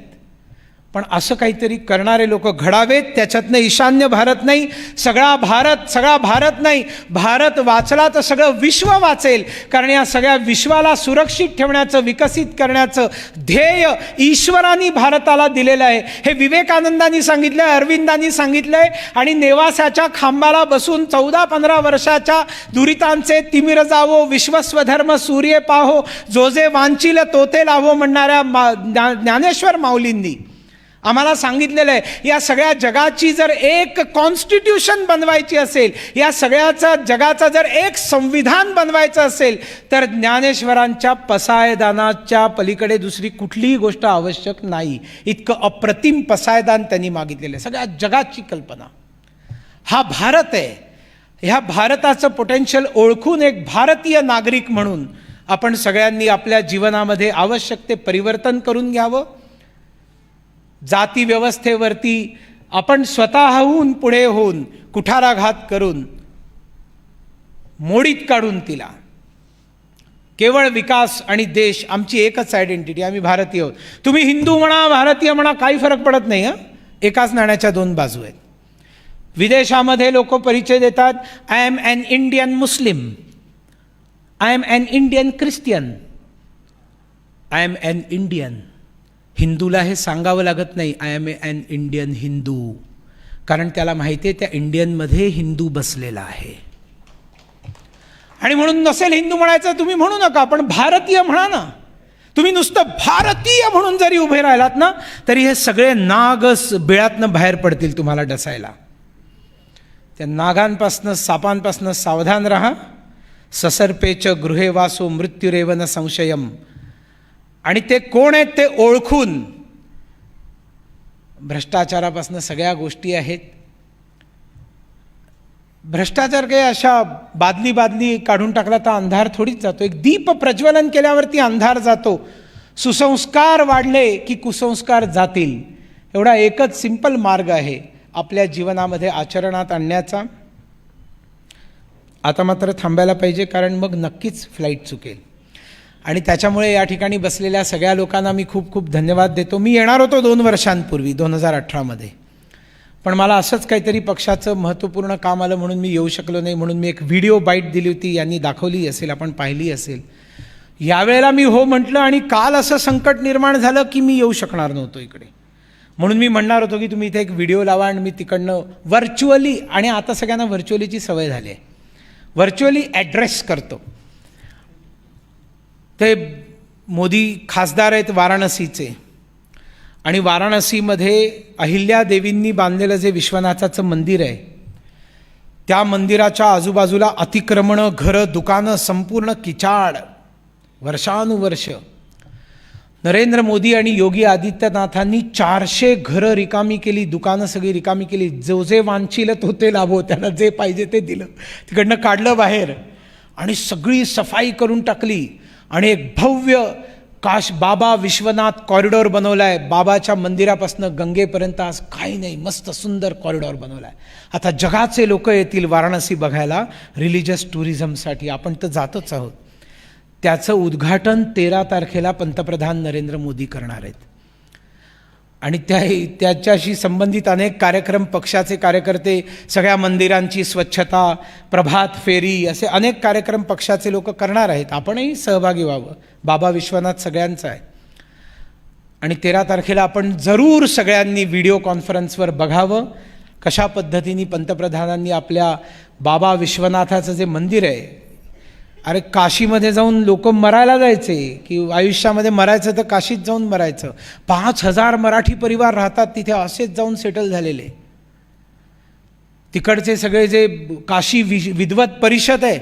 पण असं काहीतरी करणारे लोक घडावेत. त्याच्यातनं ईशान्य भारत नाही, सगळा भारत नाही. भारत वाचला तर सगळं विश्व वाचेल. कारण या सगळ्या विश्वाला सुरक्षित ठेवण्याचं, विकसित करण्याचं ध्येय ईश्वरांनी भारताला दिलेलं आहे. हे विवेकानंदांनी सांगितलं आहे, अरविंदांनी सांगितलं आहे. आणि नेवासाच्या खांबाला बसून 14-15 वर्षाच्या दुरितांचे तिमिर जावो, विश्वस्वधर्म सूर्य पाहो, जो जे वांचिल तोते लावो म्हणणाऱ्या ज्ञानेश्वर माऊलींनी आम्हाला सांगितलेलं आहे. या सगळ्या जगाची जर एक कॉन्स्टिट्यूशन बनवायची असेल, या सगळ्याचा जगाचा जर एक संविधान बनवायचं असेल, तर ज्ञानेश्वरांच्या पसायदानाच्या पलीकडे दुसरी कुठलीही गोष्ट आवश्यक नाही. इतकं अप्रतिम पसायदान त्यांनी मागितलेलं आहे, सगळ्या जगाची कल्पना. हा भारत आहे. ह्या भारताचं पोटेन्शियल ओळखून एक भारतीय नागरिक म्हणून आपण सगळ्यांनी आपल्या जीवनामध्ये आवश्यक ते परिवर्तन करून घ्यावं. जाती व्यवस्थेवरती आपण स्वतःहून पुढे होऊन कुठाराघात करून मोडीत काढून तिला केवळ विकास आणि देश आमची एकच आयडेंटिटी, आम्ही भारतीय आहोत. तुम्ही हिंदू म्हणा भारतीय म्हणा काही फरक पडत नाही. एकाच नाण्याच्या दोन बाजू आहेत. विदेशामध्ये लोक परिचय देतात, I am an Indian Muslim, I am an Indian Christian, I am an Indian. हिंदूला हे सांगावं लागत नाही, I am an Indian Hindu, कारण त्याला माहिती आहे त्या इंडियनमध्ये हिंदू बसलेला आहे. आणि म्हणून नसेल हिंदू म्हणायचं तुम्ही म्हणू नका, पण भारतीय म्हणा ना. तुम्ही नुसतं भारतीय म्हणून जरी उभे राहिलात ना तरी हे सगळे नागच बिळातनं बाहेर पडतील तुम्हाला डसायला. त्या नागांपासनं सापांपासनं सावधान राहा. ससर्पेच गृहे वासो मृत्युरेव न संशयम. आणि ते कोण आहेत ते ओळखून, भ्रष्टाचारापासनं सगळ्या गोष्टी आहेत. भ्रष्टाचार काही अशा बादली काढून टाकला तर अंधार थोडीच जातो. एक दीप प्रज्वलन केल्यावरती अंधार जातो. सुसंस्कार वाढले की कुसंस्कार जातील. एवढा एकच सिंपल मार्ग आहे आपल्या जीवनामध्ये आचरणात आणण्याचा. आता मात्र थांबायला पाहिजे, कारण मग नक्कीच फ्लाईट चुकेल. आणि त्याच्यामुळे या ठिकाणी बसलेल्या सगळ्या लोकांना मी खूप खूप धन्यवाद देतो. मी येणार होतो 2 वर्षांपूर्वी 2018मध्ये, पण मला असंच काहीतरी पक्षाचं महत्त्वपूर्ण काम आलं म्हणून मी येऊ शकलो नाही. म्हणून मी एक व्हिडिओ बाईट दिली होती, यांनी दाखवली असेल, आपण पाहिली असेल. यावेळेला मी हो म्हटलं आणि काल असं संकट निर्माण झालं की मी येऊ शकणार नव्हतो इकडे. म्हणून मी म्हणणार होतो की तुम्ही इथे एक व्हिडिओ लावा आणि मी तिकडनं व्हर्च्युअली, आणि आता सगळ्यांना व्हर्च्युअलीची सवय झाली आहे, व्हर्च्युअली ॲड्रेस करतो. ते मोदी खासदार आहेत वाराणसीचे, आणि वाराणसीमध्ये अहिल्यादेवींनी बांधलेलं जे विश्वनाथाचं मंदिर आहे त्या मंदिराच्या आजूबाजूला अतिक्रमणं, घरं, दुकानं, संपूर्ण किचाड वर्षानुवर्ष. नरेंद्र मोदी आणि योगी आदित्यनाथांनी 400 घरं रिकामी केली, दुकानं सगळी रिकामी केली. जो जे वांछिल तो ते लाभो, त्याला जे पाहिजे ते दिलं, तिकडनं काढलं बाहेर आणि सगळी सफाई करून टाकली. आणि एक भव्य बाबा विश्वनाथ कॉरिडॉर बनवला आहे. बाबाच्या मंदिरापासून गंगेपर्यंत आज काही नाही, मस्त सुंदर कॉरिडॉर बनवला आहे. आता जगाचे लोक येतील वाराणसी बघायला रिलिजियस टुरिझमसाठी. आपण तर जातच आहोत. त्याचं उद्घाटन 13 तारखेला पंतप्रधान नरेंद्र मोदी करणार आहेत. आणि त्याच्याशी संबंधित अनेक कार्यक्रम पक्षाचे कार्यकर्ते, सगळ्या मंदिरांची स्वच्छता, प्रभात फेरी, असे अनेक कार्यक्रम पक्षाचे लोक करणार आहेत. आपणही सहभागी व्हावं. बाबा विश्वनाथ सगळ्यांचा आहे. आणि 13 तारखेला आपण जरूर सगळ्यांनी व्हिडिओ कॉन्फरन्सवर बघावं कशा पद्धतीने पंतप्रधानांनी आपल्या बाबा विश्वनाथाचं जे मंदिर आहे. अरे काशीमध्ये जाऊन लोक मरायला जायचे की आयुष्यामध्ये मरायचं तर काशीत जाऊन मरायचं. 5000 मराठी परिवार राहतात तिथे, असेच जाऊन सेटल झालेले. तिकडचे सगळे जे काशी विद्वत परिषद आहे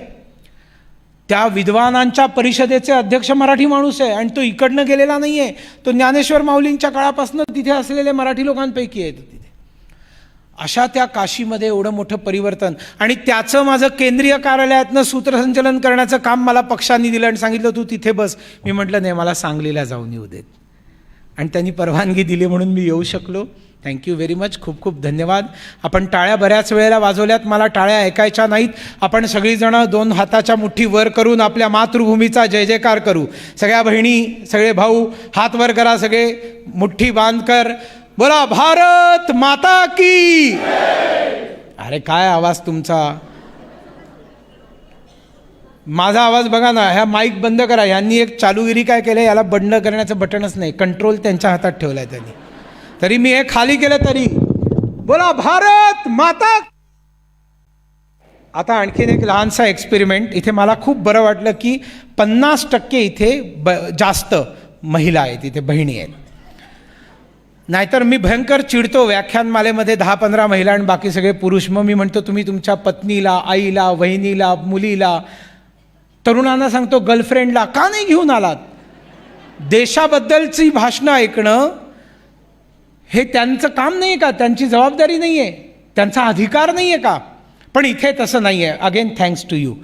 त्या विद्वानांच्या परिषदेचे अध्यक्ष मराठी माणूस आहे, आणि तो इकडनं गेलेला नाही आहे. तो ज्ञानेश्वर माऊलींच्या काळापासून तिथे असलेले मराठी लोकांपैकी आहे. तिथे अशा त्या काशीमध्ये एवढं मोठं परिवर्तन, आणि त्याचं माझं केंद्रीय कार्यालयातनं सूत्रसंचलन करण्याचं काम मला पक्षांनी दिलं आणि सांगितलं तू तिथे बस. मी म्हटलं नाही, मला सांगलीला जाऊन येऊ देत, आणि त्यांनी परवानगी दिली म्हणून मी येऊ शकलो. Thank you very much. खूप खूप धन्यवाद. आपण टाळ्या बऱ्याच वेळेला वाजवल्यात, मला टाळ्या ऐकायच्या नाहीत. आपण सगळीजणं 2 हाताच्या मुठ्ठी वर करून आपल्या मातृभूमीचा जय जयकार करू. सगळ्या बहिणी, सगळे भाऊ हात वर करा, सगळे मुठ्ठी बांध कर. बोला भारत माता की. अरे काय आवाज तुमचा. माझा आवाज बघा ना. ह्या माईक बंद करा. यांनी एक चालूगिरी काय केलं, याला बंद करण्याचं बटनच नाही, कंट्रोल त्यांच्या हातात ठेवला आहे त्यांनी. तरी मी हे खाली केलं तरी बोला भारत माता. आता आणखीन एक लहानसा एक्सपेरिमेंट. इथे मला खूप बरं वाटलं की 50% इथे जास्त महिला आहेत, इथे बहिणी आहेत. नाहीतर मी भयंकर चिडतो व्याख्यानमालेमध्ये 10-15 महिला आणि बाकी सगळे पुरुष. मग मी म्हणतो तुम्ही तुमच्या पत्नीला, आईला, वहिनीला, मुलीला, तरुणांना सांगतो गर्लफ्रेंडला का नाही घेऊन आलात. देशाबद्दलची भाषणं ऐकणं हे त्यांचं काम नाही का, त्यांची जबाबदारी नाही आहे. त्यांचा अधिकार नाही आहे का? पण इथे तसं नाही आहे. Again thanks to you.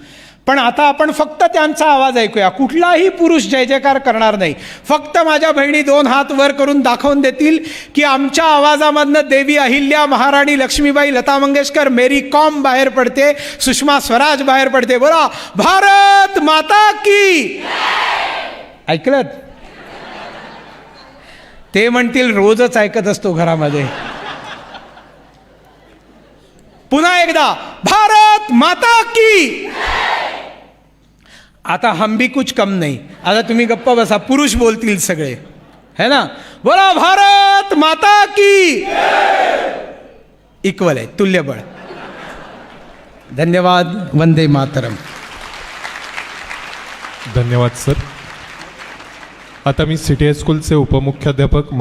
पण आता आपण फक्त त्यांचा आवाज ऐकूया. कुठलाही पुरुष जय जयकार करणार नाही. फक्त माझ्या बहिणी 2 हात वर करून दाखवून देतील की आमच्या आवाजामधनं देवी अहिल्या, महाराणी लक्ष्मीबाई, लता मंगेशकर, मेरी कॉम बाहेर पडते, सुषमा स्वराज बाहेर पडते. बोला भारत माता की. ऐकलं? ते म्हणतील रोजच ऐकत असतो घरामध्ये. पुन्हा एकदा भारत माता की. आता हम भी कुछ कम नाही. आता तुम्ही गप्प बसा, पुरुष बोलतील सगळे, है ना? बोला भारत माता की. इक्वल आहे, तुल्यबळ. धन्यवाद. वंदे मातरम. धन्यवाद सर. आता मी सिटी हायस्कूलचे उपमुख्याध्यापक